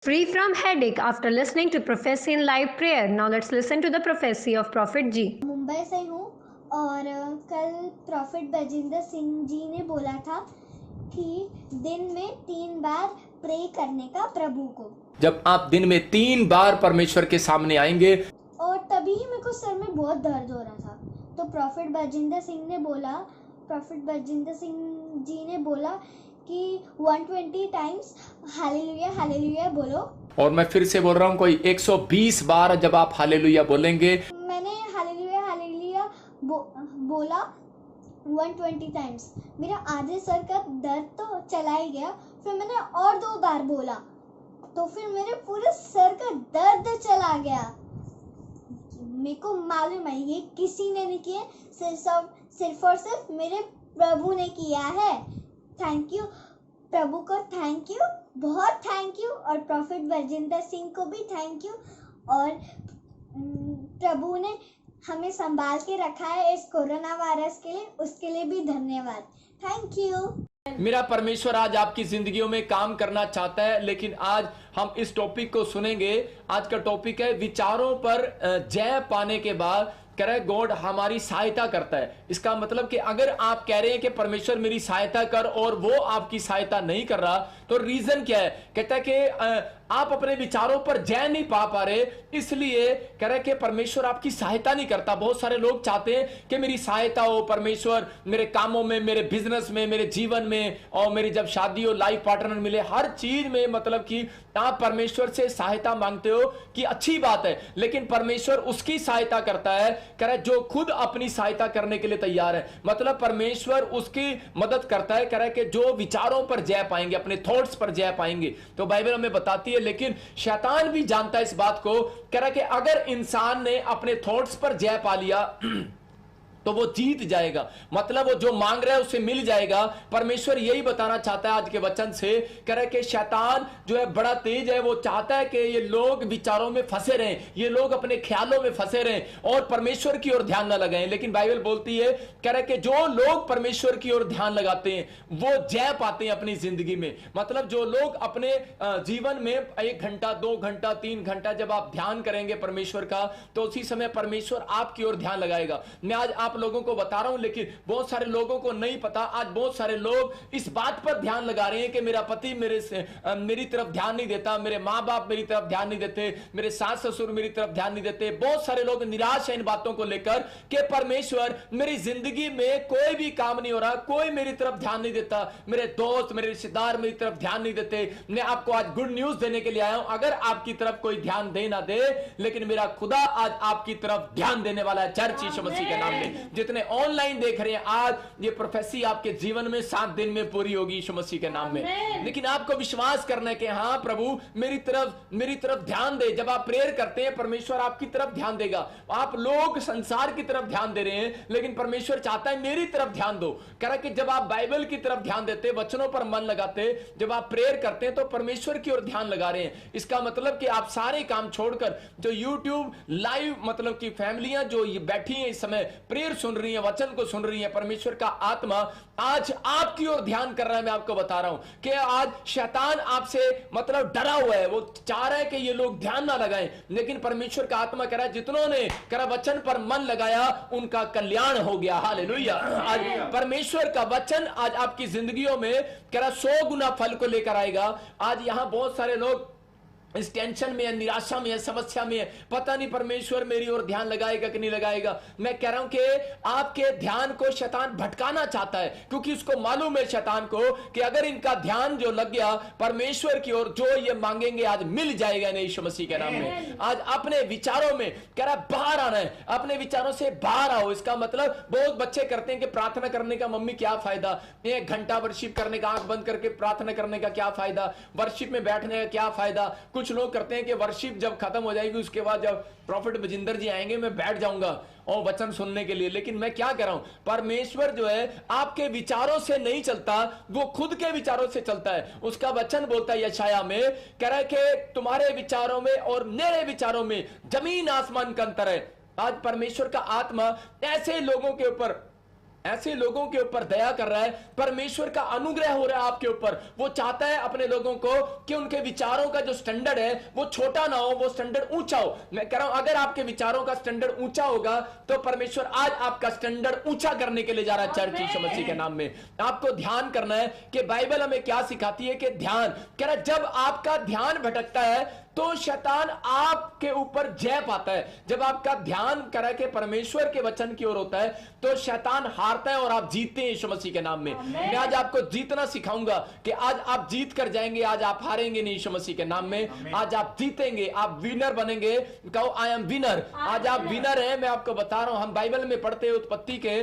Free from headache after listening to prophecy in live prayer. Now let's listen to the prophecy of Prophet G. Mumbai से हूँ और कल profit Bajinder Singh ji ने बोला था कि दिन में 3 बार प्रे करने का प्रभु को। जब आप दिन में 3 बार परमेश्वर के सामने आएंगे और तभी ही मेरे को सर में बहुत दर्द हो रहा था, तो प्रॉफिट बजिंदर सिंह जी ने बोला कि 120 टाइम्स हालेलुया हालेलुया बोलो। और मैं फिर से बोल रहा हूँ, कोई 120 बार जब आप हालेलुया बोलेंगे। मैंने हालेलुया हालेलुया बोला 120 टाइम्स। मेरा आधे सर का दर्द तो चला ही गया। फिर मैंने और 2 बार बोला तो फिर मेरे पूरे सर का दर्द चला गया। मेरे को मालूम है ये किसी ने नहीं किया, सिर्फ और सिर्फ मेरे प्रभु ने किया है। थैंक यू प्रभु को, थैंक यू, बहुत थैंक यू। और प्रॉफिट बजिंदर सिंह को भी थैंक यू। और प्रभु ने हमें संभाल के रखा है इस कोरोना वायरस के लिए, उसके लिए भी धन्यवाद। Thank you. मेरा परमेश्वर आज आपकी जिंदगियों में काम करना चाहता है, लेकिन आज हम इस टॉपिक को सुनेंगे। आज का टॉपिक है विचारों पर जय पाने के बाद गॉड हमारी सहायता करता है। इसका मतलब कि अगर आप कह रहे हैं कि परमेश्वर मेरी सहायता कर और वो आपकी सहायता नहीं कर रहा, तो रीजन क्या है? कहता है कि आप अपने विचारों पर जय नहीं पा रहे, इसलिए कह रहे कि परमेश्वर आपकी सहायता नहीं करता। बहुत सारे लोग चाहते हैं कि मेरी सहायता हो परमेश्वर, मेरे कामों में, मेरे बिजनेस में, मेरे जीवन में, और मेरी जब शादी हो, लाइफ पार्टनर मिले, हर चीज में मतलब कि आप परमेश्वर से सहायता मांगते हो कि अच्छी बात है, लेकिन परमेश्वर उसकी सहायता करता है कह रहा है जो खुद अपनी सहायता करने के लिए तैयार है। मतलब परमेश्वर उसकी मदद करता है, कह रहा है कि जो विचारों पर जय पाएंगे, अपने थॉट्स पर जय पाएंगे। तो बाइबल हमें बताती है, लेकिन शैतान भी जानता है इस बात को, कह रहा है कि अगर इंसान ने अपने थॉट्स पर जय पा लिया तो वो जीत जाएगा, मतलब वो जो मांग रहा है उसे मिल जाएगा। परमेश्वर यही बताना चाहता है आज के वचन से, कह रहा है कि शैतान जो है बड़ा तेज है, वो चाहता है कि ये लोग विचारों में फंसे रहें, ये लोग अपने ख्यालों में फंसे रहें और परमेश्वर की ओर ध्यान न लगाएं। लेकिन बाइबल बोलती है, कह रहा है कि जो लोग परमेश्वर की ओर ध्यान लगाते हैं वो जय पाते हैं अपनी जिंदगी में। मतलब जो लोग अपने जीवन में 1 घंटा, 2 घंटा, 3 घंटा जब आप ध्यान करेंगे परमेश्वर का, तो उसी समय परमेश्वर आपकी ओर ध्यान लगाएगा। मैं आज आप लोगों को बता रहा हूं, लेकिन बहुत सारे लोगों को नहीं पता। आज बहुत सारे लोग इस बात पर ध्यान लगा रहे हैं कि मेरा पति मेरी तरफ ध्यान नहीं देता, मेरे मां बाप मेरी तरफ ध्यान नहीं देते, मेरे सास ससुर मेरी तरफ ध्यान नहीं देते। बहुत सारे लोग निराश हैं इन बातों को लेकर कि परमेश्वर मेरी जिंदगी में कोई भी काम नहीं हो रहा, कोई मेरी तरफ ध्यान नहीं देता, मेरे दोस्त, मेरे रिश्तेदार मेरी तरफ ध्यान नहीं देते। मैं आपको आज गुड न्यूज देने के लिए आया हूं। अगर आपकी तरफ कोई ध्यान दे ना दे, लेकिन मेरा खुदा आज आपकी तरफ ध्यान देने वाला है। चर्च यीशु मसीह के नाम में जितने ऑनलाइन देख रहे हैं, आज ये प्रोफेसी आपके जीवन में 7 दिन में पूरी होगी यीशु मसीह के नाम में। लेकिन आपको विश्वास करना है कि हाँ प्रभु मेरी तरफ ध्यान दे। जब आप प्रेयर करते हैं परमेश्वर आपकी तरफ ध्यान देगा। आप लोग संसार की तरफ ध्यान दे रहे हैं, लेकिन परमेश्वर चाहता है मेरी तरफ ध्यान दो। कह रहा है कि जब आप बाइबल की तरफ ध्यान देते, वचनों पर मन लगाते, जब आप प्रेयर करते हैं तो परमेश्वर की ओर ध्यान लगा रहे हैं। इसका मतलब कि आप सारे काम छोड़कर जो यूट्यूब लाइव मतलब कि फैमिलियां जो बैठी हैं इस समय प्रेयर सुन रही है, वचन को सुन रही है, परमेश्वर का आत्मा आज आपकी ओर ध्यान कर रहा है। मैं आपको बता रहा हूं कि आज शैतान आपसे मतलब डरा हुआ है, वो चाह रहा है कि ये लोग ध्यान ना लगाएं, लेकिन परमेश्वर का आत्मा कह रहा है जितनों ने कह वचन पर मन लगाया उनका कल्याण हो गया। हालेलुया। आज परमेश्वर का वचन आज आपकी जिंदगियों में कह रहा 100 गुना फल को लेकर आएगा। आज यहां बहुत सारे लोग इस टेंशन में है, निराशा में है, समस्या में है, पता नहीं परमेश्वर मेरी ओर ध्यान लगाएगा कि नहीं लगाएगा। मैं कह रहा हूं कि आपके ध्यान को शैतान भटकाना चाहता है, क्योंकि उसको मालूम है शैतान को कि अगर इनका ध्यान जो लग गया परमेश्वर की ओर, जो ये मांगेंगे आज मिल जाएगा नहीं यीशु मसीह के नाम में। आज अपने विचारों में कह रहा बाहर आना है, अपने विचारों से बाहर आओ। इसका मतलब बहुत बच्चे करते हैं कि प्रार्थना करने का मम्मी क्या फायदा, 1 घंटा वर्शिप करने का, आंख बंद करके प्रार्थना करने का क्या फायदा, वर्शिप में बैठने का क्या फायदा। कुछ लोग करते हैं कि वर्शिप जब खत्म हो जाएगी उसके बाद जब प्रॉफिट बजिंदर जी आएंगे मैं बैठ जाऊंगा और वचन सुनने के लिए। लेकिन मैं क्या कह रहा हूं, परमेश्वर जो है आपके विचारों से नहीं चलता, वो खुद के विचारों से चलता है। उसका वचन बोलता है यशाया में, कह रहा है कि तुम्हारे विचारों में और मेरे विचारों में जमीन आसमान का अंतर है। आज परमेश्वर का आत्मा ऐसे लोगों के ऊपर ऐसे लोगों के ऊपर दया कर रहा है, परमेश्वर का अनुग्रह हो रहा है आपके ऊपर। वो चाहता है अपने लोगों को कि उनके विचारों का जो स्टैंडर्ड है वो छोटा ना हो, वो स्टैंडर्ड ऊंचा हो। मैं कह रहा हूं अगर आपके विचारों का स्टैंडर्ड ऊंचा होगा तो परमेश्वर आज आपका स्टैंडर्ड ऊंचा करने के लिए जा रहा है। चर्च यीशु मसीह के नाम में आपको ध्यान करना है कि बाइबल हमें क्या सिखाती है कि ध्यान, कह रहा जब आपका ध्यान भटकता है तो शैतान आपके ऊपर जय पाता है। जब आपका ध्यान करा के परमेश्वर के वचन की ओर होता है तो शैतान हारता है और आप जीतते हैं यीशु मसीह के नाम में। मैं आज आपको जीतना सिखाऊंगा कि आज आप जीत कर जाएंगे, आज आप हारेंगे नहीं यीशु मसीह के नाम में। आज आप जीतेंगे, आप विनर बनेंगे। कहो आई एम विनर। आज आप विनर हैं। मैं आपको बता रहा हूं, हम बाइबल में पढ़ते हैं उत्पत्ति के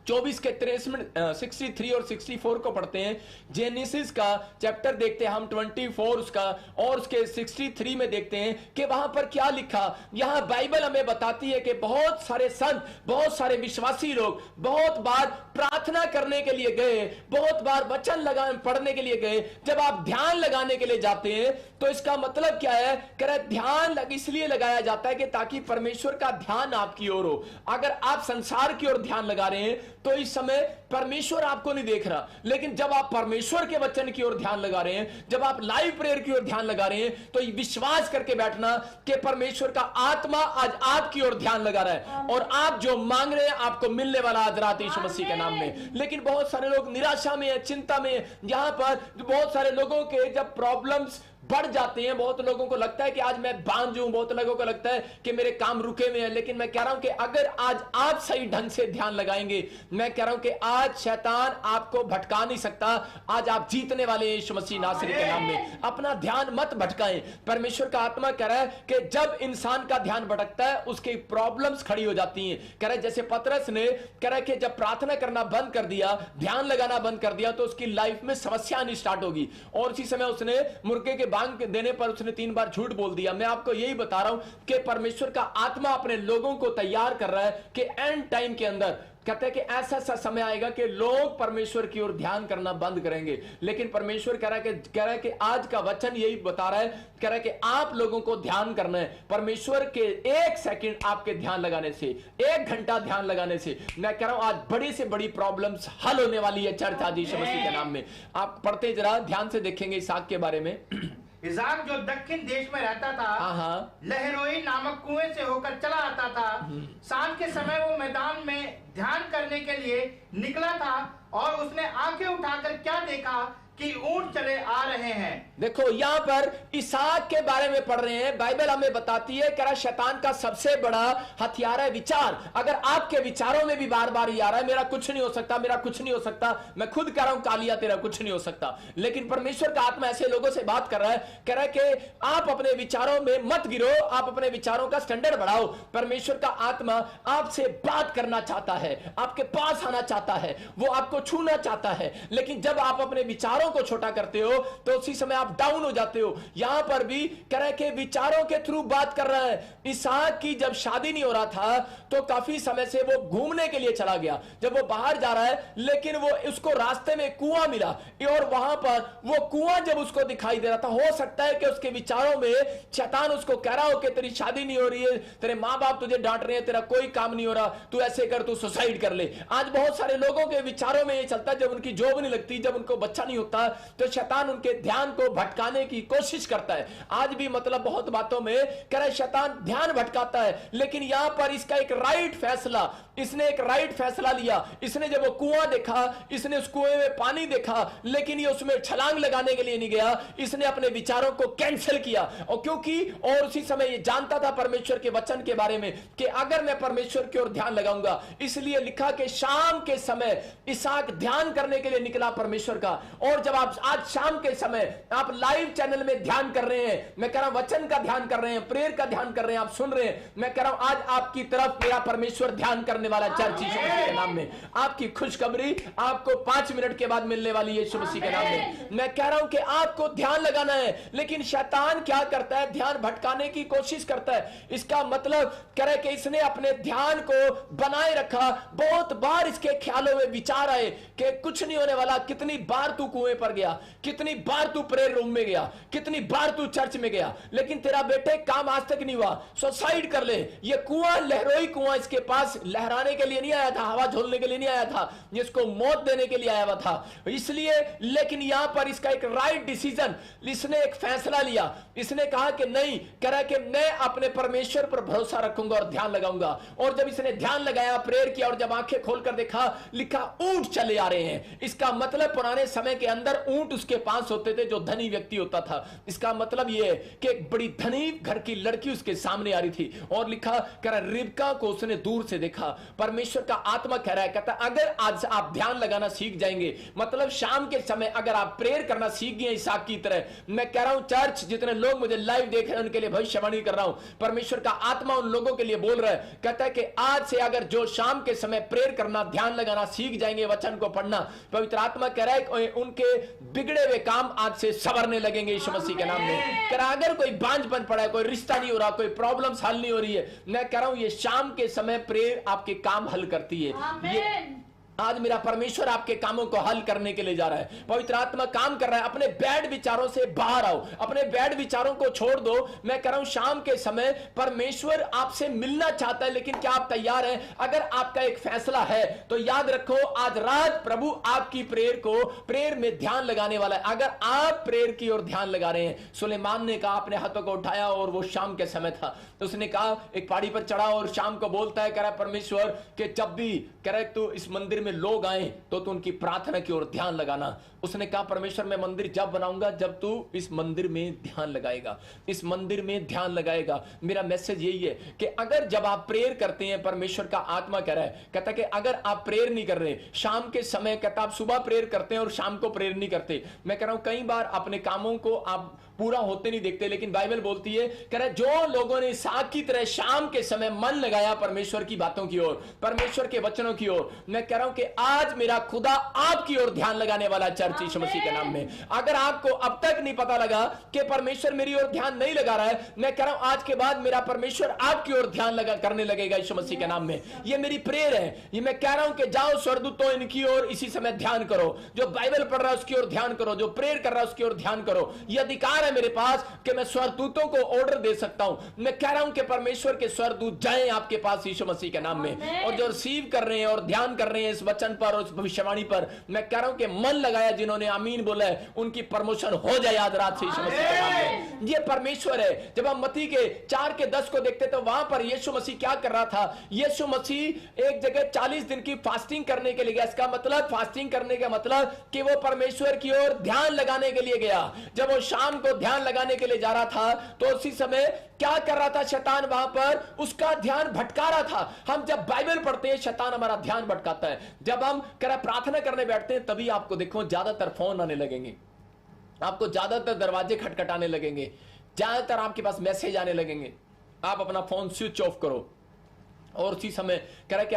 24 के 63 और 64 को पढ़ते हैं। जेनेसिस का चैप्टर देखते हैं हम 24 उसका और उसके 63 में देखते हैं कि वहां पर क्या लिखा। यहां बाइबल हमें बताती है कि बहुत सारे संत, बहुत सारे विश्वासी लोग बहुत बार प्रार्थना करने के लिए गए, बहुत बार वचन पढ़ने के लिए गए। जब आप ध्यान लगाने के लिए जाते हैं तो इसका मतलब क्या है? कह रहे ध्यान इसलिए लगाया जाता है कि ताकि परमेश्वर का ध्यान आपकी ओर हो। अगर आप संसार की ओर ध्यान लगा रहे हैं तो इस समय परमेश्वर आपको नहीं देख रहा, लेकिन जब आप परमेश्वर के वचन की ओर ध्यान लगा रहे हैं, जब आप लाइव प्रेयर की ओर ध्यान लगा रहे हैं, तो विश्वास करके बैठना कि परमेश्वर का आत्मा आज आपकी ओर ध्यान लगा रहा है और आप जो मांग रहे हैं आपको मिलने वाला आज रात यीशु मसीह के नाम में। लेकिन बहुत सारे लोग निराशा में है, चिंता में है। यहां पर बहुत सारे लोगों के जब प्रॉब्लम्स बढ़ जाते हैं, बहुत लोगों को लगता है कि आज मैं बांझ हूं, बहुत लोगों को लगता है कि मेरे काम रुके हुए हैं। लेकिन मैं कह रहा हूं कि अगर आज आप सही ढंग से ध्यान लगाएंगे, मैं कह रहा हूं कि आज शैतान आपको भटका नहीं सकता। आज आप जीतने वाले यीशु मसीह नासरी के नाम में। अपना ध्यान मत भटकाएं। परमेश्वर का आत्मा कह रहा है कि जब इंसान का ध्यान भटकता है उसकी प्रॉब्लम्स खड़ी हो जाती हैं। कह रहा है जैसे पतरस ने कह रहा है कि जब प्रार्थना करना बंद कर दिया, ध्यान लगाना बंद कर दिया, तो उसकी लाइफ में समस्या आनी स्टार्ट होगी। और उसी समय उसने मुर्गे के बांग देने पर उसने 3 बार झूठ बोल दिया। मैं आपको यही बता रहा हूं कि परमेश्वर का आत्मा अपने लोगों को तैयार कर रहा है कि एंड टाइम के अंदर कहते हैं कि ऐसा सा समय आएगा कि लोग परमेश्वर की ओर ध्यान करना बंद करेंगे। लेकिन परमेश्वर कह रहा है कि आज का वचन यही बता रहा है, कह रहा है कि आप लोगों को ध्यान करना है। परमेश्वर के 1 सेकंड आपके ध्यान लगाने से, 1 घंटा ध्यान लगाने से, मैं कह रहा हूं आज बड़ी से बड़ी प्रॉब्लम्स हल होने वाली है चर्च आज यीशु मसीह के नाम में। आप पढ़ते जरा ध्यान से देखेंगे इसहाक के बारे में। इसहाक जो दक्षिण देश में रहता था, लहरोई नामक कुएं से होकर चला आता था। शाम के समय वो मैदान में ध्यान करने के लिए निकला था और उसने आंखें उठाकर क्या देखा कि ऊंट चले आ रहे हैं। देखो यहां पर इसहाक के बारे में पढ़ रहे हैं। बाइबल हमें बताती है कि शैतान का सबसे बड़ा हथियार है विचार। अगर आपके विचारों में भी बार बार ये आ रहा है मेरा कुछ नहीं हो सकता, मेरा कुछ नहीं हो सकता, मैं खुद कह रहा हूं कालिया तेरा कुछ नहीं हो सकता, लेकिन परमेश्वर का आत्मा ऐसे लोगों से बात कर रहा है, कह रहा है कि आप अपने विचारों में मत गिरो, आप अपने विचारों का स्टैंडर्ड बढ़ाओ। परमेश्वर का आत्मा आपसे बात करना चाहता है, आपके पास आना चाहता है, वो आपको छूना चाहता है। लेकिन जब आप अपने विचारों को छोटा करते हो तो उसी समय आप डाउन हो जाते हो। यहां पर भी कह रहे कि विचारों के थ्रू बात कर रहा है। इसहाक की जब शादी नहीं हो रहा था तो काफी समय से वो घूमने के लिए चला गया। जब वो बाहर जा रहा है लेकिन वो उसको रास्ते में कुआं मिला और वहां पर वो कुआं जब उसको दिखाई दे रहा था, हो सकता है कि उसके विचारों में शैतान उसको कह रहा हो कि तेरी शादी नहीं हो रही है, तेरे मां बाप तुझे डांट रहे हैं, तेरा कोई काम नहीं हो रहा, तू ऐसे कर, तू सुसाइड कर ले। आज बहुत सारे लोगों के विचारों में ये चलता है, जब उनकी जॉब नहीं लगती, जब उनको बच्चा नहीं होता तो शैतान उनके ध्यान को भटकाने की कोशिश करता है। आज भी मतलब बहुत बातों में कह रहा शैतान ध्यान भटकाता है, लेकिन यहां पर इसका एक राइट फैसला, इसने एक राइट फैसला लिया। इसने जब वो कुआं देखा, इसने उस कुएं में पानी देखा, लेकिन ये उसमें छलांग लगाने के लिए नहीं गया, इसने अपने विचारों को कैंसिल किया। और क्योंकि और उसी समय ये जानता था परमेश्वर के वचन के बारे में कि अगर मैं परमेश्वर की ओर ध्यान लगाऊंगा, इसलिए लिखा कि शाम के समय इसहाक ध्यान करने के लिए निकला परमेश्वर का। और जब आप आज शाम के समय आप लाइव चैनल में ध्यान कर रहे हैं, मैं कह रहा हूं वचन का ध्यान कर रहे हैं, प्रेयर का ध्यान कर रहे हैं, आप सुन रहे हैं, मैं कह रहा हूं आज आपकी तरफ मेरा परमेश्वर ध्यान करने वाला चर्च यीशु मसीह के नाम में। आपकी खुशखबरी आपको 5 मिनट के बाद मिलने वाली है यीशु मसीह के नाम में। मैं कह रहा हूं कि आपको ध्यान लगाना है, लेकिन शैतान क्या करता है, ध्यान भटकाने की कोशिश करता है। इसका मतलब कह रहा है कि इसने अपने ध्यान को बनाए रखा। बहुत बार इसके ख्यालों में विचार आए कि कुछ नहीं होने वाला, कितनी बार तू कुएं पर गया, कितनी बार तू प्रेयर रूम में गया, कितनी बार तू चर्च में गया, लेकिन तेरा बेटे काम आज तक नहीं हुआ, सुसाइड कर ले। ये कुआं लहरोई कुआं इसके पास लहराने के लिए नहीं आया था, हवा झोलने के लिए नहीं आया था, जिसको मौत देने के लिए आया हुआ था। इसलिए लेकिन यहां पर इसका एक राइट डिसीजन, इसने एक फैसला लिया। इसने कहा कि नहीं, कह रहा कि मैं अपने परमेश्वर पर भरोसा रखूंगा और ध्यान लगाऊंगा। और जब इसने ध्यान लगाया, प्रेयर किया, और जब आंखें खोलकर देखा, लिखा ऊंट चले आ रहे हैं। इसका मतलब पुराने समय के अंदर ऊंट उसके पास होते थे जो धनी व्यक्ति होता था। इसका मतलब यह है कि एक बड़ी धनी घर की लड़की उसके सामने आ रही थी। और लिखा, कह रहा रिबका को उसने दूर से देखा। परमेश्वर का आत्मा कह रहा है, कहता अगर आज आप ध्यान लगाना सीख जाएंगे, मतलब शाम के समय अगर आप प्रेयर करना सीख गए इसहाक की तरह, मैं कह रहा हूं चर्च जितने लोग मुझे लाइव देख रहे हैं उनके लिए भविष्यवाणी कर रहा हूं, परमेश्वर का आत्मा उन लोगों के लिए बोल रहा है। कहता है कि आज से अगर जो शाम के समय प्रेयर करना, ध्यान लगाना सीख जाएंगे, वचन को पढ़ना, पवित्र आत्मा कह रहा है उनके बिगड़े हुए काम आज से संवरने लगेंगे यीशु मसीह के नाम में। कह रहा अगर कोई बांझपन पड़ा है, कोई रिश्ता नहीं हो रहा, कोई प्रॉब्लम्स हल नहीं हो रही है, मैं कह रहा हूं ये शाम के समय प्रेयर आपके काम हल करती है। ये आज मेरा परमेश्वर आपके कामों को हल करने के लिए जा रहा है। पवित्र आत्मा काम कर रहा है। अपने बैड विचारों से बाहर आओ, अपने बैड विचारों को छोड़ दो। मैं कह रहा हूं शाम के समय परमेश्वर आपसे मिलना चाहता है, लेकिन क्या आप तैयार हैं? अगर आपका एक फैसला है तो याद रखो, आज रात प्रभु आपकी प्रेयर में ध्यान लगाने वाला है। अगर आप प्रेयर की ओर ध्यान लगा रहे हैं, सुलेमान ने कहा, अपने हाथों को उठाया और वो शाम के समय था, तो उसने कहा, एक पहाड़ी पर चढ़ा और शाम को बोलता है, कह रहा परमेश्वर के जब भी कह रहा तू इस मंदिर लोग आए तो तू उनकी प्रार्थना की ओर ध्यान लगाना। उसने कहा परमेश्वर मैं मंदिर जब बनाऊंगा जब तू इस मंदिर में ध्यान लगाएगा, इस मंदिर में ध्यान लगाएगा। मेरा मैसेज यही है कि अगर जब आप प्रेयर करते हैं, परमेश्वर का आत्मा कह रहा है, कहता कि अगर आप प्रेयर नहीं कर रहे शाम के समय, कहता आप सुबह प्रेयर करते हैं और शाम को प्रेयर नहीं करते। मैं कह रहा हूं कई बार अपने कामों को आप पूरा होते नहीं देखते, लेकिन बाइबल बोलती है, कह रहा जो लोगों ने इसहाक की तरह शाम के समय मन लगाया परमेश्वर की बातों की ओर, परमेश्वर के वचनों की ओर, मैं कह रहा हूं कि आज मेरा खुदा आपकी ओर ध्यान लगाने वाला चर्च यीशु मसीह के नाम में। अगर आपको अब तक नहीं पता लगा कि परमेश्वर मेरी ओर ध्यान नहीं लगा रहा है, मैं कह रहा हूं आज के बाद मेरा परमेश्वर आपकी ओर ध्यान लगा करने लगेगा यीशु मसीह के नाम में। ये मेरी प्रेयर है। ये मैं कह रहा हूं कि जाओ स्वर्गदूतों इनकी ओर इसी समय ध्यान करो, जो बाइबल पढ़ रहा है उसकी ओर ध्यान करो, जो प्रेयर कर रहा है उसकी ओर ध्यान करो। यह अधिकार है मेरे पास कि मैं स्वर्गदूतों को ऑर्डर दे सकता हूं। मैं कह रहा हूं कि परमेश्वर के स्वर्गदूत जाएं आपके पास यीशु मसीह के नाम में, और जो रिसीव कर रहे हैं और ध्यान कर रहे हैं इस वचन पर और इस भविष्यवाणी पर, मैं कह रहा हूं कि मन लगाया जिन्होंने आमीन बोला है, उनकी प्रमोशन हो जाए आज रात से यीशु मसीह के नाम में। ये परमेश्वर है। जब हम मत्ती के 4:10 को देखते तो वहां पर यीशु मसीह क्या कर रहा था? यीशु मसीह एक जगह 40 दिन की फास्टिंग करने के लिए गया। इसका मतलब फास्टिंग करने का मतलब कि वो परमेश्वर की ओर ध्यान लगाने के लिए गया। जब वो शाम को ध्यान लगाने के लिए जा रहा था तो उसी समय क्या कर रहा था शैतान? वहां पर उसका ध्यान भटका रहा था। हम जब बाइबल पढ़ते हैं शैतान हमारा ध्यान भटकाता है। जब हम प्रार्थना करने बैठते हैं तभी आपको देखो ज्यादातर फोन आने लगेंगे, आपको ज्यादातर दरवाजे खटखटाने लगेंगे, ज्यादातर आपके पास मैसेज आने लगेंगे। आप अपना फोन स्विच ऑफ करो और उसी समय कह रहा है कि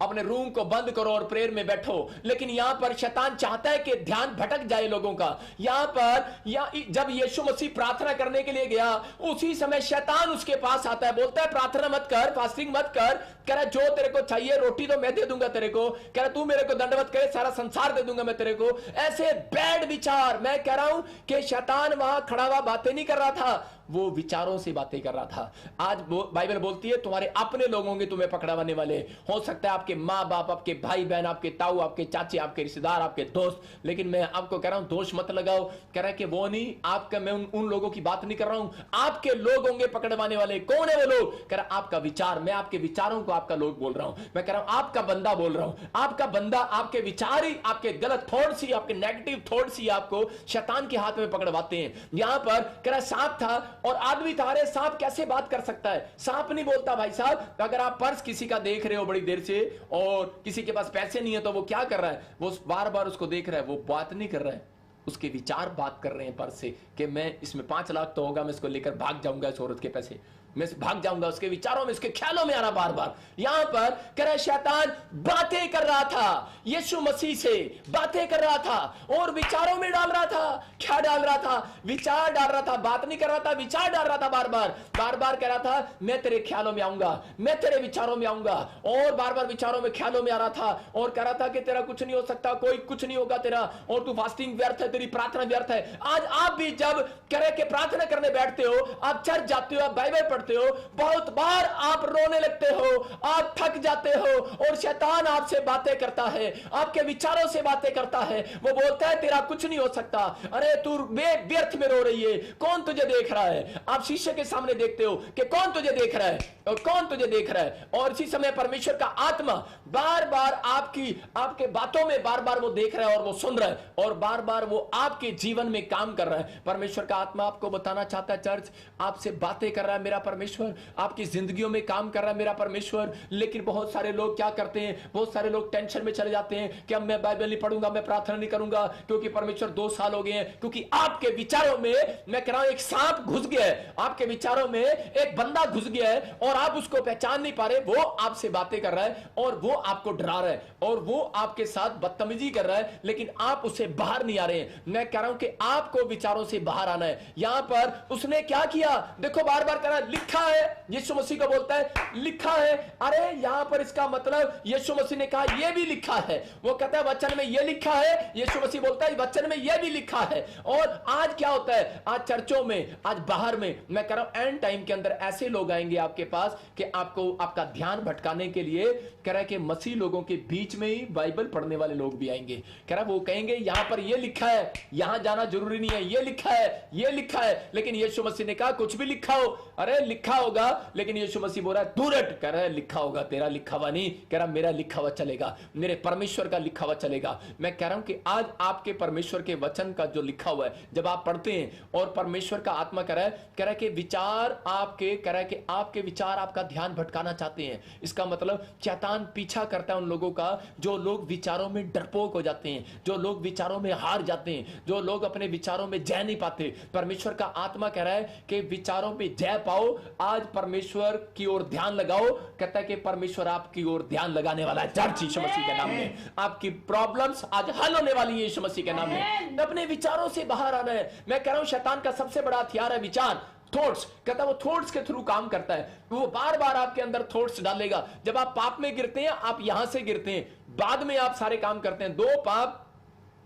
अपने रूम को बंद करो और प्रेयर में बैठो। लेकिन यहां पर शैतान चाहता है कि ध्यान भटक जाए लोगों का। यहां पर जब यीशु मसीह प्रार्थना करने के लिए गया उसी समय शैतान उसके पास आता है, बोलता है प्रार्थना मत कर, फास्टिंग मत कर। कह रहा जो तेरे को चाहिए रोटी तो मैं दे दूंगा तेरे को, कह रहा तू मेरे को दंडवत करे सारा संसार दे दूंगा मैं तेरे को। ऐसे बैड विचार, मैं कह रहा हूं कि शैतान वहां खड़ा हुआ बातें नहीं कर रहा था, वो विचारों से बातें कर रहा था। आज बाइबल बोलती है तुम्हारे अपने लोग होंगे तुम्हें पकड़वाने वाले। हो सकता है आपके माँ बाप, आपके भाई बहन, आपके ताऊ, आपके चाचे, आपके रिश्तेदार, आपके दोस्त। लेकिन मैं आपको कह रहा हूं दोष मत लगाओ। कह रहा है कि वो नहीं, आपका मैं उन लोगों की बात नहीं कर रहा हूं। आपके लोग होंगे पकड़वाने वाले। कौन है वो लोग? कह रहा आपका विचार। मैं आपके विचारों को आपका लोग बोल रहा हूं। मैं कह रहा हूं आपका बंदा बोल रहा हूं। आपका बंदा, आपके विचार ही, आपके गलत थॉट्स ही, आपके नेगेटिव थॉट्स ही आपको शैतान के हाथ में पकड़वाते हैं। यहां पर कह रहा सांप था और आदमी था। अरे सांप कैसे बात कर सकता है? सांप नहीं बोलता भाई साहब। अगर आप पर्स किसी का देख रहे हो बड़ी देर से और किसी के पास पैसे नहीं है तो वो क्या कर रहा है? वो बार बार उसको देख रहा है, वो बात नहीं कर रहा है। उसके विचार बात कर रहे हैं पर्स से कि मैं इसमें 5 लाख तो होगा, मैं इसको लेकर भाग जाऊंगा, इस औरत के पैसे मैं भाग जाऊंगा। उसके विचारों में, उसके ख्यालों में आना बार बार। यहां पर कह रहा शैतान बातें कर रहा था, यीशु मसीह से बातें कर रहा था और विचारों में डाल रहा था। क्या डाल रहा था? विचार डाल रहा था। बात नहीं कर रहा था, विचार डाल रहा था। बार बार कह रहा था मैं तेरे ख्यालों में आऊंगा, मैं तेरे विचारों में आऊंगा, और बार बार विचारों में, ख्यालों में आ रहा था और कह रहा था कि तेरा कुछ नहीं हो सकता, कोई कुछ नहीं होगा तेरा, और तू फास्टिंग व्यर्थ है, तेरी प्रार्थना व्यर्थ है। आज आप भी जब करे के प्रार्थना करने बैठते हो, आप चर्च जाते हो, आप बाइबल पढ़ते हो, बहुत बार आप रोने लगते हो, आप थक जाते हो और शैतान आपसे बातें करता है, आपके विचारों से बातें करता है। वो बोलता है तेरा कुछ नहीं हो सकता, अरे तू व्यर्थ में रो रही है, कौन तुझे देख रहा है। आप शीशे के सामने देखते हो कि कौन तुझे देख रहा है और कौन तुझे देख रहा है। और इसी समय परमेश्वर का आत्मा बार बार आपके बातों में बार बार वो देख रहा है और वो सुन रहा है और बार बार वो आपके जीवन में काम कर रहा है। परमेश्वर का आत्मा आपको बताना चाहता है, चर्च आपसे बातें कर रहा है मेरा परमेश्वर, आपकी जिंदगियों में काम कर रहा है मेरा परमेश्वर। लेकिन बहुत सारे लोग क्या करते हैं, बहुत सारे लोग टेंशन में चले जाते हैं कि अब मैं बाइबल नहीं पढ़ूंगा, मैं प्रार्थना नहीं करूंगा क्योंकि परमेश्वर 2 साल हो गए हैं, क्योंकि आपके विचारों में, मैं कह रहा हूं, एक सांप घुस गया है, आपके विचारों में एक बंदा घुस गया है और आप उसको पहचान नहीं पा रहे। वो आपसे बातें कर रहा है और वो आपको डरा रहा है और वो आपके साथ बदतमीजी कर रहा है, लेकिन आप उससे बाहर नहीं आ रहे हैं। मैं कह रहा हूं कि आपको विचारों से बाहर आना है। यहां पर उसने क्या किया, देखो बार बार कह रहा है लिखा है, यीशु मसीह को बोलता है लिखा है। अरे यहां पर इसका मतलब यीशु मसीह ने कहा यह भी लिखा है, वो कहता है वचन में यह लिखा है, यीशु मसीह बोलता है वचन में यह भी लिखा है। और आज क्या होता है, आज चर्चों में, आज बाहर में, मैं कह रहा हूं एंड टाइम के अंदर ऐसे लोग आएंगे आपके पास कि आपको आपका ध्यान भटकाने के लिए, कह रहा है कि मसीह लोगों के बीच में ही बाइबल पढ़ने वाले लोग भी आएंगे। कह रहा है वो कहेंगे यहां पर यह लिखा है, यहां जाना जरूरी नहीं है, यह लिखा है, यह लिखा है। लेकिन यीशु मसीह ने कहा कुछ भी लिखा हो, अरे लिखा होगा, लेकिन यीशु मसीह बोल रहा है दूर हट, कह रहा है लिखा होगा, तेरा लिखा हुआ नहीं, कह रहा मेरा लिखा हुआ चलेगा, मेरे परमेश्वर का लिखा हुआ चलेगा। मैं कह रहा हूं कि आज आपके परमेश्वर के वचन का जो लिखा हुआ है जब आप पढ़ते हैं और परमेश्वर का आत्मा कह रहा है कि विचार आपके, कह रहा है कि आपके विचार आपका ध्यान भटकाना चाहते हैं। इसका मतलब शैतान पीछा करता है उन लोगों का जो लोग विचारों में डरपोक हो जाते हैं, जो लोग विचारों में हार जाते हैं, जो लोग अपने विचारों में जय नहीं पाते। परमेश्वर का आत्मा कह रहा है कि विचारों में जय पाओ, आज परमेश्वर की ओर ध्यान लगाओ। कहता है कि परमेश्वर आपकी ओर ध्यान लगाने वाला है चर्च यीशु मसीह के नाम में। आपकी प्रॉब्लम्स आज हल होने वाली है यीशु मसीह के नाम में। अपने विचारों से बाहर आना है। मैं कह रहा हूं शैतान का सबसे बड़ा हथियार है विचार, थॉट्स। कहता है वो थॉट्स के थ्रू काम करता है, वो बार बार आपके अंदर थॉट्स डालेगा। जब आप पाप में गिरते हैं, आप यहां से गिरते हैं, बाद में आप सारे काम करते हैं। 2 पाप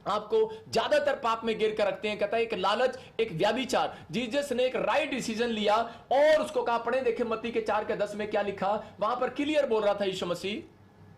आपको ज्यादातर पाप में गिर कर रखते हैं। कहता है एक लालच, एक व्यभिचार। जीसस ने एक राइट डिसीजन लिया और उसको कहा, पढ़े देखे मत्ती के 4:10 में क्या लिखा, वहां पर क्लियर बोल रहा था यीशु मसीह।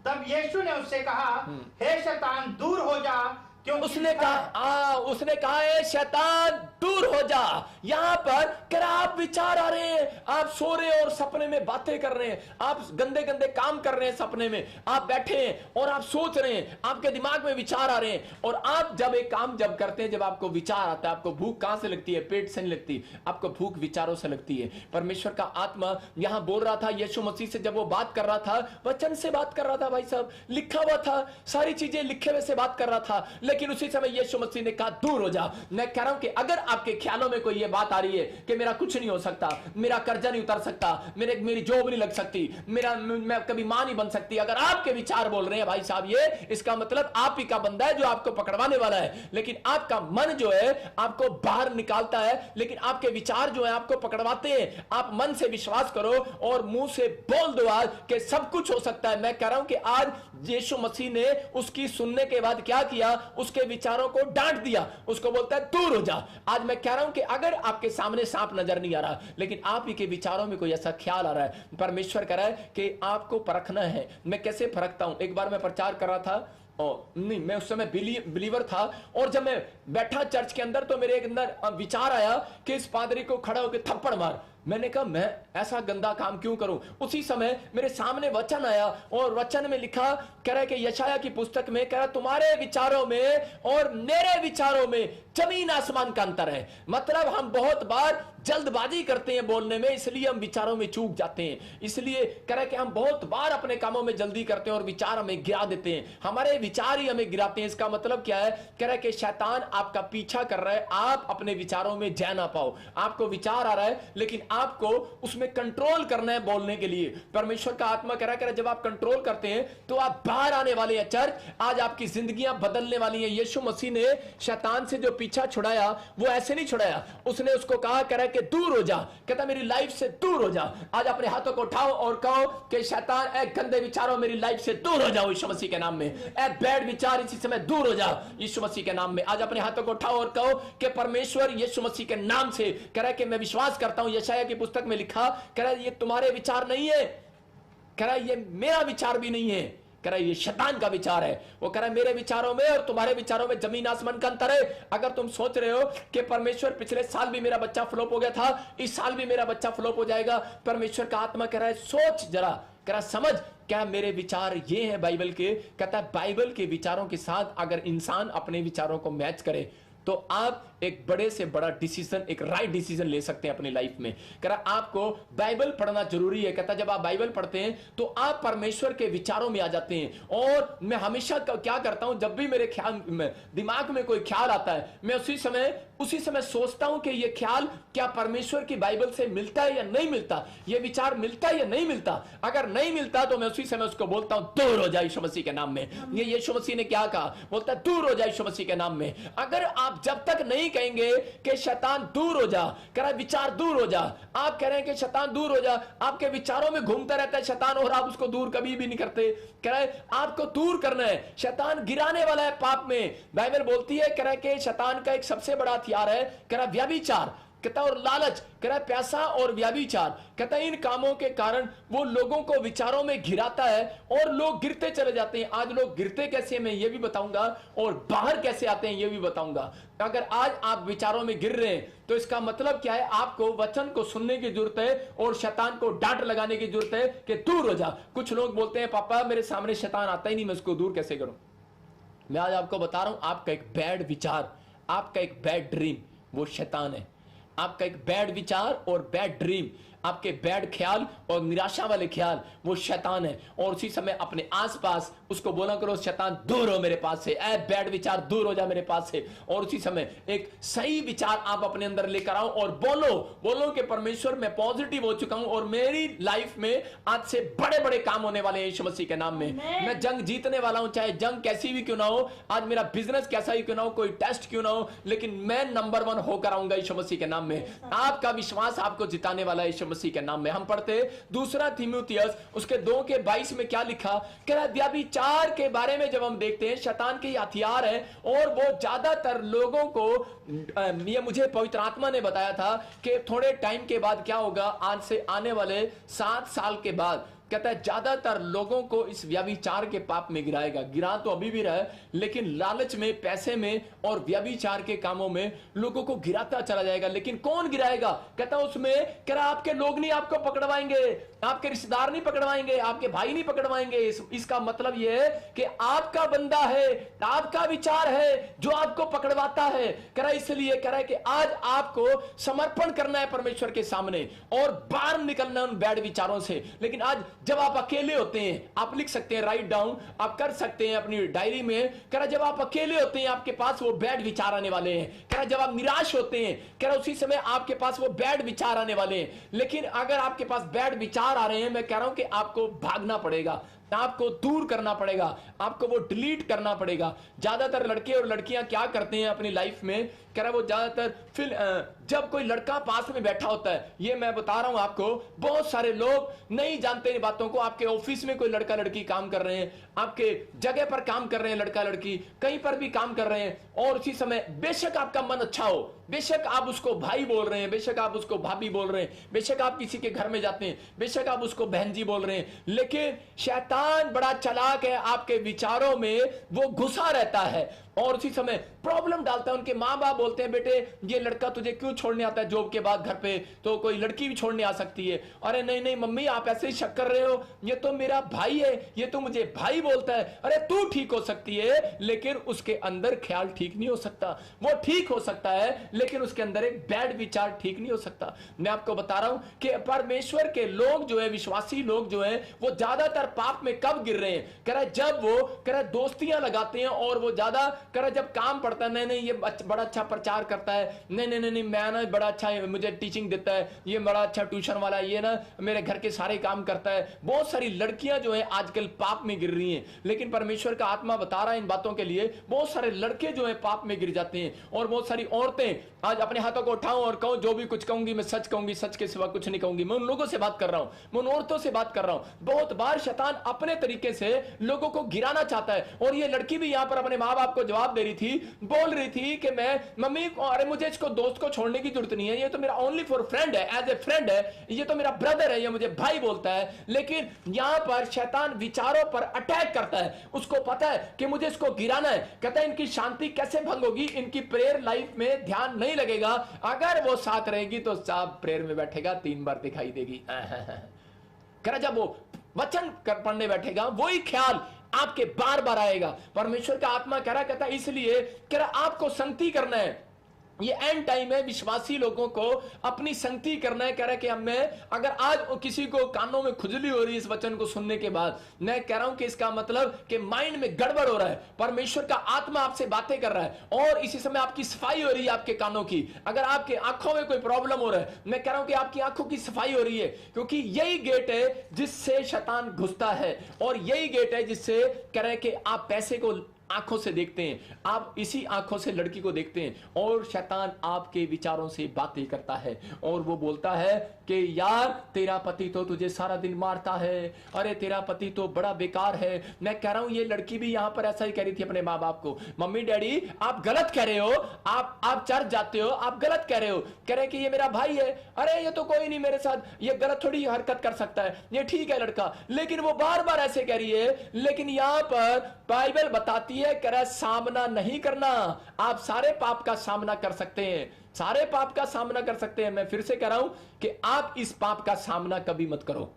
तब यीशु ने उससे कहा, हे शैतान दूर हो जा, क्योंकि उसने कहा है शैतान दूर हो जा। यहां पर कर आप विचार आ रहे हैं, आप सो रहे हैं और सपने में बातें कर रहे हैं, आप गंदे गंदे काम कर रहे हैं सपने में, आप बैठे हैं और आप सोच रहे हैं, आपके दिमाग में विचार आ रहे हैं। और आप जब एक काम जब करते हैं, जब आपको विचार आता है, आपको भूख कहां से लगती है, पेट से नहीं लगती, आपको भूख विचारों से लगती है। परमेश्वर का आत्मा यहां बोल रहा था यीशु मसीह से, जब वो बात कर रहा था, वचन से बात कर रहा था, भाई साहब लिखा हुआ था, सारी चीजें लिखे हुए से बात कर रहा था। लेकिन उसी समय यीशु मसीह ने कहा दूर हो जा। मैं कह रहा हूं कि अगर आपके ख्यालों में कोई ये बात आ रही है कि मेरा कुछ नहीं हो सकता, मेरा कर्जा नहीं उतर सकता, मेरी जॉब नहीं लग सकती, मैं कभी मां नहीं बन सकती, अगर आपके विचार बोल रहे हैं भाई साहब ये, इसका मतलब आप ही का बंदा है जो आपको पकड़वाने वाला है। लेकिन आपका मन जो है आपको बाहर निकालता है, लेकिन आपके विचार जो है आपको पकड़वाते हैं। आप मन से विश्वास करो और मुंह से बोल दो आज कि सब कुछ हो सकता है। मैं कह रहा हूं कि आज यीशु मसीह ने उसकी सुनने के बाद क्या किया, उसके विचारों को डांट दिया, उसको बोलता है दूर हो जा। आज मैं कह रहा हूं कि अगर आपके सामने सांप नजर नहीं आ रहा, लेकिन आप ही के विचारों में कोई ऐसा ख्याल आ रहा है, परमेश्वर कह रहा है कि आपको परखना है। मैं कैसे परखता हूं, एक बार मैं प्रचार कर रहा था और नहीं, मैं उस समय बिलीवर था, और जब मैं बैठा चर्च के अंदर तो मेरे अंदर विचार आया कि इस पादरी को खड़ा होकर थप्पड़ मार। मैंने कहा मैं ऐसा गंदा काम क्यों करूं। उसी समय मेरे सामने वचन आया और वचन में लिखा, कह रहा है कि यशाया की पुस्तक में कह रहा तुम्हारे विचारों में और मेरे विचारों में जमीन आसमान का अंतर है। मतलब हम बहुत बार जल्दबाजी करते हैं बोलने में, इसलिए हम विचारों में चूक जाते हैं। इसलिए कह रहा है कि हम बहुत बार अपने कामों में जल्दी करते हैं और विचार हमें गिरा देते हैं, हमारे विचार ही हमें गिराते हैं। इसका मतलब क्या है, कह रहा है कि शैतान आपका पीछा कर रहा है, आप अपने विचारों में जय ना पाओ। आपको विचार आ रहा है लेकिन आपको उसमें कंट्रोल करना है बोलने के लिए। परमेश्वर का आत्मा कह रहा है जब आप कंट्रोल करते हैं तो आप बाहर आने वाले हैं। चर्च आज आपकी जिंदगियां बदलने वाली हैं। यीशु मसीह ने शैतान से जो पीछा छुड़ाया वो ऐसे नहीं छुड़ाया, उसने उसको कहा, कह रहा है कि दूर हो जा, कहता मेरी लाइफ से दूर हो जा। आज अपने हाथों को उठाओ और कहो कि शैतान ए गंदे विचारों मेरी लाइफ से दूर हो जाओ यीशु मसीह के नाम में। ए बैड विचार इसी समय दूर हो जा यीशु मसीह के नाम में। आज अपने हाथों को उठाओ और कहो कि परमेश्वर यीशु मसीह के नाम से, कह रहा है कि मैं विश्वास करता हूं, यशायाह की पुस्तक में लिखा, कह रहा है ये तुम्हारे विचार नहीं है, कह रहा है ये मेरा विचार भी नहीं है, कह रहा है ये शैतान का विचार है। वो कह रहा है मेरे विचारों में और तुम्हारे विचारों में जमीन आसमान का अंतर है। अगर तुम सोच रहे हो कि परमेश्वर पिछले साल भी मेरा बच्चा फ्लॉप हो गया था, इस साल भी मेरा बच्चा फ्लॉप हो जाएगा, परमेश्वर का आत्मा कह रहा है सोच जरा, कह रहा समझ क्या मेरे विचार ये हैं बाइबल के। कहता है बाइबल के विचारों के साथ अगर इंसान अपने विचारों को मैच करे तो आप एक बड़े से बड़ा डिसीजन, एक राइट डिसीजन ले सकते हैं अपनी लाइफ में। कह रहा आपको बाइबल पढ़ना जरूरी है। कहता जब आप बाइबल पढ़ते हैं तो आप परमेश्वर के विचारों में आ जाते हैं। और मैं हमेशा क्या करता हूं, जब भी मेरे ख्याल दिमाग में कोई ख्याल आता है, मैं उसी समय सोचता हूं कि यह ख्याल क्या परमेश्वर की बाइबल से मिलता है या नहीं मिलता, यह विचार मिलता है या नहीं मिलता। अगर नहीं मिलता तो मैं उसी समय उसको बोलता हूं दूर हो जाए यीशु मसीह के नाम में। ये यीशु मसीह ने क्या कहा, बोलता है दूर हो जाए यीशु मसीह के नाम में। अगर आप जब तक नहीं कहेंगे कि शैतान दूर हो जा, कह रहा विचार दूर हो जा, आप कह रहे हैं कि शैतान दूर हो जा, आपके विचारों में घूमता रहता है शैतान और आप उसको दूर कभी भी नहीं करते। कह रहा है आपको दूर करना है, शैतान गिराने वाला है पाप में। बाइबल बोलती है कह रहा है कि शैतान का एक सबसे बड़ा हथियार है, कह रहा व्यभिचार, कहता और लालच, कह रहा प्यासा और व्यभिचार। कहता इन कामों के कारण वो लोगों को विचारों में घिराता है और लोग गिरते चले जाते हैं। आज लोग गिरते कैसे मैं ये भी बताऊंगा और बाहर कैसे आते हैं ये भी बताऊंगा। अगर आज आप विचारों में गिर रहे हैं तो इसका मतलब क्या है, आपको वचन को सुनने की जरूरत है और शैतान को डांट लगाने की जरूरत है कि दूर हो जा। कुछ लोग बोलते हैं पापा मेरे सामने शैतान आता ही नहीं, मैं उसको दूर कैसे करूं। मैं आज आपको बता रहा हूं, आपका एक बैड विचार, आपका एक बैड ड्रीम वो शैतान है। आपका एक बैड विचार और बैड ड्रीम, आपके बैड ख्याल और निराशा वाले ख्याल वो शैतान है। और उसी समय अपने आसपास उसको बोला करो शैतान दूर हो मेरे पास से, ऐ बैड विचार दूर हो जा मेरे पास से। और उसी समय एक सही विचार आप अपने अंदर लेकर आओ और बोलो कि परमेश्वर मैं पॉजिटिव हो चुका हूं और मेरी लाइफ में आज से बड़े बड़े काम होने वाले हैं यीशु मसीह के नाम में। मैं जंग जीतने वाला हूं, चाहे जंग कैसी भी क्यों ना हो, आज मेरा बिजनेस कैसा ही क्यों ना हो, कोई टेस्ट क्यों ना हो, लेकिन मैं नंबर 1 होकर आऊंगा यीशु मसीह के नाम में। आपका विश्वास आपको जिताने वाला है यीशु मसीह के नाम में। हम पढ़ते दूसरा तीमुथियुस उसके 2:22 में क्या लिखा, कह रहा व्यभिचार के बारे में जब हम देखते हैं शैतान के हथियार है और वो ज्यादातर लोगों को, ये मुझे पवित्र आत्मा ने बताया था कि थोड़े टाइम के बाद क्या होगा, आज से आने वाले 7 साल के बाद कहता है ज्यादातर लोगों को इस व्यभिचार के पाप में गिराएगा। गिरा तो अभी भी रहा है लेकिन लालच में, पैसे में और व्यभिचार के कामों में लोगों को गिराता चला जाएगा। लेकिन कौन गिराएगा, कहता उसमें कह रहा आपके लोग नहीं आपको पकड़वाएंगे, आपके रिश्तेदार नहीं पकड़वाएंगे, आपके भाई नहीं पकड़वाएंगे। इसका मतलब यह है कि आपका बंदा है, आपका विचार है जो आपको पकड़वाता है। कह रहा इसलिए कह रहा है कि आज आपको समर्पण करना है परमेश्वर के सामने और बाहर निकलना उन बैड विचारों से। लेकिन आज जब आप अकेले होते हैं, आप लिख सकते हैं, राइट डाउन आप कर सकते हैं अपनी डायरी में, कह रहा जब आप अकेले होते हैं आपके पास वो बैड विचार आने वाले हैं। कह रहा जब आप निराश होते हैं, कह रहा उसी समय आपके पास वो बैड विचार आने वाले हैं। लेकिन अगर आपके पास बैड विचार आ रहे हैं, मैं कह रहा हूं कि आपको भागना पड़ेगा, आपको दूर करना पड़ेगा, आपको वो डिलीट करना पड़ेगा। ज्यादातर लड़के और लड़कियां क्या करते हैं अपनी लाइफ में, कह रहा वो ज्यादातर फिर जब कोई लड़का पास में बैठा होता है, ये मैं बता रहा हूं आपको, बहुत सारे लोग नहीं जानते इन बातों को। आपके ऑफिस में कोई लड़का लड़की काम कर रहे हैं, आपके जगह पर काम कर रहे हैं लड़का लड़की, कहीं पर भी काम कर रहे हैं, और उसी समय बेशक आपका मन अच्छा हो, बेशक आप उसको भाई बोल रहे हैं, बेशक आप उसको भाभी बोल रहे हैं, बेशक आप किसी के घर में जाते हैं, बेशक आप उसको बहन जी बोल रहे हैं, लेकिन शैतान बड़ा चालाक है, आपके विचारों में वो घुसा रहता है और उसी समय प्रॉब्लम डालता है। उनके माँ बाप बोलते हैं बेटे ये लड़का तुझे क्यों छोड़ने आता है जॉब के बाद घर पे, तो कोई लड़की भी छोड़ने आ सकती है। अरे नहीं नहीं मम्मी आप ऐसे ही शक कर रहे हो, ये तो मेरा भाई है, ये तो मुझे भाई बोलता है। अरे तू ठीक हो सकती है लेकिन उसके अंदर ख्याल ठीक नहीं हो सकता। वो ठीक हो सकता है लेकिन उसके अंदर एक बैड विचार ठीक नहीं हो सकता। मैं आपको बता रहा हूं कि परमेश्वर के लोग जो है, विश्वासी लोग जो है, वो ज्यादातर पाप में कब गिर रहे हैं, कह रहा जब वो कह रहा दोस्तियां लगाते हैं और वो ज्यादा कह रहा जब काम पड़ता है, नहीं नहीं ये बड़ा अच्छा प्रचार करता है, नहीं नहीं नहीं मैं ना बड़ा अच्छा मुझे टीचिंग देता है, ये बड़ा अच्छा ट्यूशन वाला है, ये ना मेरे घर के सारे काम करता है। बहुत सारी लड़कियां जो है आजकल पाप में गिर रही हैं, लेकिन परमेश्वर का आत्मा बता रहा है इन बातों के लिए। बहुत सारे लड़के जो है पाप में गिर जाते हैं और बहुत सारी औरतें, आज अपने हाथों को उठाऊं और कहूं जो भी कुछ कहूंगी मैं सच कहूंगी, सच के सिवा कुछ नहीं कहूंगी। मैं उन लोगों से बात कर रहा हूं, मैं उन औरतों से बात कर रहा हूं। बहुत बार शैतान अपने तरीके से लोगों को गिराना चाहता है और ये लड़की भी यहां पर अपने मां बाप को जवाब दे रही थी, बोल रही थी कि मैं मम्मी अरे मुझे इसको दोस्त को छोड़ने की जरूरत नहीं है, ये तो मेरा ओनली फॉर फ्रेंड है, एज ए फ्रेंड है, ये तो मेरा ब्रदर है, ये मुझे भाई बोलता है। लेकिन यहां पर शैतान विचारों पर अटैक करता है, उसको पता है कि मुझे इसको गिराना है। कहता है इनकी शांति कैसे भंग होगी, इनकी प्रेयर लाइफ में ध्यान नहीं लगेगा, अगर वो साथ रहेगी तो साहब प्रेयर में बैठेगा 3 बार दिखाई देगी। कह जब वो वचन पढ़ने बैठेगा वही ख्याल आपके बार बार आएगा। परमेश्वर का आत्मा कह रहा, कहता इसलिए कह रहा आपको संगति करना है, ये एंड टाइम है, विश्वासी लोगों को अपनी संगति करना है। कह रहा है कि हमें अगर आज किसी को कानों में खुजली हो रही है इस वचन को सुनने के बाद, मैं कह रहा हूं कि इसका मतलब कि माइंड में गड़बड़ हो रहा है, परमेश्वर का आत्मा आपसे बातें कर रहा है और इसी समय आपकी सफाई हो रही है आपके कानों की। अगर आपके आंखों में कोई प्रॉब्लम हो रहा है, मैं कह रहा हूं कि आपकी आंखों की सफाई हो रही है, क्योंकि यही गेट है जिससे शैतान घुसता है और यही गेट है जिससे कह रहे हैं कि आप पैसे को आंखों से देखते हैं, आप इसी आंखों से लड़की को देखते हैं और शैतान आपके विचारों से बातें करता है और वो बोलता है कि यार तेरा पति तो तुझे सारा दिन मारता है, अरे तेरा पति तो बड़ा बेकार है। मैं कह रहा हूं ये लड़की भी यहां पर ऐसा ही कह रही थी अपने माँ बाप को, मम्मी डैडी आप गलत कह रहे हो, आप चर्च जाते हो, आप गलत कह रहे हो। कह रहे कि ये मेरा भाई है, अरे ये तो कोई नहीं मेरे साथ ये गलत थोड़ी हरकत कर सकता है, ये ठीक है लड़का। लेकिन वो बार बार ऐसे कह रही है, लेकिन यहां पर बाइबल बताती है कह रहा सामना नहीं करना, आप सारे पाप का सामना कर सकते हैं, सारे पाप का सामना कर सकते हैं। मैं फिर से कह रहा हूं कि आप इस पाप का सामना कभी मत करो।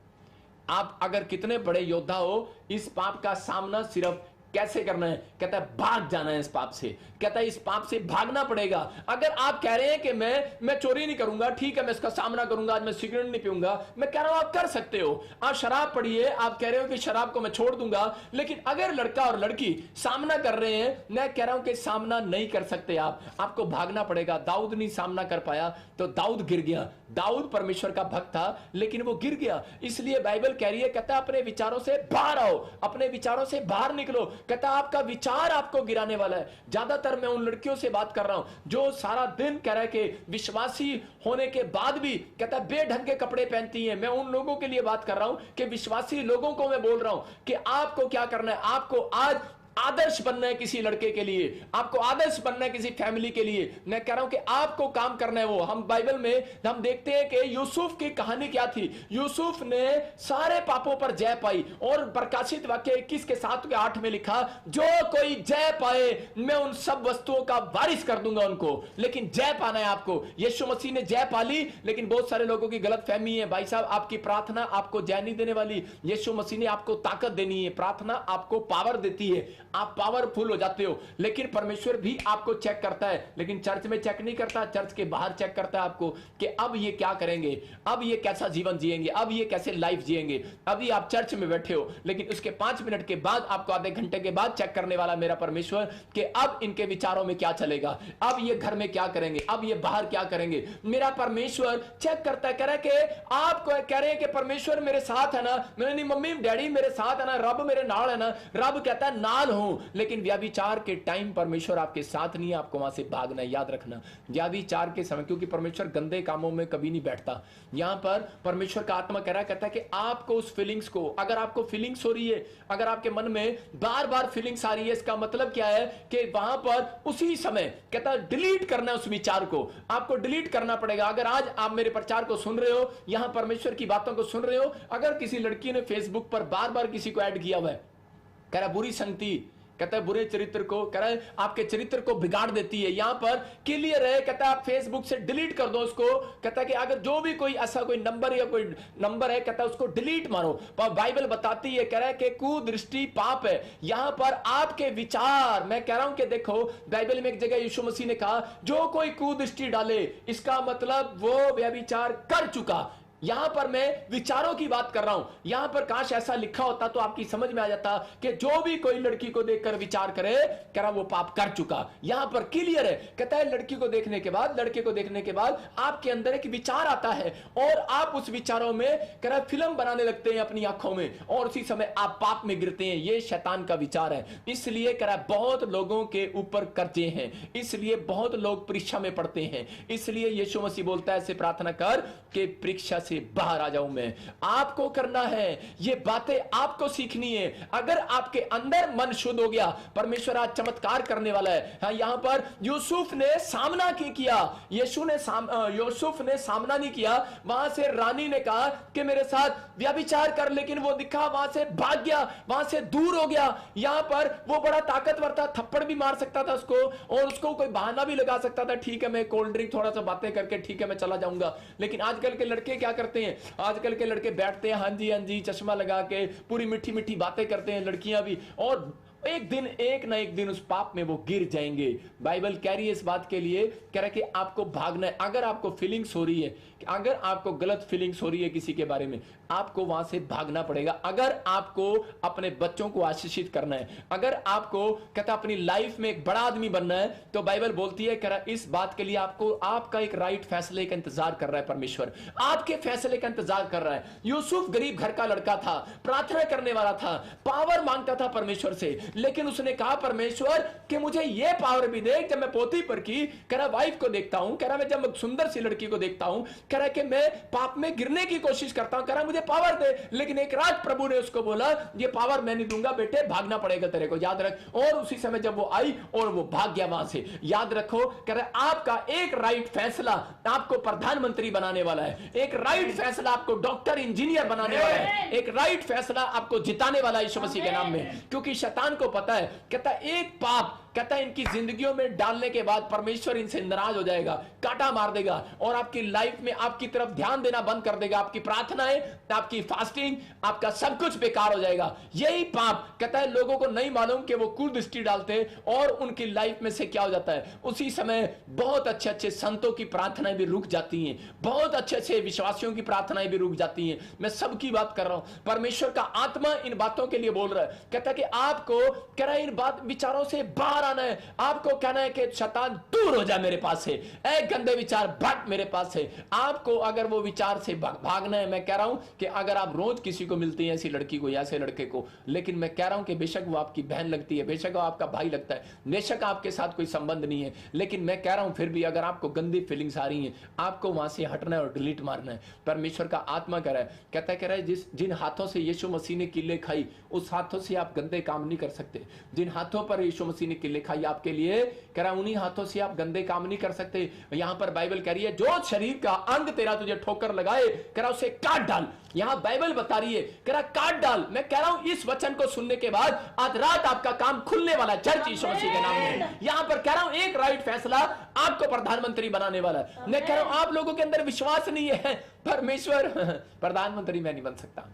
आप अगर कितने बड़े योद्धा हो, इस पाप का सामना सिर्फ कैसे करना है, कहता है भाग जाना है इस पाप से, कहता है इस पाप से भागना पड़ेगा। अगर आप कह रहे हैं कि मैं चोरी नहीं करूंगा, ठीक है मैं इसका सामना करूंगा, आज मैं सिगरेट नहीं पीऊंगा, मैं कह रहा हूं आप कर सकते हो। आप शराब पढ़िए, आप कह रहे हो कि शराब को मैं छोड़ दूंगा, लेकिन अगर लड़का और लड़की सामना कर रहे हैं, मैं कह रहा हूं कि सामना नहीं कर सकते आपको भागना पड़ेगा। दाऊद नहीं सामना कर पाया तो दाऊद गिर गया। दाऊद परमेश्वर का भक्त था लेकिन वो गिर गया। इसलिए बाइबल कह रही है, कहता है अपने विचारों से बाहर आओ, अपने विचारों से बाहर निकलो। कहता है आपका विचार आपको गिराने वाला है। ज्यादातर मैं उन लड़कियों से बात कर रहा हूं जो सारा दिन कह रहा है कि विश्वासी होने के बाद भी कहता है बेढंग के कपड़े पहनती हैं। मैं उन लोगों के लिए बात कर रहा हूं कि विश्वासी लोगों को मैं बोल रहा हूं कि आपको क्या करना है, आपको आज आदर्श बनना है किसी लड़के के लिए, आपको आदर्श बनना है किसी फैमिली के लिए। मैं कह रहा हूं कि आपको काम करना है वो। हम बाइबल में हम देखते हैं कि यूसुफ की कहानी क्या थी। यूसुफ ने सारे पापों पर जय पाई और प्रकाशित वाक्य 21 के 7 के 8 में लिखा, जो कोई जय पाए मैं उन सब वस्तुओं का वारिस कर दूंगा उनको। लेकिन जय पाना है आपको। यीशु मसीह ने जय पाली, लेकिन बहुत सारे लोगों की गलत फहमी है, भाई साहब आपकी प्रार्थना आपको जय नहीं देने वाली। यीशु मसीह ने आपको ताकत देनी है, प्रार्थना आपको पावर देती है, आप पावरफुल हो जाते हो। लेकिन परमेश्वर भी आपको चेक करता है, लेकिन चर्च में चेक नहीं करता, चर्च के बाहर चेक करता है आपको कि अब ये क्या करेंगे, अब ये कैसा जीवन जिएंगे, अब ये कैसे लाइफ जिएंगे। अभी आप चर्च में बैठे हो, लेकिन उसके 5 मिनट के बाद, आपको आधे घंटे के बाद चेक करने वाला मेरा परमेश्वर कि अब इनके विचारों में क्या चलेगा, अब ये घर में क्या करेंगे, अब ये बाहर क्या करेंगे। मेरा परमेश्वर चेक करता है, कह रहा है कि आप कह रहे हैं कि परमेश्वर मेरे साथ है ना, मैंने नहीं मम्मी डैडी मेरे साथ है ना, रब मेरे नाल है ना। रब कहता है नाल हूं, लेकिन व्यभिचार के टाइम परमेश्वर आपके साथ नहीं है, आपको वहां से भागना है। याद रखना व्यभिचार के समय, क्योंकि परमेश्वर गंदे कामों में कभी नहीं बैठता। यहां पर परमेश्वर का आत्मा कह रहा है, कहता है कि आपको उस फीलिंग्स को, अगर आपको फीलिंग्स हो रही है, अगर आपके मन में बार बार फीलिंग्स आ रही है, इसका मतलब क्या है कि वहां पर उसी समय कहता है डिलीट करना है उस विचार को, आपको डिलीट करना पड़ेगा। अगर आज आप मेरे प्रचार को सुन रहे हो, यहां परमेश्वर की बातों को सुन रहे हो, अगर किसी लड़की ने फेसबुक पर बार बार किसी को ऐड किया हुआ है, कह रहा बुरी संगति, कहता है बुरे चरित्र को, कह रहा है आपके चरित्र को बिगाड़ देती है, यहां पर क्लियर है। कहता है आप फेसबुक से डिलीट कर दो उसको। कहता है कि अगर जो भी कोई ऐसा कोई नंबर या कोई नंबर है, कहता है उसको डिलीट मारो। पर बाइबल बताती है, कह रहा है कि कुदृष्टि पाप है। यहां पर आपके विचार, मैं कह रहा हूं कि देखो बाइबल में एक जगह यीशु मसीह ने कहा, जो कोई कुदृष्टि डाले, इसका मतलब वो व्यभिचार कर चुका। यहां पर मैं विचारों की बात कर रहा हूं। यहां पर काश ऐसा लिखा होता तो आपकी समझ में आ जाता कि जो भी कोई लड़की को देखकर विचार करे, कह रहा वो पाप कर चुका। यहां पर क्लियर है, कहता है लड़की को देखने के बाद, लड़के को देखने के बाद आपके अंदर एक विचार आता है और आप उस विचारों में कह रहा फिल्म बनाने लगते हैं अपनी आंखों में, और उसी समय आप पाप में गिरते हैं। ये शैतान का विचार है। इसलिए कह रहा बहुत लोगों के ऊपर कर्जे हैं, इसलिए बहुत लोग परीक्षा में पढ़ते हैं। इसलिए यीशु मसीह बोलता है, ऐसे प्रार्थना कर कि परीक्षा से बाहर आ जाऊं मैं। आपको करना है, ये बातें आपको सीखनी है। अगर आपके अंदर मन शुद्ध हो गया, परमेश्वर आज चमत्कार करने वाला है। हाँ, यहां पर यूसुफ ने सामना किया, यूसुफ ने सामना नहीं किया। वहां से रानी ने कहा कि मेरे साथ व्यभिचार कर, लेकिन वो दिखा, वहां से भाग गया, वहां से दूर हो गया। यहां पर वो बड़ा ताकतवर था, थप्पड़ भी मार सकता था उसको, और उसको कोई बहाना भी लगा सकता था, ठीक है मैं कोल्ड ड्रिंक थोड़ा सा बातें करके ठीक है मैं चला जाऊंगा। लेकिन आजकल के लड़के क्या करते हैं? आजकल के लड़के बैठते हैं, हाँ जी चश्मा लगा के पूरी मीठी मीठी बातें करते हैं, लड़कियां भी, और एक ना एक दिन उस पाप में वो गिर जाएंगे। बाइबल कह रही है इस बात के लिए, कह रहा है कि आपको भागना है। अगर आपको फीलिंग्स हो रही है, अगर आपको गलत फीलिंग्स हो रही है किसी के बारे में, आपको वहां से भागना पड़ेगा। अगर आपको अपने बच्चों को आशीषित करना है, अगर आपको कहता अपनी लाइफ में एक बड़ा आदमी बनना है, तो बाइबल बोलती है, कह रहा इस बात के लिए आपको आपका एक राइट फैसले का इंतजार कर रहा है। परमेश्वर आपके फैसले का इंतजार कर रहा है। यूसुफ गरीब घर का लड़का था, प्रार्थना करने वाला था, पावर मांगता था परमेश्वर से, लेकिन उसने कहा परमेश्वर कि मुझे यह पावर भी दे। जब मैं पोती पर की, कह रहा वाइफ को देखता हूं, कह रहा मैं जब सुंदर सी लड़की को देखता हूं, कह रहा कि मैं पाप में गिरने की कोशिश करता हूं, कह रहा मुझे पावर दे। लेकिन एक रात प्रभु ने उसको बोला, ये पावर मैं नहीं दूंगा बेटे, भागना पड़ेगा तेरे को, याद रख। और उसी समय जब वो आई और वो भाग गया वहां से। याद रखो, कह रहा आपका एक राइट फैसला आपको प्रधानमंत्री बनाने वाला है, एक राइट फैसला आपको डॉक्टर इंजीनियर बनाने वाला है, एक राइट फैसला आपको जिताने वाला है यीशु मसीह के नाम में। क्योंकि शैतान को पता है, कहता एक पाप, कहता है इनकी जिंदगियों में डालने के बाद परमेश्वर इनसे नाराज हो जाएगा, काटा मार देगा, और आपकी लाइफ में आपकी तरफ ध्यान देना बंद कर देगा। आपकी प्रार्थनाएं, आपकी फास्टिंग, आपका सब कुछ बेकार हो जाएगा। यही पाप, कहता है लोगों को नहीं मालूम कि वो कुदृष्टि डालते और उनकी लाइफ में से क्या हो जाता है। उसी समय बहुत अच्छे अच्छे संतों की प्रार्थनाएं भी रुक जाती हैं, बहुत अच्छे अच्छे विश्वासियों की प्रार्थनाएं भी रुक जाती हैं। मैं सबकी बात कर रहा हूं। परमेश्वर का आत्मा इन बातों के लिए बोल रहा है, कहता है कि आपको कह रहा है इन बात विचारों से बाहर आना है। आपको कहना है कि शैतान दूर हो जा मेरे पास से, ऐ गंदे विचार भट मेरे पास से। आपको अगर वो विचार से भागना है, मैं कह रहा हूं कि अगर आप रोज किसी को मिलते हैं, ऐसी लड़की को या ऐसे लड़के को, लेकिन मैं कह रहा हूं कि बेशक वो आपकी बहन लगती है, बेशक वो आपका भाई लगता है, बेशक आपके साथ कोई संबंध नहीं है, लेकिन मैं कह रहा हूं फिर भी अगर आपको गंदी फीलिंग्स आ रही हैं, आपको वहां से हटना है और डिलीट मारना है। परमेश्वर का आत्मा कह रहा है, कह रहा है जिन हाथों से यीशु मसीह ने किले खाई, उस हाथों से आप गंदे काम नहीं कर सकते। जिन हाथों पर यीशु मसीह ने किले खाई आपके लिए, कह रहा उन्हीं हाथों से आप गंदे काम नहीं कर सकते। यहां पर बाइबल कह रही है, जो शरीर का अंग तेरा तुझे ठोकर लगाए, कह रहा उसे काट डाल। यहां बाइबल बता रही है, कह रहा काट डाल। मैं कह रहा हूं इस वचन को सुनने के बाद आज रात आपका काम खुलने वाला है, चर्च यीशु मसीह के नाम में। यहां पर कह रहा हूं एक राइट फैसला आपको प्रधानमंत्री बनाने वाला है। मैं कह रहा हूं आप लोगों के अंदर विश्वास नहीं है, परमेश्वर प्रधानमंत्री मैं नहीं बन सकता,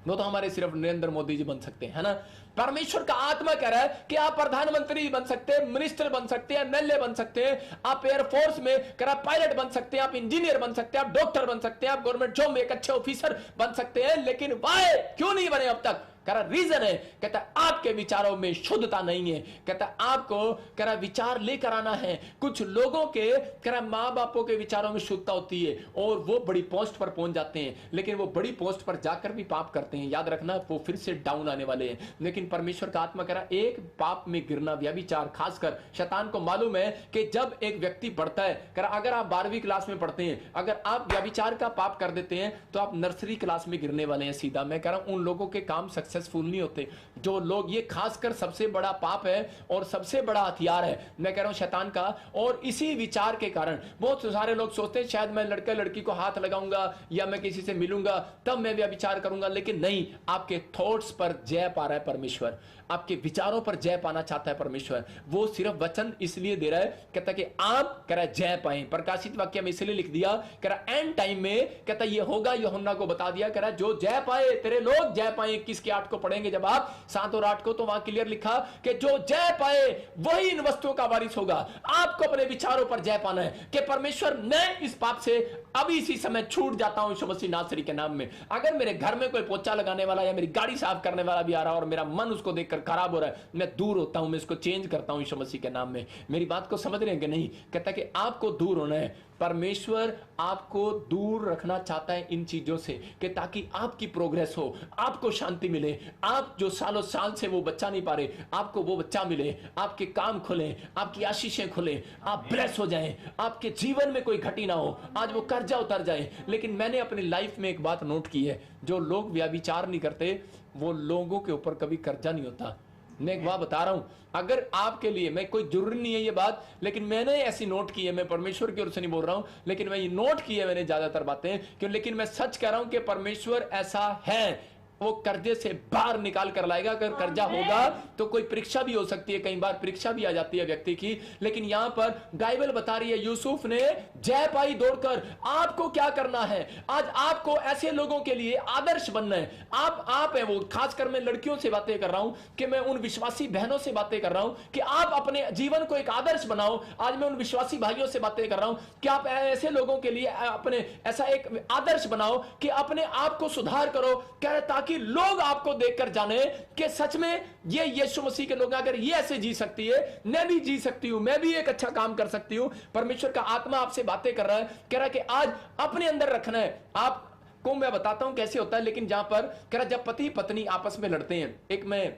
वो तो हमारे सिर्फ नरेंद्र मोदी जी बन सकते हैं, है ना। परमेश्वर का आत्मा कह रहा है कि आप प्रधानमंत्री बन सकते हैं, मिनिस्टर बन सकते हैं, एमएलए बन सकते हैं, आप एयरफोर्स में कह रहा पायलट बन सकते हैं, आप इंजीनियर बन सकते हैं, आप डॉक्टर बन सकते हैं, आप गवर्नमेंट जॉब में एक अच्छे ऑफिसर बन सकते हैं, लेकिन वाई क्यों नहीं बने अब तक? कह रहा रीजन है, कहता आपके विचारों में शुद्धता नहीं है। कहता आपको कह रहा विचार लेकर आना है। कुछ लोगों के कह रहा माँ बापों के विचारों में शुद्धता होती है और वो बड़ी पोस्ट पर पहुंच जाते हैं, लेकिन वो बड़ी पोस्ट पर जाकर भी पाप करते हैं। याद रखना वो फिर से डाउन आने वाले हैं। लेकिन परमेश्वर का आत्मा कह रहा एक पाप में गिरना, व्यभिचार, खासकर शैतान को मालूम है कि जब एक व्यक्ति बढ़ता है, कह रहा अगर आप 12वीं क्लास में पढ़ते हैं, अगर आप व्यभिचार का पाप कर देते हैं तो आप नर्सरी क्लास में गिरने वाले हैं सीधा। मैं कह रहा हूं उन लोगों के काम सक्सेसफुल नहीं होते जो लोग, ये खासकर सबसे बड़ा पाप है और सबसे बड़ा हथियार है, मैं कह रहा हूं शैतान का। और इसी विचार के कारण बहुत सारे लोग सोचते हैं शायद मैं लड़का लड़की को हाथ लगाऊंगा या मैं किसी से मिलूंगा तब मैं व्यभिचार करूंगा, लेकिन नहीं, आपके थॉट्स पर जय पा रहा है परमेश्वर, आपके विचारों पर जय पाना चाहता है परमेश्वर। वो सिर्फ वचन इसलिए दे रहा है, कहता कि आप कह रहा जय पाए। प्रकाशित वाक्य में इसलिए लिख दिया, कह रहा एंड टाइम में कहता ये होगा, यूहन्ना को बता दिया, कह रहा जो जय पाए तेरे लोग जय पाए। 21 के 8 को पढ़ेंगे जब आप 7 और 8 को, तो वहां क्लियर लिखा कि जो जय पाए वही इन वस्तुओं का वारिस होगा। आपको अपने विचारों पर जय पाना है कि परमेश्वर मैं इस पाप से अभी इसी समय छूट जाता हूं यीशु मसीह नासरी के नाम में। अगर मेरे घर में कोई पोछा लगाने वाला या मेरी गाड़ी साफ करने वाला भी आ रहा है और मेरा मन उसको देखकर खराब हो रहा है, मैं दूर होता हूं, मैं इसको चेंज करता हूं यीशु मसीह के नाम में। मेरी बात को समझ रहे हैं कि नहीं? कहता कि आपको दूर होना है, परमेश्वर आपको दूर रखना चाहता है इन चीजों से, कि ताकि आपकी प्रोग्रेस हो, आपको शांति मिले, आप जो सालों साल से वो बच्चा नहीं पा रहे, आपको वो बच्चा मिले, आपके काम खुले, आपकी आशीषें खुले, आप ब्लेस हो जाएं, आपके जीवन में कोई घटी ना हो, आज वो कर्जा उतर जाए। लेकिन मैंने अपनी लाइफ में एक बात नोट की है, जो लोग व्यभिचार नहीं करते वो लोगों के ऊपर कभी कर्जा नहीं होता। मैं एक बात बता रहा हूं, अगर आपके लिए, मैं कोई जरूरी नहीं है ये बात, लेकिन मैंने ऐसी नोट की है, मैं परमेश्वर की ओर से नहीं बोल रहा हूं, लेकिन मैं ये नोट की है मैंने ज्यादातर बातें क्यों, लेकिन मैं सच कह रहा हूं कि परमेश्वर ऐसा है, वो कर्जे से बाहर निकाल कर लाएगा। अगर कर्जा होगा तो कोई परीक्षा भी हो सकती है, कई बार परीक्षा भी आ जाती है व्यक्ति की, लेकिन यहां पर बाइबल बता रही है यूसुफ ने जय पाई दौड़कर। आपको क्या करना है, आज आपको ऐसे लोगों के लिए आदर्श बनना है। आप है वो, खासकर मैं लड़कियों से बातें कर रहा हूं, कि मैं उन विश्वासी बहनों से बातें कर रहा हूं कि आप अपने जीवन को एक आदर्श बनाओ। आज मैं उन विश्वासी भाइयों से बातें कर रहा हूं कि आप ऐसे लोगों के लिए अपने ऐसा एक आदर्श बनाओ कि अपने आप को सुधार करो, ताकि लोग आपको देखकर जाने कि सच में ये यीशु मसीह के लोग, अगर ये ऐसे जी सकती है, मैं भी जी सकती हूं, मैं भी एक अच्छा काम कर सकती हूं। परमेश्वर का आत्मा आपसे बातें कर रहा है, कह रहा है कि आज अपने अंदर रखना है। आपको मैं बताता हूं कैसे होता है, लेकिन जहां पर कह रहा जब पति पत्नी आपस में लड़ते हैं, एक मैं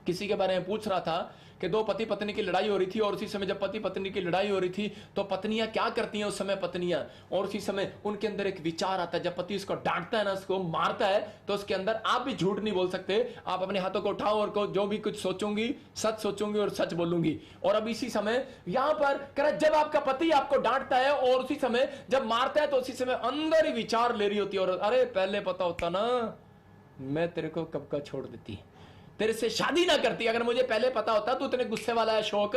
किसी के बारे में पूछ रहा था कि दो पति पत्नी की लड़ाई हो रही थी, और उसी समय जब पति पत्नी की लड़ाई हो रही थी तो पत्नियां क्या करती हैं उस समय पत्नियां, और उसी समय उनके अंदर एक विचार आता है, जब पति उसको डांटता है ना, उसको मारता है, तो उसके अंदर आप भी झूठ नहीं बोल सकते, आप अपने हाथों को उठाओ और को जो भी कुछ सोचूंगी सच सोचूंगी और सच बोलूंगी। और अब इसी समय यहां पर कह रहा जब आपका पति आपको डांटता है और उसी समय जब मारता है, तो उसी समय अंदर ही विचार ले रही होती है, और अरे पहले पता होता ना मैं तेरे को कब का छोड़ देती, तेरे से शादी ना करती, अगर मुझे पहले पता होता तू इतने गुस्से वाला है शौक,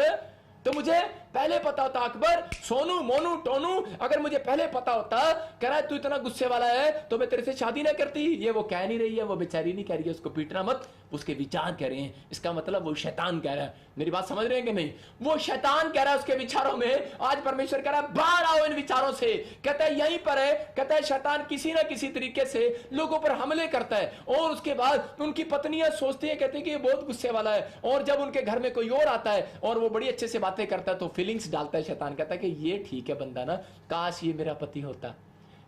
तो मुझे पहले पता होता। अकबर, सोनू, मोनू, टोनू, अगर मुझे पहले पता होता कह रहा है तू इतना गुस्से वाला है तो मैं तेरे से शादी ना करती। ये वो कह नहीं रही है, वो बेचारी नहीं कह रही है, उसको पीटना मत, उसके विचार कह रहे हैं। इसका मतलब वो शैतान कह रहा है। मेरी बात समझ रहे हैं कि नहीं? वो शैतान कह रहा है उसके विचारों में। आज परमेश्वर कह रहा है बाहर आओ इन विचारों से। कहता है यहीं पर है, कहता है शैतान किसी ना किसी तरीके से लोगों पर हमले करता है, और उसके बाद उनकी पत्नियां सोचती है, कहती है कि ये बहुत गुस्से वाला है, और जब उनके घर में कोई और आता है और वो बड़ी अच्छे से बातें करता है तो फीलिंग्स डालता है शैतान। कहता है कि ये ठीक है बंदा ना, काश ये मेरा पति होता,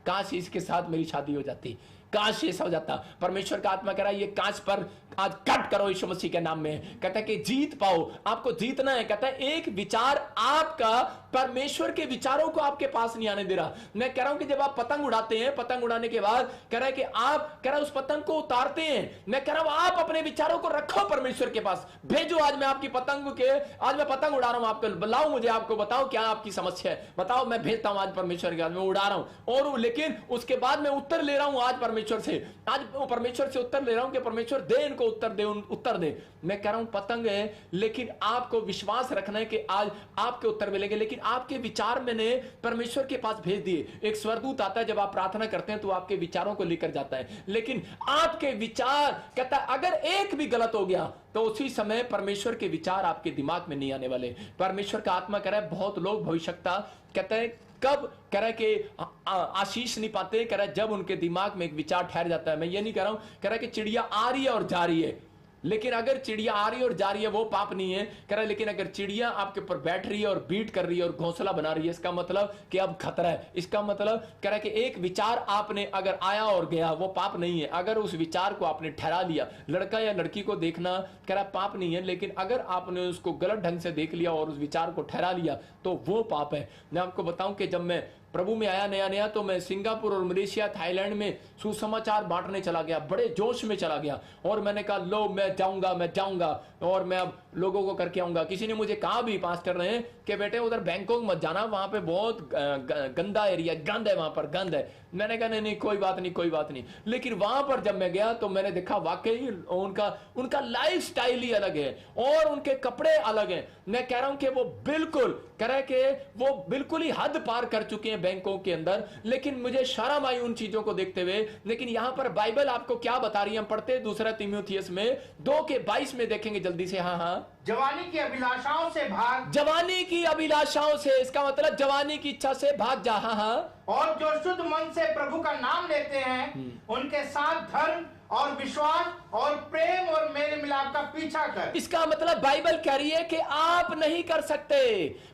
काश इसके साथ मेरी शादी हो जाती, काश ऐसा हो जाता। परमेश्वर का आत्मा कह रहा है ये काश पर आज कट करो यीशु मसीह के नाम में। कहता है कि जीत पाओ, आपको जीतना है। कहता है एक विचार आपका परमेश्वर के विचारों को आपके पास नहीं आने दे रहा। मैं कह रहा हूं कि जब आप पतंग उड़ाते हैं, पतंग उड़ाने के बाद कह रहा है कि आप कह रहा है उस पतंग को उतारते हैं। मैं कह रहा हूं आप अपने विचारों को रखो परमेश्वर के पास, भेजो। आज मैं आपकी पतंग के, आज मैं पतंग उड़ा रहा हूं, आपको बुलाओ, मुझे आपको बताओ क्या आपकी समस्या है, बताओ, मैं भेजता हूं आज परमेश्वर के, आज मैं उड़ा रहा हूं। और लेकिन उसके बाद मैं उत्तर ले रहा हूं आज परमेश्वर से, आज परमेश्वर से उत्तर ले रहा हूं कि परमेश्वर दे इनको उत्तर दे, उत्तर दे। मैं कह रहा हूं पतंग है, लेकिन आपको विश्वास रखना है कि आज आपके उत्तर मिलेंगे, लेकिन आपके विचार मैंने परमेश्वर के पास भेज दिए। एक स्वर्गदूत आता है जब आप प्रार्थना करते हैं तो आपके विचारों को लेकर जाता है, लेकिन आपके विचार कहता है अगर एक भी गलत हो गया तो उसी समय परमेश्वर के विचार आपके दिमाग में नहीं आने वाले। परमेश्वर का आत्मा कह रहा है बहुत लोग भविष्यता कहते हैं कब कह रहा है कि आशीष नहीं पाते, कह रहा है जब उनके दिमाग में एक विचार ठहर जाता है। मैं ये नहीं कह रहा हूं, कह रहा है कि चिड़िया आ रही है और जा रही है, लेकिन अगर चिड़िया आ रही है और जा रही है वो पाप नहीं है। कह रहा है लेकिन अगर चिड़िया आपके ऊपर बैठ रही है और बीट कर रही है और घोंसला बना रही है, इसका मतलब कि अब खतरा है। इसका मतलब कह रहा है कि एक विचार आपने अगर आया और गया वो पाप नहीं है। अगर उस विचार को आपने ठहरा लिया, लड़का या लड़की को देखना कह रहा पाप नहीं है, लेकिन अगर आपने उसको गलत ढंग से देख लिया और उस विचार को ठहरा लिया तो वो पाप है। मैं आपको बताऊं कि जब मैं प्रभु में आया नया नया तो मैं सिंगापुर और मलेशिया, थाईलैंड में सुसमाचार बांटने चला गया, बड़े जोश में चला गया, और मैंने कहा लो मैं जाऊंगा और मैं अब लोगों को करके आऊंगा। किसी ने मुझे कहा भी, पास्टर ने, कि बेटे उधर बैंकॉक मत जाना, वहां पे बहुत गंदा एरिया, गंद है, वहां पर गंद है। मैंने कहा नहीं कोई बात नहीं। लेकिन वहां पर जब मैं गया तो मैंने देखा वाकई उनका लाइफ स्टाइल ही अलग है और उनके कपड़े अलग हैं। मैं कह रहा हूं कि वो बिल्कुल कह रहा है कि वो बिल्कुल ही हद पार कर चुके हैं बैंकों के अंदर, लेकिन मुझे शर्म आई उन चीजों को देखते हुए। लेकिन यहां पर बाइबल आपको क्या बता रही है, हम पढ़ते 2 तीमुथियुस में 2:22 में देखेंगे जल्दी से। हाँ, जवानी की अभिलाषाओं से भाग, जवानी की अभिलाषाओं से, इसका मतलब जवानी की इच्छा से भाग जा। हाँ, और जो शुद्ध मन से प्रभु का नाम लेते हैं उनके साथ धर्म और विश्वास और प्रेम और मेल मिलाप का पीछा कर। इसका मतलब बाइबल कह रही है कि आप नहीं कर सकते।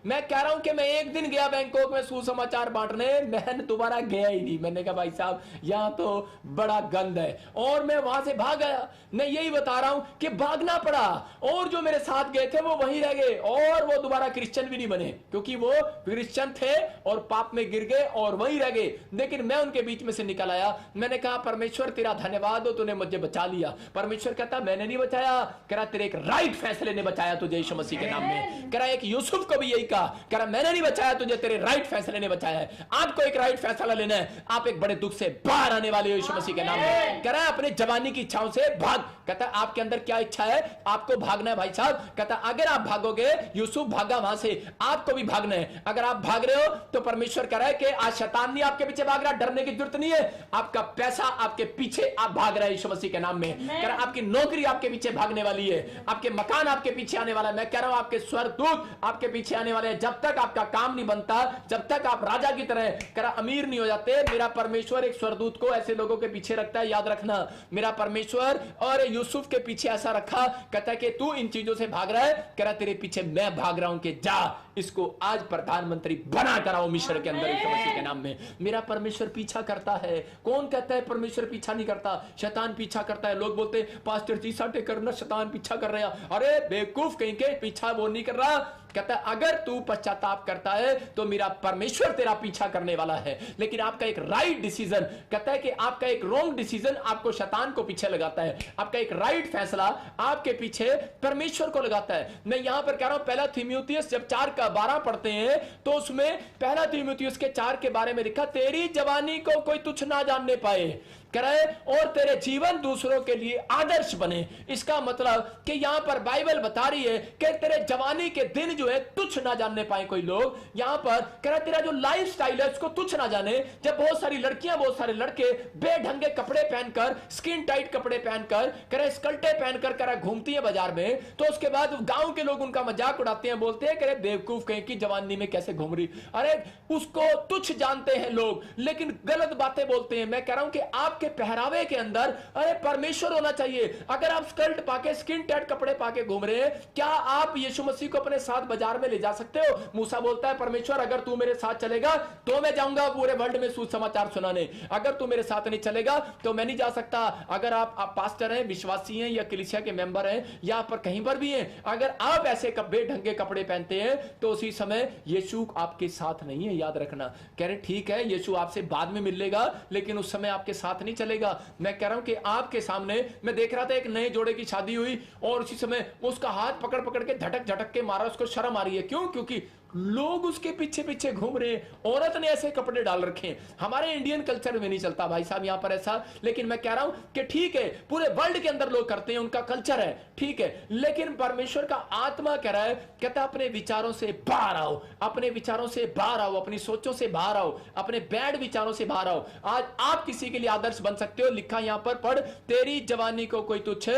मैं कह रहा हूं कि मैं एक दिन गया बैंकॉक में सुसमाचार बांटने, मैंने दोबारा गया ही नहीं। मैंने कहा भाई साहब यहां तो बड़ा गंद है, और मैं वहां से भाग गया। मैं यही बता रहा हूं कि भागना पड़ा, और जो मेरे साथ गए थे वो वहीं रह गए, और वो दोबारा क्रिश्चियन भी नहीं बने, क्योंकि वो क्रिश्चियन थे और पाप में गिर गए और वहीं रह गए। लेकिन मैं उनके बीच में से निकल आया। मैंने कहा परमेश्वर तेरा धन्यवाद हो, तूने मुझे बचा लिया। परमेश्वर कहता मैंने नहीं बचाया, कह रहा तेरे एक राइट फैसले ने बचाया तुझे यीशु मसीह के नाम में। कह रहा एक यूसुफ को भी यही कहा, कह रहा मैंने नहीं बचाया तुझे, तेरे राइट फैसले ने बचाया है। आपको एक राइट फैसला लेना है, आप एक बड़े दुख से बाहर आने वाले हो यीशु मसीह के नाम में। कह रहा है अपने जवानी की इच्छाओं से भाग। कहता आपके अंदर क्या इच्छा है, आपको भागना है भाई साहब। कहता अगर आप भागोगे, यूसुफ भागा वहां से, आपको भी भागना है। अगर आप भाग रहे हो तो परमेश्वर कह रहा है कि आज शैतान नहीं आपके पीछे भाग रहा, डरने की जरूरत नहीं है। आपका पैसा आपके पीछे आप भाग रहे हैं यीशु मसीह के नाम में। कह रहा आपकी नौकरी आपके पीछे भागने वाली है, आपके मकान आपके पीछे आने वाला है। मैं कह रहा हूं आपके स्वर्गदूत आपके पीछे आने वाले हैं। जब तक आपका काम नहीं बनता, जब तक आप राजा की तरह कह रहा अमीर नहीं हो जाते, मेरा परमेश्वर एक स्वर्गदूत को ऐसे लोगों के पीछे रखता है। याद रखना, मेरा परमेश्वर और यूसुफ के पीछे ऐसा रखा। कहता है कि तू इन चीजों से भाग रहा है, कह रहा तेरे पीछे मैं भाग रहा हूं कि जा इसको आज प्रधानमंत्री बना कराओ मिस्र के अंदर यीशु मसीह के नाम में। मेरा परमेश्वर पीछा करता है। कौन कहता है परमेश्वर पीछा नहीं करता? शैतान पीछा करता है। लोग बोलते पास्टर जी साटे करना शैतान पीछा कर रहा है। अरे बेवकूफ कहीं के, पीछा वो नहीं कर रहा। कहता है अगर तू पश्चाताप करता है तो मेरा परमेश्वर तेरा पीछा करने वाला है। लेकिन आपका एक राइट डिसीजन, कहता है कि आपका एक रॉन्ग डिसीजन आपको शैतान को पीछे लगाता है, आपका एक राइट फैसला आपके पीछे परमेश्वर को लगाता है। मैं यहां पर कह रहा हूं पहला तीमुथियुस जब 4:12 पढ़ते हैं तो उसमें पहला तीमुथियुस के 4 के बारे में लिखा, तेरी जवानी को कोई तुच्छ ना जानने पाए, कह रहे और तेरे जीवन दूसरों के लिए आदर्श बने। इसका मतलब कि यहां पर बाइबल बता रही है कि तेरे जवानी के दिन जो है तुच्छ ना जानने पाए कोई लोग। यहां पर कह रहा तेरा जो लाइफ स्टाइल है उसको तुच्छ ना जाने। जब बहुत सारी लड़कियां बहुत सारे लड़के बेढंगे कपड़े पहनकर, स्किन टाइट कपड़े पहनकर, कह रहे स्कर्टे पहनकर कह रहा घूमती है बाजार में, तो उसके बाद गांव के लोग उनका मजाक उड़ाते हैं, बोलते हैं कह रहे बेवकूफ कहीं की जवानी में कैसे घूम रही। अरे उसको तुच्छ जानते हैं लोग, लेकिन गलत बातें बोलते हैं। मैं कह रहा हूं कि आपके पहरावे के अंदर अरे परमेश्वर होना चाहिए। अगर आप स्कर्ट पाके, स्किन टाइट कपड़े पाके घूम रहे हैं, क्या आप यीशु मसीह को अपने साथ बाजार में ले जा सकते हो? मूसा बोलता है परमेश्वर अगर तू मेरे साथ चलेगा तो मैं जाऊंगा पूरे वर्ल्ड में सुसमाचार सुनाने, अगर तू मेरे साथ नहीं चलेगा तो मैं नहीं जा सकता। अगर आप पास्टर हैं, विश्वासी हैं या कलीसिया के मेंबर हैं या पर कहीं पर भी हैं, अगर आप ऐसे बेढंगे कपड़े पहनते हैं तो उसी समय यीशु आपके साथ नहीं है। याद रखना। कह रहे ठीक है यीशु आपसे बाद में मिल लेगा, लेकिन उस समय आपके साथ नहीं चलेगा। मैं कह रहा हूं कि आपके सामने मैं देख रहा था एक नए जोड़े की शादी हुई और उसी समय उसका हाथ पकड़ पकड़ के झटक झटक के मारा, उसको शर्म आ रही है। क्यों? क्योंकि लोग उसके पीछे पीछे घूम रहे हैं। औरत ने ऐसे कपड़े डाल रखे हैं। हमारे इंडियन कल्चर में नहीं चलता भाई साहब यहां पर ऐसा, लेकिन मैं कह रहा हूं कि ठीक है पूरे वर्ल्ड के अंदर लोग करते हैं, उनका कल्चर है, ठीक है, लेकिन परमेश्वर का आत्मा कह रहा है, कहता अपने विचारों से बाहर आओ, अपने विचारों से बाहर आओ, अपनी सोचों से बाहर आओ, अपने बैड विचारों से बाहर आओ। आज आप किसी के लिए आदर्श बन सकते हो। लिखा यहां पर पढ़, तेरी जवानी को कोई तुच्छ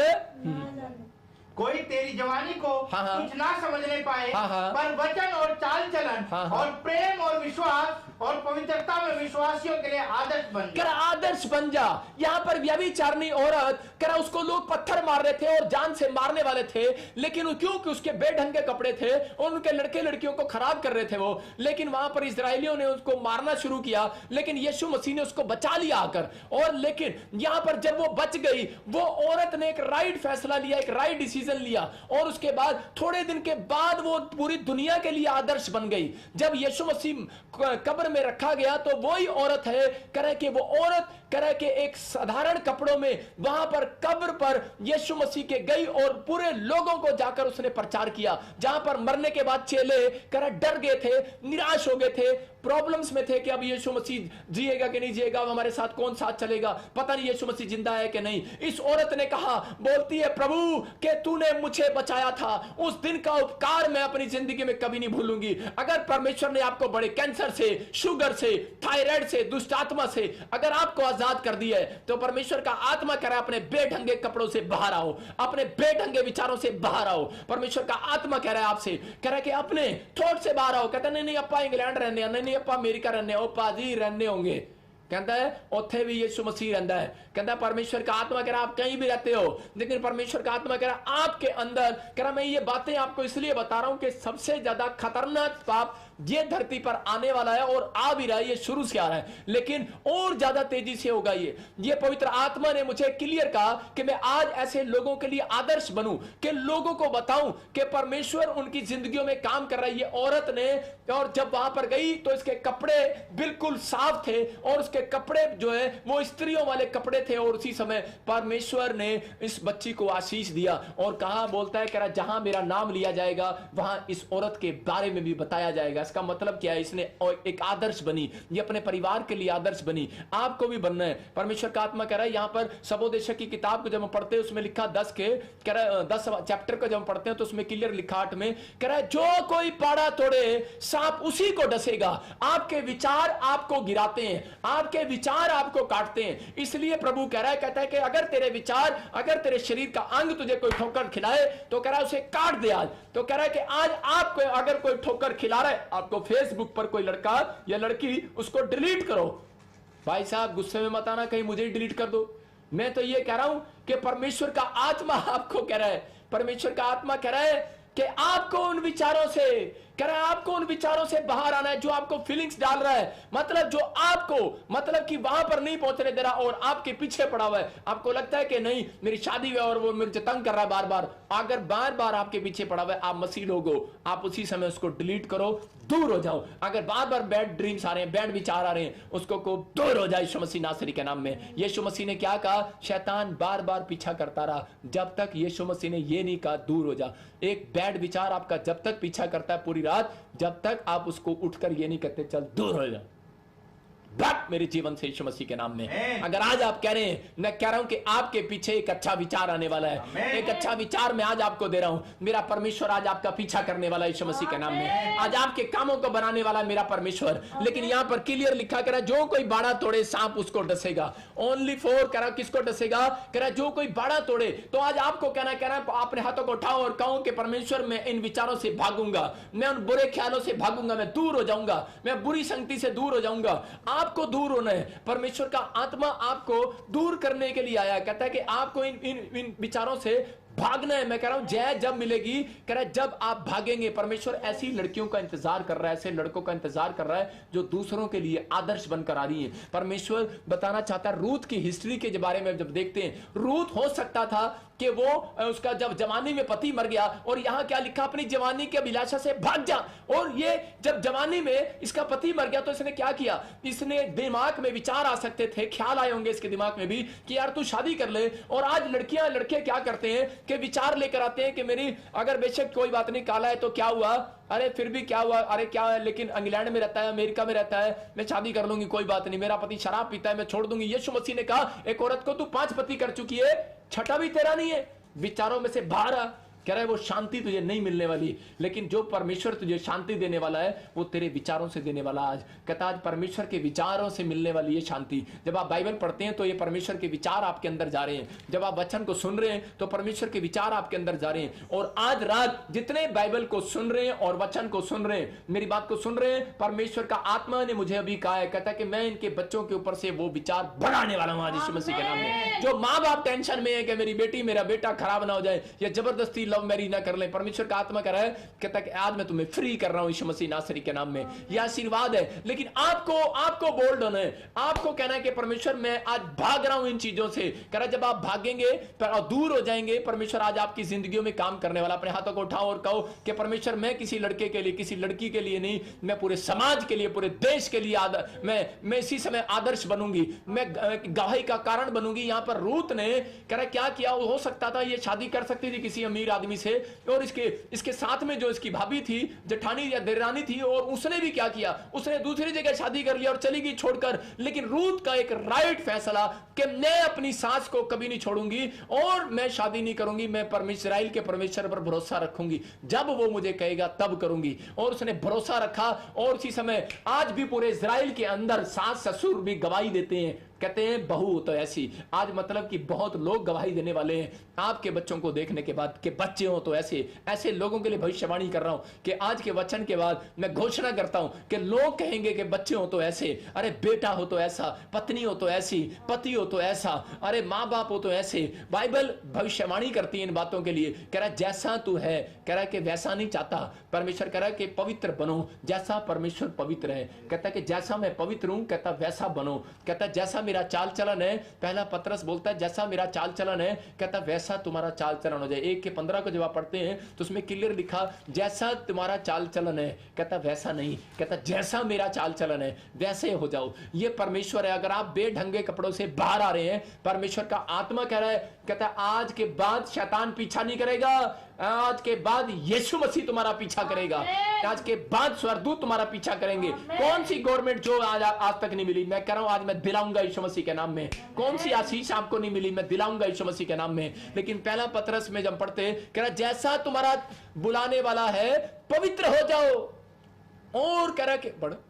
कोई तेरी जवानी को कुछ ना समझने पाए, पर वचन और चाल चलन और प्रेम और विश्वास और पवित्रता में विश्वासियों के लिए आदर्श बन जा। आदर्श बन जा। यहाँ पर व्यभिचारिणी औरत करा उसको लोग पत्थर मार रहे थे और जान से मारने वाले थे, लेकिन क्योंकि उसके बेढंगे कपड़े थे और उनके लड़के लड़कियों को खराब कर रहे थे वो, लेकिन वहां पर इजरायलियों ने उसको मारना शुरू किया, लेकिन यीशु मसीह ने उसको बचा लिया आकर। और लेकिन यहां पर जब वो बच गई, वो औरत ने एक राइट फैसला लिया, एक राइट डिसीजन लिया, और उसके बाद थोड़े दिन के बाद वो पूरी दुनिया के लिए आदर्श बन गई। जब यीशु मसीह कब्र में रखा गया तो वही औरत है, करे कि वो औरत करे कि एक साधारण कपड़ों में वहां पर कब्र पर यीशु मसीह के गई और पूरे लोगों को जाकर उसने प्रचार किया। जहां पर मरने के बाद चेले करे डर गए थे, निराश हो गए थे, प्रॉब्लम्स में थे कि अब यीशु मसीह जिएगा कि नहीं जिएगा, अब हमारे साथ कौन साथ चलेगा, पता नहीं यीशु मसीह जिंदा है कि नहीं। इस औरत ने कहा, बोलती है प्रभु कि तूने मुझे बचाया था, उस दिन का उपकार मैं अपनी जिंदगी में कभी नहीं भूलूंगी। अगर परमेश्वर ने आपको बड़े कैंसर से, शुगर से, थायराइड से, दुष्ट आत्मा से अगर आपको आजाद कर दिया है तो परमेश्वर का आत्मा कह रहा है अपने बेढंगे कपड़ों से बाहर आओ, अपने बेढंगे विचारों से बाहर आओ। परमेश्वर का आत्मा कह रहा है आपसे, कह रहा है कि अपने थॉट से बाहर आओ। कहता नहीं नहीं अप्पा इंग्लैंड रहने, नहीं नहीं अप्पा अमेरिका रहने, अप्पा जी रहने होंगे। कहता है उत्थे भी यीशु मसीह रहता है। कहता है परमेश्वर का आत्मा कह रहा आप कहीं भी रहते हो, लेकिन परमेश्वर का आत्मा कह रहा आपके अंदर। कह रहा मैं ये बातें आपको इसलिए बता रहा हूं कि सबसे ज्यादा खतरनाक पाप ये धरती पर आने वाला है और आ भी रहा है, ये शुरू से आ रहा है, लेकिन और ज्यादा तेजी से होगा। ये पवित्र आत्मा ने मुझे क्लियर कहा कि मैं आज ऐसे लोगों के लिए आदर्श बनूं, कि लोगों को बताऊं कि परमेश्वर उनकी जिंदगियों में काम कर रहा है। ये औरत ने, और जब वहां पर गई तो इसके कपड़े बिल्कुल साफ थे, और उसके कपड़े जो है वो स्त्रियों वाले कपड़े थे, और उसी समय परमेश्वर ने इस बच्ची को आशीष दिया और कहा, बोलता है कह रहा जहां मेरा नाम लिया जाएगा वहां इस औरत के बारे में भी बताया जाएगा। इसका मतलब क्या है? इसने एक आदर्श बनी, ये अपने परिवार के लिए आदर्श बनी, आपको भी बनना है। परमेश्वर का आत्मा कह रहा है यहां पर सबोदेशक की किताब को जब हम पढ़ते हैं उसमें लिखा 10 चैप्टर को जब हम पढ़ते हैं तो उसमें क्लियर लिखा 8 में कह रहा है जो कोई पाड़ा तोड़े सांप उसी को डसेगा। आपके विचार आपको गिराते हैं, आपके विचार आपको काटते हैं। इसलिए प्रभु कह रहा है, कहता है कि अगर तेरे विचार, अगर तेरे शरीर का अंग तुझे कोई ठोकर खिलाए तो कह रहा है उसे काट दे आज। तो कह रहा है कि आज आपको अगर कोई ठोकर खिला रहा है, आपको फेसबुक पर कोई लड़का या लड़की, उसको डिलीट करो। भाई साहब गुस्से में मत आना कहीं मुझे डिलीट कर दो। मैं तो ये कह रहा हूं कि परमेश्वर का आत्मा आपको कह रहा है, परमेश्वर का आत्मा कह रहा है कि आपको उन विचारों से, कह रहा है आपको उन विचारों से बाहर आना है जो आपको फीलिंग्स डाल रहा है, मतलब जो आपको, मतलब कि वहां पर नहीं पहुंचने दे रहा और आपके पीछे पड़ा हुआ है। आपको लगता है कि नहीं मेरी शादी है और वो मुझे तंग कर रहा है बार बार, अगर बार बार आपके पीछे पड़ा हुआ है, आप मसीह लोग हो, आप उसी समय उसको डिलीट करो, दूर हो जाओ। अगर बार बार बैड ड्रीम्स आ रहे हैं, बैड विचार आ रहे हैं, उसको को दूर हो जाए यीशु मसीह नासरी के नाम में। यीशु मसीह ने क्या कहा? शैतान बार बार पीछा करता रहा जब तक यीशु मसीह ने ये नहीं कहा दूर हो जा। एक बैड विचार आपका जब तक पीछा करता है पूरी रात, जब तक आप उसको उठकर ये नहीं कहते चल दूर हो जा, बट मेरे जीवन से यीशु मसीह के नाम में। अगर आज आप कह रहे हैं, मैं कह रहा हूं कि आपके पीछे एक अच्छा विचार आने वाला है, एक अच्छा विचार मैं आज आपको दे रहा हूं। मेरा परमेश्वर आज आपका पीछा करने वाला है यीशु मसीह के नाम में। आज आपके कामों को बनाने वाला है मेरा परमेश्वर। लेकिन यहां पर क्लियर लिखा करा जो कोई बाड़ा तोड़े सांप उसको डसेगा। ओनली फॉर करा किसको डसेगा? करा जो कोई बाड़ा तोड़े। तो आज आपको कहना अपने हाथों को उठाओ और कहो कि परमेश्वर मैं इन विचारों से भागूंगा, मैं उन बुरे ख्यालों से भागूंगा, मैं दूर हो जाऊंगा, मैं बुरी संगति से दूर हो जाऊंगा। आपको दूर होना है, परमेश्वर का आत्मा आपको दूर करने के लिए आया। कहता है कि आपको इन विचारों से भागना है। मैं कह रहा हूं जय जब मिलेगी, कह रहा है जब आप भागेंगे। परमेश्वर ऐसी लड़कियों का इंतजार कर रहा है, ऐसे लड़कों का इंतजार कर रहा है जो दूसरों के लिए आदर्श बनकर आ रही है। परमेश्वर बताना चाहता है, रूथ की हिस्ट्री के बारे में जब देखते हैं, रूथ हो सकता था कि वो उसका जब जवानी में पति मर गया, और यहां क्या लिखा? अपनी जवानी की अभिलाषा से भाग जा। और ये जब जवानी में इसका पति मर गया तो इसने क्या किया? इसने दिमाग में विचार आ सकते थे, ख्याल आए होंगे इसके दिमाग में भी कि यार तू शादी कर ले। और आज लड़कियां लड़के क्या करते हैं कि विचार लेकर आते हैं कि मेरी, अगर बेशक कोई बात नहीं काला है तो क्या हुआ, अरे फिर भी क्या हुआ, अरे क्या है, लेकिन इंग्लैंड में रहता है, अमेरिका में रहता है, मैं शादी कर लूंगी, कोई बात नहीं, मेरा पति शराब पीता है, मैं छोड़ दूंगी। यीशु मसीह ने कहा एक औरत को तू 5 पति कर चुकी है, छठा भी तेरा नहीं है। विचारों में से बाहर आ। कह रहा है वो शांति तुझे नहीं मिलने वाली, लेकिन जो परमेश्वर तुझे शांति देने वाला है वो तेरे विचारों से देने वाला। आज कहता आज परमेश्वर के विचारों से मिलने वाली ये शांति। जब आप बाइबल पढ़ते हैं तो ये परमेश्वर के विचार आपके अंदर जा रहे हैं, जब आप वचन को सुन रहे हैं तो परमेश्वर के विचार आपके अंदर जा रहे हैं। और आज रात जितने बाइबल को सुन रहे हैं और वचन को सुन रहे हैं, मेरी बात को सुन रहे हैं, परमेश्वर का आत्मा ने मुझे अभी कहा है, कहता है कि मैं इनके बच्चों के ऊपर से वो विचार बढ़ाने वाला हूं आज यीशु मसीह के नाम में। जो माँ बाप टेंशन में है कि मेरी बेटी मेरा बेटा खराब ना हो जाए या जबरदस्ती लव मैरिज ना कर ले, परमेश्वर का आत्मा कह रहा है, कहता है कि आज मैं तुम्हें फ्री कर रहा हूं यीशु मसीह नासरी के नाम में। यह आशीर्वाद है। लेकिन आपको बोल्ड होना है, आपको कहना है कि परमेश्वर मैं आज भाग रहा हूं इन चीजों से। कह रहा जब आप भागेंगे और दूर हो जाएंगे, परमेश्वर आज आपकी जिंदगियों में काम करने वाला। अपने हाथों को उठाओ और कहो कि परमेश्वर मैं किसी लड़के के लिए, किसी लड़की के लिए नहीं, मैं पूरे समाज के लिए, पूरे देश के लिए मैं इसी समय आदर्श बनूंगी, मैं गवाही का कारण बनूंगी। यहां पर रूत ने कह रहा क्या किया? हो सकता था ये शादी कर सकती थी किसी अमीर आदमी से, और इसके साथ में जो इसकी भाभी थी, जेठानी या देरानी थी, और उसने भी क्या किया? उसने दूसरी जगह शादी कर लिया और चली गई छोड़कर। लेकिन रूत का एक राइट फैसला कि मैं अपनी सास को कभी नहीं छोड़ूंगी और मैं शादी नहीं करूंगी, मैं इस्राएल के परमेश्वर पर भरोसा रखूंगी, जब वो मुझे कहेगा तब करूंगी। और उसने भरोसा रखा। और उसी समय आज भी पूरे इस्राएल के अंदर सास ससुर भी गवाही देते हैं कहते हैं बहू हो तो ऐसी। आज मतलब कि बहुत लोग गवाही देने वाले हैं आपके बच्चों को देखने के बाद कि बच्चे हो तो ऐसे। ऐसे लोगों के लिए भविष्यवाणी कर रहा हूं कि आज के वचन के बाद मैं घोषणा करता हूं कि लोग कहेंगे कि बच्चे हो तो ऐसे, अरे बेटा हो तो ऐसा, पत्नी हो तो ऐसी, पति हो तो ऐसा, अरे माँ बाप हो तो ऐसे। बाइबल भविष्यवाणी करती है इन बातों के लिए। कह रहा है जैसा तू है, कह रहा है कि वैसा नहीं चाहता परमेश्वर। कह रहा है कि पवित्र बनो जैसा परमेश्वर पवित्र है। कहता है कि जैसा मैं पवित्र हूं, कहता वैसा बनो। कहता है जैसा मेरा चाल चलन है, पहला पतरस बोलता है जैसा मेरा चाल चलन है, कहता वैसा तुम्हारा चाल चलन हो जाए। 1:15 को जब आप पढ़ते हैं तो उसमें क्लियर लिखा जैसा तुम्हारा चाल चलन है, कहता वैसा नहीं, कहता जैसा मेरा चाल चलन है वैसे हो जाओ। ये परमेश्वर है। अगर आप बेढंगे कपड़ों से बाहर आ रहे हैं, परमेश्वर का आत्मा कह रहा है, कहता आज के बाद शैतान पीछा नहीं करेगा, आज के बाद यीशु मसीह तुम्हारा पीछा करेगा, आज के बाद स्वर्गदूत तुम्हारा पीछा करेंगे। कौन सी गवर्नमेंट जो आज तक नहीं मिली, मैं कह रहा हूं आज मैं दिलाऊंगा यीशु मसीह के नाम में। कौन सी आशीष आपको नहीं मिली, मैं दिलाऊंगा यीशु मसीह के नाम में। लेकिन पहला पतरस में जब पढ़ते कह रहा जैसा तुम्हारा बुलाने वाला है पवित्र हो जाओ, और कह रहा कि बढ़ो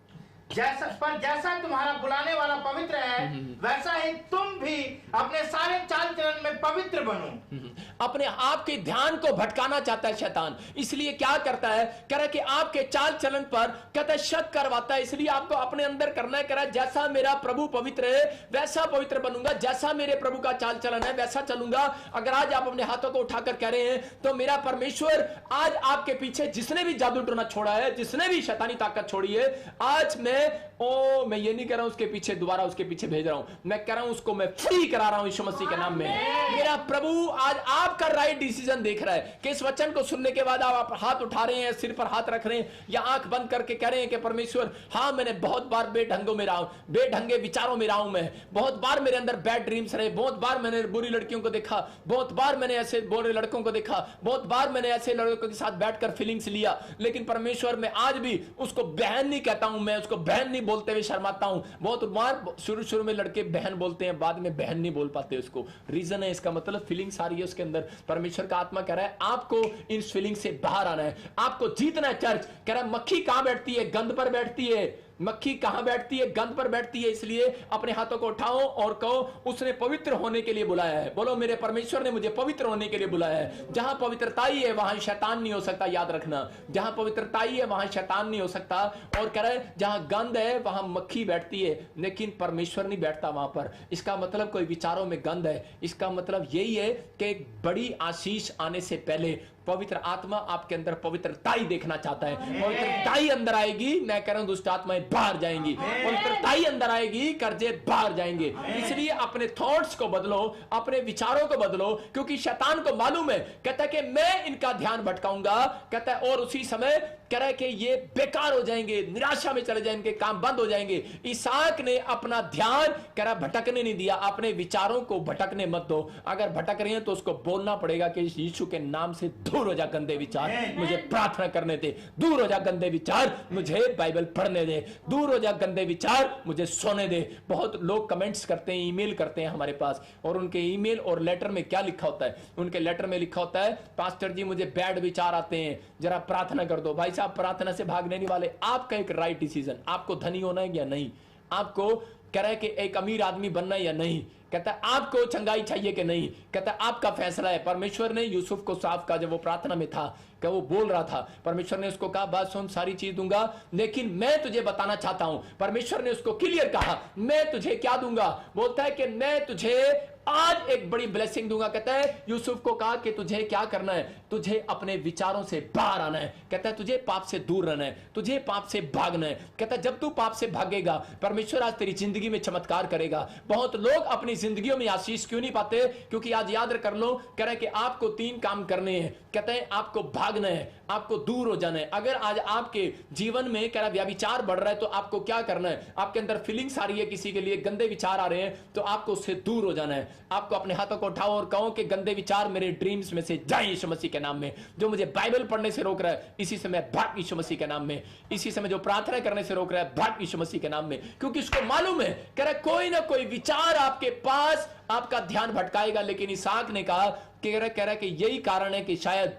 जैसा तुम्हारा बुलाने वाला पवित्र है वैसा ही तुम भी अपने सारे चाल चलन में पवित्र बनो। अपने आप के ध्यान को भटकाना चाहता है शैतान, इसलिए क्या करता है, कह रहा है कि आपके चाल चलन पर कहता है शक करवाता है, इसलिए आपको अपने अंदर करना है। कह रहा है जैसा मेरा प्रभु पवित्र है वैसा पवित्र बनूंगा, जैसा मेरे प्रभु का चाल चलन है वैसा चलूंगा। अगर आज आप अपने हाथों को उठाकर कह रहे हैं तो मेरा परमेश्वर आज आपके पीछे जिसने भी जादू टोना छोड़ा है, जिसने भी शैतानी ताकत छोड़ी है, आज मैं ये नहीं कह रहा हूं उसके पीछे दोबारा उसके पीछे भेज रहा हूं, मैं कह रहा हूं उसको मैं फ्री करा रहा हूं यीशु मसीह के नाम में। मेरा प्रभु आज आपका राइट डिसीजन देख रहा है कि इस वचन को सुनने के बाद आप हाथ उठा रहे हैं, सिर पर हाथ रख रहे हैं या आंख बंद करके कह रहे हैं कि परमेश्वर हाँ मैंने बहुत बार बेढंगों में रहा हूं, बेढंगे विचारों में रहा हूं, मैं बहुत बार मेरे अंदर बैड ड्रीम्स रहे, बहुत बार मैंने बुरी लड़कियों को देखा, बहुत बार मैंने ऐसे बुरे लड़कों को देखा, बहुत बार मैंने ऐसे लड़कों के साथ बैठकर फीलिंग्स लिया। लेकिन परमेश्वर मैं आज भी उसको बहन नहीं कहता हूं, मैं उसको बहन नहीं बोलते हुए शर्माता हूं। बहुत बार शुरू में लड़के बहन बोलते हैं, बाद में बहन नहीं बोल पाते उसको। रीजन है इसका मतलब फीलिंग्स आ रही है उसके अंदर। परमेश्वर का आत्मा कह रहा है आपको इन फीलिंग से बाहर आना है, आपको जीतना है। चर्च कह रहा है मक्खी कहां बैठती है, गंद पर बैठती है। मक्खी कहां बैठती है, गंद पर बैठती है। इसलिए अपने हाथों को उठाओ और कहो उसने पवित्र होने के लिए बुलाया है। बोलो मेरे परमेश्वर ने मुझे पवित्र होने के लिए बुलाया है। जहां पवित्रता ही है वहां शैतान नहीं हो सकता, याद रखना। जहां पवित्रता ही है वहां शैतान नहीं हो सकता। और कह रहे जहां गंद है वहां मक्खी बैठती है, लेकिन परमेश्वर नहीं बैठता वहां पर। इसका मतलब कोई विचारों में गंद है, इसका मतलब यही है कि एक बड़ी आशीष आने से पहले पवित्र आत्मा आपके अंदर पवित्रताई देखना चाहता है। पवित्रताई अंदर आएगी, मैं कह रहा हूं दुष्ट आत्माएं बाहर जाएंगी। पवित्रताई अंदर आएगी, कर्जे बाहर जाएंगे। इसलिए अपने थॉट्स को बदलो, अपने विचारों को बदलो, क्योंकि शैतान को मालूम है, कहता है कि मैं इनका ध्यान भटकाऊंगा, कहता है और उसी समय कह रहा है कि ये बेकार हो जाएंगे, निराशा में चले जाएंगे, काम बंद हो जाएंगे। इसहाक ने अपना ध्यान कह रहा भटकने नहीं दिया, अपने विचारों को भटकने मत दो। अगर भटक रहे हैं तो उसको बोलना पड़ेगा कि यीशु के नाम से दूर हो जा गंदे विचार, मुझे प्रार्थना करने दे। दूर हो जा गंदे विचार, मुझे बाइबल पढ़ने दे। दूर हो जा गंदे विचार, मुझे सोने दे। बहुत लोग कमेंट्स करते हैं, ईमेल करते हैं हमारे पास, और उनके ईमेल और लेटर में क्या लिखा होता है? उनके लेटर में लिखा होता है पास्टर जी मुझे बैड विचार आते हैं, जरा प्रार्थना कर दो। भाई साहब प्रार्थना से भागने नहीं वाले। आपका एक राइट डिसीजन, आपको धनी होना है या नहीं, आपको कह रहा है कि एक अमीर आदमी बनना है या नहीं, कहता है आपको चंगाई चाहिए कि नहीं, कहता है आपका फैसला है। परमेश्वर ने यूसुफ को साफ कहा जब वो प्रार्थना में था, कि वो बोल रहा था, परमेश्वर ने उसको कहा बात सुन, सारी चीज दूंगा, लेकिन मैं तुझे बताना चाहता हूं। परमेश्वर ने उसको क्लियर कहा मैं तुझे क्या दूंगा, बोलता है कि मैं तुझे आज एक बड़ी ब्लेसिंग दूंगा। कहता है यूसुफ को कहा कि तुझे क्या करना है, तुझे अपने विचारों से बाहर आना है। कहता है तुझे पाप से दूर रहना है, तुझे पाप से भागना है। कहता है जब तू पाप से भागेगा परमेश्वर आज तेरी जिंदगी में चमत्कार करेगा। बहुत लोग अपनी जिंदगियों में आशीष क्यों नहीं पाते, क्योंकि आज याद कर लो, कह रहा है कि आपको 3 काम करने हैं। कहते हैं आपको भागना है, आपको दूर हो जाना है। अगर आज आपके जीवन में कह रहा व्यभिचार बढ़ रहा है तो आपको क्या करना है, आपके अंदर फीलिंग्स आ रही है किसी के लिए, गंदे विचार आ रहे हैं, तो आपको उससे दूर हो जाना है। आपको अपने हाथों को उठाओ और कहो कि गंदे विचार मेरे ड्रीम्स में से जाए यीशु मसीह के नाम में। जो मुझे बाइबल पढ़ने से रोक रहा है इसी समय भाग यीशु मसीह के नाम में। इसी समय जो प्रार्थना करने से रोक रहा है भाग यीशु मसीह के नाम में, क्योंकि उसको मालूम है कह रहा कोई ना कोई विचार आपके पास आपका ध्यान भटकाएगा। लेकिन इसहाक ने कहा कि कह रहा कि यही कारण है कि शायद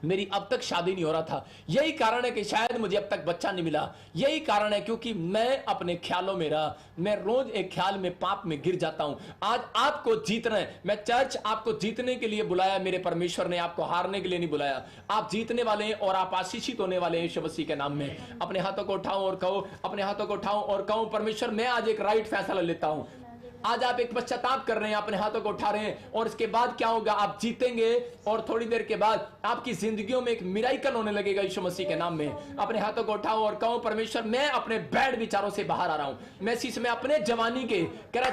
मेरी अब तक शादी नहीं हो रहा था, यही कारण है कि शायद मुझे अब तक बच्चा नहीं मिला, यही कारण है क्योंकि मैं अपने ख्यालों में रहा, मैं रोज एक ख्याल में पाप में गिर जाता हूं। आज आपको जीतना है। मैं चर्च आपको जीतने के लिए बुलाया, मेरे परमेश्वर ने आपको हारने के लिए नहीं बुलाया। आप जीतने वाले हैं और आप आशीषित होने वाले हैं यीशु मसीह के नाम में। अपने हाथों को उठाओ और कहो, अपने हाथों को उठाओ और कहो, परमेश्वर मैं आज एक राइट फैसला लेता हूं। आज आप एक पश्चाताप कर रहे हैं, अपने हाथों को उठा रहे हैं, और इसके बाद क्या होगा, आप जीतेंगे और थोड़ी देर के बाद आपकी जिंदगियों में एक मिराइकल होने लगेगा यीशु मसीह के नाम में। अपने हाथों को उठाओ और कहो, परमेश्वर मैं अपने बैड विचारों से बाहर आ रहा हूं। मैं इसी समय अपने जवानी के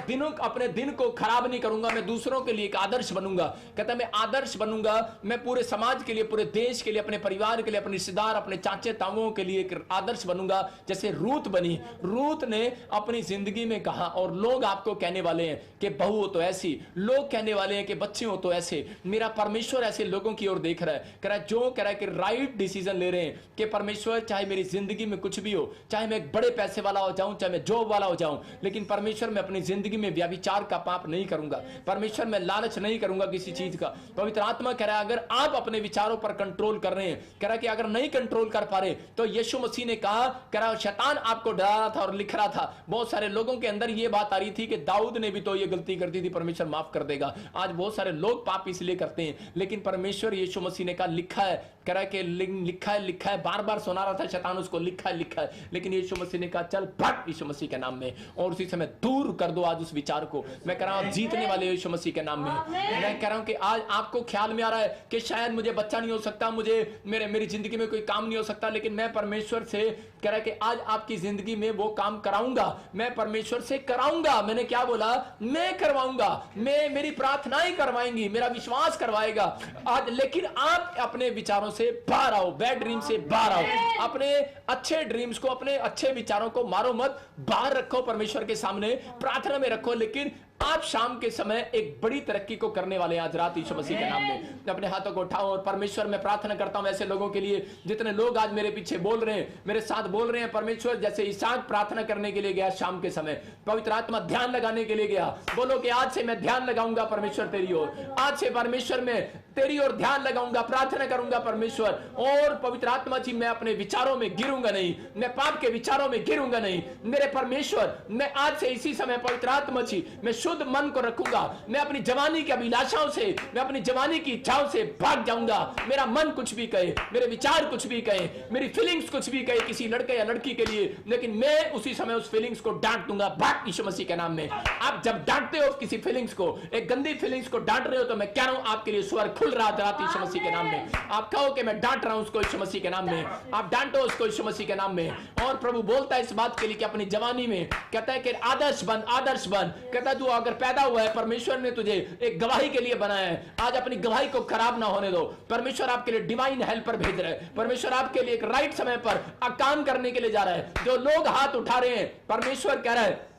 दिनों, अपने दिन को खराब नहीं करूंगा, मैं दूसरों के लिए एक आदर्श बनूंगा। कहता मैं आदर्श बनूंगा, मैं पूरे समाज के लिए, पूरे देश के लिए, अपने परिवार के लिए, अपने रिश्तेदार, अपने चाचे ताऊओं के लिए एक आदर्श बनूंगा, जैसे रूत बनी। रूत ने अपनी जिंदगी में कहा, और लोग आपको कहने वाले हैं कि बहू हो तो ऐसी, लोग कहने वाले हैं कि बच्चे हो तो ऐसे। मेरा परमेश्वर ऐसे लोगों की ओर देख रहा है, कह रहा है जो कह रहा है कि राइट डिसीजन ले रहे हैं कि परमेश्वर चाहे मेरी जिंदगी में कुछ भी हो, चाहे मैं एक बड़े पैसे वाला हो जाऊं, चाहे मैं जॉब वाला हो जाऊं, लेकिन परमेश्वर मैं अपनी जिंदगी में व्यभिचार का पाप नहीं करूंगा। परमेश्वर मैं लालच नहीं करूंगा किसी चीज का। पवित्र आत्मा कह रहा है अगर आप अपने विचारों पर कंट्रोल कर रहे हैं, कह रहा है कि अगर नहीं कंट्रोल कर पा रहे तो यीशु मसीह ने कहा, कह रहा शैतान आपको डरा रहा था और लिख रहा था। बहुत सारे लोगों के अंदर यह बात आ रही थी कि दाऊद ने भी तो ये गलती कर दी थी, परमेश्वर माफ कर देगा। आज बहुत सारे लोग पाप इसलिए करते हैं, लेकिन परमेश्वर यीशु मसीह ने कहा लिखा है, कह रहा है कि लिखा है, लिखा है। बार बार सुना रहा था शैतान उसको, लिखा है, लिखा है, लेकिन यीशु मसीह ने कहा चल भट यीशु मसीह के नाम में, और उसी समय दूर कर दो आज उस विचार को। मैं कह रहा हूं जीतने वाले यीशु मसीह के नाम में। मैं कह रहा हूं कि आज आपको ख्याल में आ रहा है कि शायद मुझे बच्चा नहीं हो सकता, मुझे मेरी जिंदगी में कोई काम नहीं हो सकता, लेकिन मैं परमेश्वर से कह रहा है कि आज आपकी जिंदगी में वो काम कराऊंगा, मैं परमेश्वर से कराऊंगा। मैंने क्या बोला, मैं करवाऊंगा, मैं, मेरी प्रार्थनाएं करवाएंगी, मेरा विश्वास करवाएगा आज। लेकिन आप अपने विचारों से बाहर आओ, बैड ड्रीम से बाहर आओ, अपने अच्छे ड्रीम्स को, अपने अच्छे विचारों को मारो मत, बाहर रखो, परमेश्वर के सामने प्रार्थना में रखो। लेकिन आप शाम के समय एक बड़ी तरक्की को करने वाले हैं आज रात यीशु मसीह के नाम में। अपने हाथों को उठाओ और परमेश्वर मैं प्रार्थना करता हूं ऐसे लोगों के लिए, जितने लोग आज मेरे पीछे बोल रहे हैं, मेरे साथ बोल रहे हैं। परमेश्वर जैसे इसहाक प्रार्थना करने के लिए गया शाम के समय, पवित्र आत्मा ध्यान लगाने के लिए गया, बोलो कि आज से मैं ध्यान लगाऊंगा परमेश्वर तेरी ओर, आज से परमेश्वर मैं तेरी ओर ध्यान लगाऊंगा, प्रार्थना करूंगा परमेश्वर। और पवित्र आत्मा जी मैं अपने विचारों में गिरूंगा नहीं, मैं पाप के विचारों में गिरूंगा नहीं। मेरे परमेश्वर मैं आज से इसी समय पवित्र आत्मा जी मैं शुद्ध मन को रखूंगा, मैं अपनी जवानी की अभिलाषाओं से, मैं अपनी जवानी की इच्छाओं से भाग जाऊंगा। मेरा मन कुछ भी कहे, मेरे विचार कुछ भी कहे, मेरी फीलिंग्स कुछ भी कहे किसी लड़के या लड़की के लिए, लेकिन मैं उसी समय उस फीलिंग्स को डांट दूंगा भाग यीशु मसीह के नाम में। आप जब डांटते हो किसी फीलिंग्स को, एक गंदी फीलिंग्स को डांट रहे हो, तो मैं कह रहा हूं आपके लिए स्वर खुल रहा था यीशु मसीह के नाम में। आप कहो कि मैं डांट रहा हूं उसको यीशु मसीह के नाम में, आप डांटो उसको यीशु मसीह के नाम में। और प्रभु बोलता है इस बात के लिए कि अपनी जवानी में कहता है कि आदर्श बन, आदर्श बन। कहता है तू अगर पैदा हुआ है, परमेश्वर ने तुझे एक गवाही के लिए बनाया है, आज अपनी गवाही को खराब ना होने दो। परमेश्वर आपके लिए डिवाइन हेल्पर भेज रहा है, परमेश्वर आपके लिए एक राइट समय पर काम करने के लिए जा रहा है। जो लोग हाथ उठा रहे हैं, परमेश्वर कह रहा है,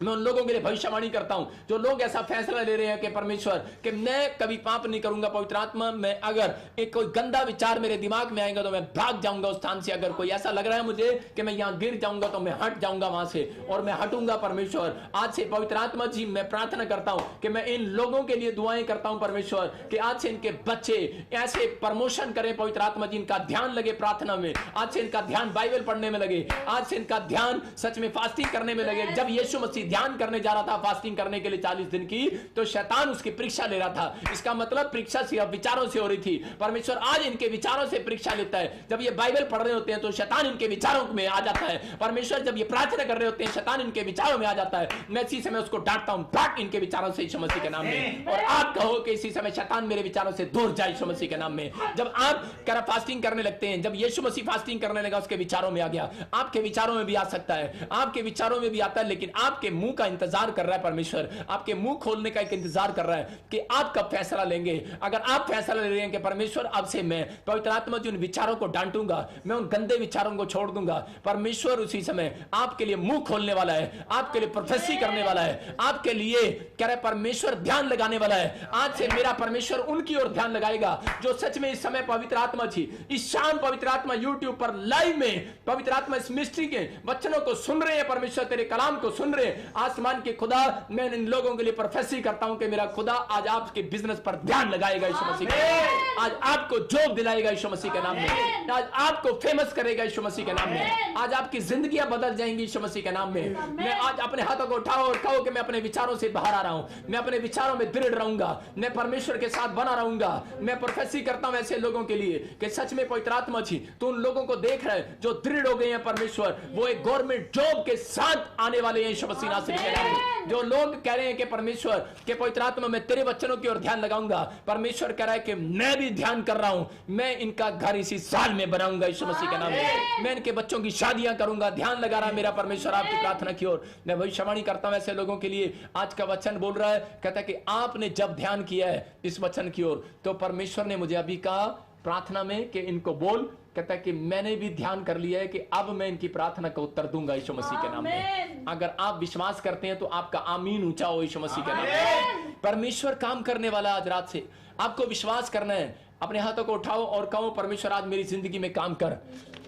मैं उन लोगों के लिए भविष्यवाणी करता हूं जो लोग ऐसा फैसला ले रहे हैं कि परमेश्वर कि मैं कभी पाप नहीं करूंगा। पवित्र आत्मा मैं अगर एक कोई गंदा विचार मेरे दिमाग में आएगा तो मैं भाग जाऊंगा उस स्थान से। अगर कोई ऐसा लग रहा है मुझे कि मैं यहां गिर जाऊंगा तो मैं हट जाऊंगा वहां से और मैं हटूंगा। परमेश्वर आज से पवित्र आत्मा जी मैं प्रार्थना करता हूं कि मैं इन लोगों के लिए दुआएं करता हूं परमेश्वर कि आज से इनके बच्चे ऐसे प्रमोशन करें। पवित्र आत्मा जी इनका ध्यान लगे प्रार्थना में, आज से इनका ध्यान बाइबल पढ़ने में लगे, आज से इनका ध्यान सच में फास्टिंग करने में लगे। जब यीशु मसीह ध्यान करने जा रहा था फास्टिंग करने के लिए 40 दिन की, तो शैतान उसकी परीक्षा ले रहा था। इसका मतलब परीक्षा सिर्फ विचारों से हो रही थी। परमेश्वर आज इनके विचारों से परीक्षा लेता है। जब ये बाइबल पढ़ रहे होते हैं तो शैतान इनके विचारों में आ जाता है। परमेश्वर जब ये प्रार्थना कर रहे होते हैं शैतान इनके विचारों में आ जाता है। मैं इसी समय उसको डांटता हूं, भाग इनके विचारों से यीशु मसीह के नाम में। और आप कहो कि इसी समय शैतान मेरे विचारों से दूर जाए यीशु मसीह के नाम में। जब आप फास्टिंग करने लगते हैं, जब यीशु मसीह फास्टिंग करने लगा उसके विचारों में आ गया, आपके विचारों में भी आ सकता है, आपके विचारों में भी आता है, लेकिन आपके मुंह का इंतजार कर रहा है परमेश्वर, आपके मुंह खोलने का एक इंतजार कर रहा है कि आप कब फैसला लेंगे। अगर आप फैसला ले रहे हैं कि परमेश्वर अब से मैं पवित्र आत्मा जी उन विचारों को डांटूंगा, मैं उन गंदे विचारों को छोड़ दूंगा, परमेश्वर उसी समय आपके लिए मुंह खोलने वाला है, आपके लिए प्रोफेसी करने वाला है, आपके लिए कह रहे परमेश्वर ध्यान लगाने वाला है। आज से मेरा परमेश्वर उनकी ओर ध्यान लगाएगा जो सच में इस समय पवित्र आत्मा जी इस शाम पवित्र आत्मा यूट्यूब पर लाइव में पवित्र आत्मा इस मिस्ट्री के वचनों को सुन रहे हैं, परमेश्वर तेरे कलाम को सुन रहे हैं। आसमान के खुदा, मैं इन लोगों के लिए प्रोफेसी करता हूं कि मेरा खुदा आज आपके बिजनेस पर ध्यान लगाएगा यीशु मसीह के नाम में, आज आपको जॉब दिलाएगा यीशु मसीह के नाम में, आज आपको फेमस करेगा यीशु मसीह के नाम में, आज आपकी जिंदगियां बदल जाएंगी यीशु मसीह के नाम में। मैं आज अपने हाथों को उठाओ और कहो कि मैं अपने विचारों से बाहर आ रहा हूं, मैं अपने विचारों में दृढ़ रहूंगा, मैं परमेश्वर के साथ बना रहूंगा। मैं प्रोफेसी करता हूं ऐसे लोगों के लिए कि सच में पवित्र आत्मा जी तो उन लोगों को देख रहे हैं जो दृढ़ हो गए हैं परमेश्वर, वो एक गवर्नमेंट जॉब के साथ आने वाले हैं यीशु मसीह नासरी के नाम में। जो लोग कह रहे हैं कि परमेश्वर के पवित्र आत्मा मैं तेरे वचनों की ओर ध्यान लगाऊंगा, परमेश्वर कह रहा है कि मैं भी ध्यान कर रहा हूं, मैं इनका घर इसी साल में बनाऊंगा यीशु मसीह के नाम में, मैं इनके बच्चों की शादियां करूंगा। ध्यान लगा रहा है मेरा परमेश्वर आपकी प्रार्थना की ओर। मैं भविष्यवाणी करता हूं ऐसे लोगों के लिए। आज का वचन बोल रहा है, कहता है कि आपने जब ध्यान किया है इस वचन की ओर तो परमेश्वर ने मुझे अभी कहा प्रार्थना में कि इनको बोल, कहता है कि मैंने भी ध्यान कर लिया है कि अब मैं इनकी प्रार्थना का उत्तर दूंगा यीशु मसीह के नाम में। अगर आप विश्वास करते हैं तो आपका आमीन ऊंचा हो यीशु मसीह के नाम में। परमेश्वर काम करने वाला आज रात से, आपको विश्वास करना है। अपने हाथों को उठाओ और कहो परमेश्वर आज मेरी जिंदगी में काम कर।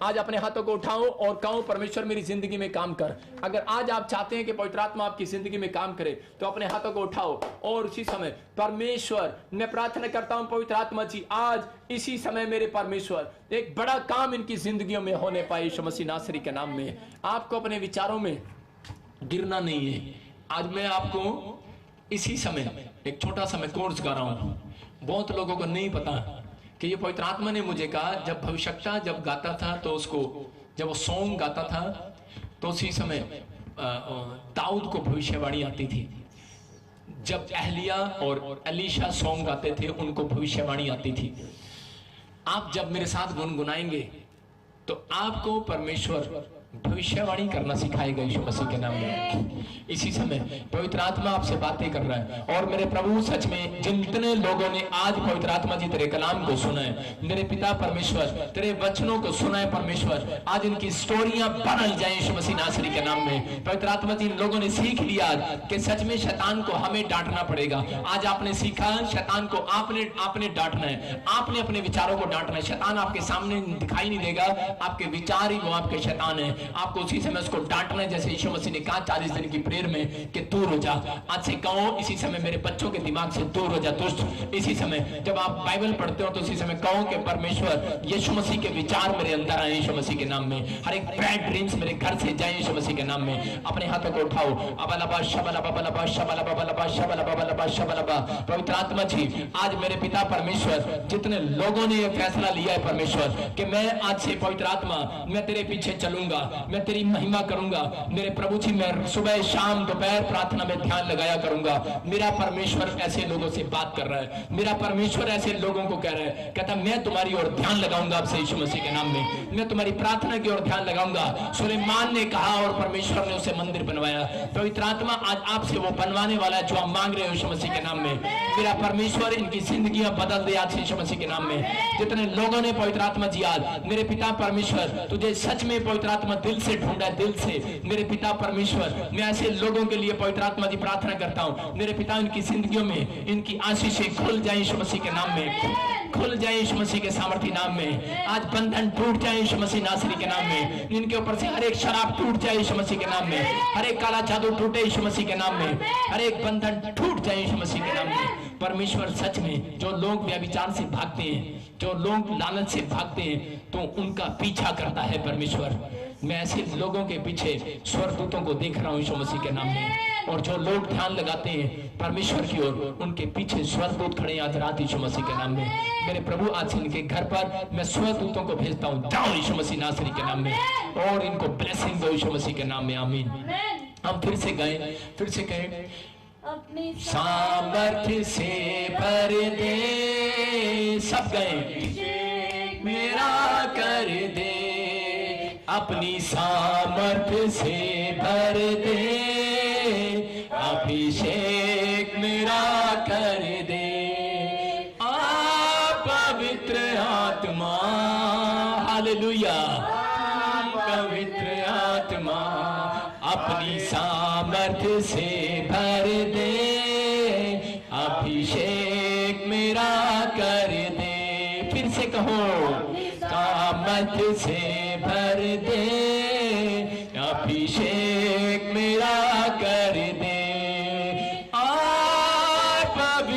आज अपने हाथों को उठाओ और कहो परमेश्वर मेरी जिंदगी में काम कर। अगर आज आप चाहते हैं कि पवित्र आत्मा आपकी जिंदगी में काम करे तो अपने हाथों को उठाओ और उसी समय परमेश्वर मैं प्रार्थना करता हूं पवित्र आत्मा जी आज इसी समय मेरे परमेश्वर एक बड़ा काम इनकी जिंदगियों में होने पाए यीशु मसीह नासरी के नाम में। आपको अपने विचारों में गिरना नहीं है। आज मैं आपको इसी समय एक छोटा सा मैं कोर्स गा रहा हूं। बहुत लोगों को नहीं पता कि ये पवित्र आत्मा ने मुझे कहा, जब भविष्यवक्ता जब गाता था तो उसको जब वो सॉन्ग गाता था तो उसी समय दाऊद को भविष्यवाणी आती थी। जब एहलिया और एलीशा सॉन्ग गाते थे उनको भविष्यवाणी आती थी। आप जब मेरे साथ गुनगुनाएंगे तो आपको परमेश्वर भविष्यवाणी करना सिखाएगा यीशु मसीह के नाम में। इसी समय पवित्र आत्मा आपसे बातें कर रहा है। और मेरे प्रभु सच में जितने लोगों ने आज पवित्र आत्मा जी तेरे कलाम को सुना है, मेरे पिता परमेश्वर तेरे वचनों को सुना है परमेश्वर, आज इनकी स्टोरियां बदल जाए यीशु मसीह नासरी के नाम में। पवित्र आत्मा जी इन लोगों ने सीख लिया कि सच में शैतान को हमें डांटना पड़ेगा। आज आपने सीखा शैतान को आपने डांटना है, आपने अपने विचारों को डांटना है। शैतान आपके सामने दिखाई नहीं देगा, आपके विचार ही वो आपके शैतान है। आपको उसी समय उसको डांटना है जैसे यीशु मसीह ने कहा 40 दिन की प्रेयर में कि दूर हो जा। आज से कहो इसी समय मेरे बच्चों के दिमाग से दूर हो जा दुष्ट। इसी समय जब आप बाइबल पढ़ते हो तो इसी समय कहो कि परमेश्वर यीशु मसीह के विचार मेरे अंदर आए यीशु मसीह के नाम में। हर एक बैड ड्रीम्स मेरे घर से जाए यीशु मसीह के नाम में। अपने हाथों को उठाओ। अबलबा शबलबा बलबा शबलबा बलबा शबलबा बलबा शबलबा। पवित्र आत्मा जी आज मेरे पिता परमेश्वर जितने लोगों ने यह फैसला लिया है परमेश्वर कि मैं आज से पवित्र आत्मा मैं तेरे पीछे चलूंगा, मैं तेरी महिमा करूंगा। मेरे प्रभु जी मैं सुबह शाम दोपहर प्रार्थना में ध्यान लगाया करूंगा। मेरा परमेश्वर ऐसे लोगों से बात कर रहा है। मेरा परमेश्वर ऐसे लोगों को कह रहा है, कहता मैं तुम्हारी ओर ध्यान लगाऊंगा आपसे यीशु मसीह के नाम में। मैं तुम्हारी प्रार्थना की ओर ध्यान लगाऊंगा। सुलेमान ने कहा और परमेश्वर ने उसे मंदिर बनवाया। पवित्र आत्मा आज आपसे वो बनवाने वाला है जो आप मांग रहे हो यीशु मसीह के नाम में। मेरा परमेश्वर इनकी जिंदगियां बदल दे आज यीशु मसीह के नाम में। जितने लोगों ने पवित्र आत्मा जी आज मेरे पिता परमेश्वर तुझे सच में पवित्र आत्मा दिल से ढूंढा, दिल से मेरे पिता परमेश्वर मैं ऐसे लोगों के लिए पवित्र आत्मा जी प्रार्थना करता हूं। मेरे पिता इनकी जिंदगियों में इनकी आशीषें खुल जाए यीशु मसीह के नाम में, खुल जाए यीशु मसीह के सामर्थी नाम में। आज बंधन टूट जाए यीशु मसीह नासरी के नाम में। इनके ऊपर से हर एक शराब टूट जाए यीशु मसीह के नाम में। हर एक काला जादू टूटे यीशु मसीह के नाम में। हर एक बंधन टूट जाए यीशु मसीह के नाम में। परमेश्वर सच में जो लोग व्यभिचार से भागते हैं, जो लोग लालच से भागते हैं तो उनका पीछा करता है परमेश्वर। मैं ऐसे लोगों के पीछे स्वर्गदूतों को देख रहा हूं यीशु मसीह के नाम में। और जो लोग ध्यान लगाते हैं परमेश्वर की ओर उनके पीछे स्वर्गदूत खड़े आज रात यीशु मसीह के नाम में। मेरे प्रभु आज इनके घर पर मैं स्वर्गदूतों को भेजता हूं, जाओ यीशु मसीह नासरी के नाम में और इनको ब्लेसिंग दो यीशु मसीह के नाम में। आमीन। हम फिर से गए अपनी सामर्थ्य से भर दे, सब गए मेरा कर दे, अपनी सामर्थ्य से भर दे, अभिषेक मेरा कर दे। पवित्र आत्मा हालेलुया, पवित्र आत्मा अपनी सामर्थ्य से भर दे, अभिषेक मेरा कर दे। फिर से कहो सामर्थ्य से भर दे, अभिषेक मेरा कर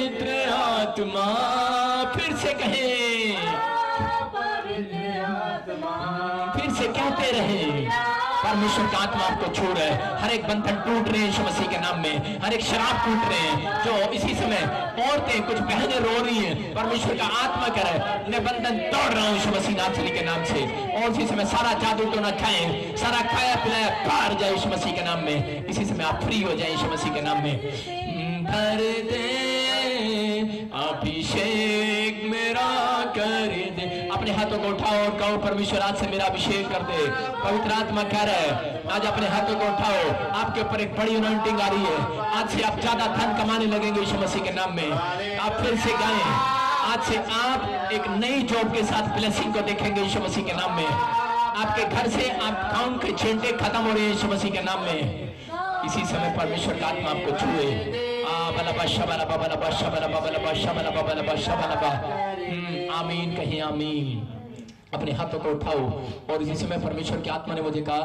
पवित्र आत्मा, फिर से कहें, फिर से कहते रहे, परमेश्वर का आत्मा आपको छू रहा है। हर एक बंधन टूट रहे हैं यीशु मसीह के नाम में, हर एक शराब टूट रहे हैं। जो इसी समय औरतें, कुछ बहनें रो रही हैं, परमेश्वर का आत्मा कह रहा है मैं बंधन तोड़ रहा हूँ यीशु मसीह नासरी के नाम से। और इसी समय सारा जादू टोना खाएं, सारा खाया पिलाया बाहर जाए यीशु मसीह के नाम में। इसी समय आप फ्री हो जाए यीशु मसीह के नाम में। भर दे अभिषेक मेरा कर दे। अपने हाथों को उठाओ और कहो परमेश्वर आज से मेरा अभिषेक कर दे। पवित्र आत्मा कह रहा है आज अपने हाथों को उठाओ, आपके ऊपर एक बड़ी अनॉइंटिंग आ रही है। आज से आप ज्यादा धन कमाने लगेंगे यीशु मसीह के नाम में। आप फिर से गाएं, आज से आप एक नई जॉब के साथ ब्लेसिंग को देखेंगे यीशु मसीह के नाम में। आपके घर से आप अकाउंट के छींटे खत्म हो रहे हैं यीशु मसीह के नाम में। इसी समय परमेश्वर का आत्मा आपको छुए। आमीन कहीं आमीन। अपने हाथों को उठाओ। और इसी समय परमेश्वर की आत्मा ने मुझे कहा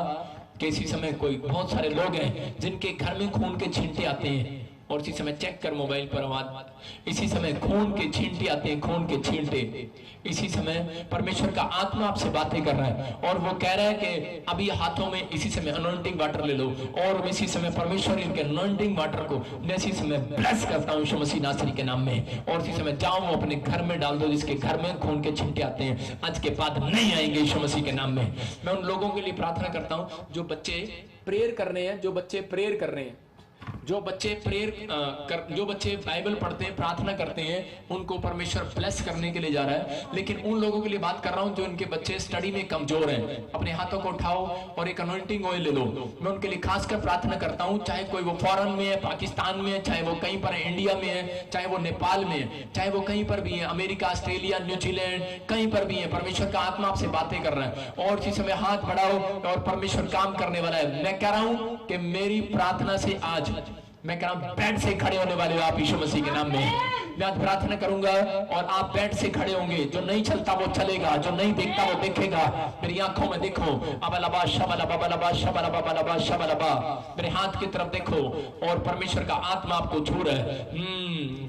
कि इसी समय कोई बहुत सारे लोग हैं जिनके घर में खून के छींटे आते हैं। और इसी समय चेक कर मोबाइल पर आवाज, इसी समय खून के छींटे आते हैं, खून के छींटे। इसी समय परमेश्वर का आत्मा आपसे बातें कर रहा है और वो कह रहा है कि अभी हाथों में इसी समय अनॉइंटिंग वाटर ले लो। और इसी समय परमेश्वर इनके अनॉइंटिंग वाटर को मैं इसी समय ब्लेस करता हूं यीशु मसीह नासरी के नाम में। और इसी समय जाओ अपने घर में डाल दो जिसके घर में खून के छींटे आते हैं, आज के बाद नहीं आएंगे यीशु मसीह के नाम में। मैं उन लोगों के लिए प्रार्थना करता हूं जो बच्चे प्रेयर कर रहे हैं, जो बच्चे प्रेयर कर रहे हैं, जो बच्चे बाइबल पढ़ते हैं, प्रार्थना करते हैं, उनको परमेश्वर ब्लेस करने के लिए जा रहा है। लेकिन उन लोगों के लिए बात कर रहा हूं जो इनके बच्चे स्टडी में कमजोर हैं। अपने हाथों को उठाओ और एक अनॉइंटिंग ऑयल ले लो। मैं उनके लिए खासकर प्रार्थना करता हूं, चाहे कोई वो फॉरेन में है, पाकिस्तान में है, चाहे वो कहीं पर है, इंडिया में है, चाहे वो नेपाल में है, चाहे वो कहीं पर भी है, अमेरिका, ऑस्ट्रेलिया, न्यूजीलैंड, कहीं पर भी है। परमेश्वर का आत्मा आपसे बातें कर रहा है और इसी समय हाथ बढ़ाओ और परमेश्वर काम करने वाला है। मैं कह रहा हूं कि मेरी प्रार्थना से आज मैं कह रहा हूं बेड से खड़े होने वाले हो आप यीशु मसीह के नाम में। मैं आज प्रार्थना करूंगा और आप बेड से खड़े होंगे। जो नहीं चलता वो चलेगा, जो नहीं देखता वो देखेगा। मेरी आंखों में देखो, अबलबा शबलबा बलबा शबलबा बलबा शबलबा, मेरे हाथ की तरफ देखो और परमेश्वर का आत्मा आपको छू रहा है।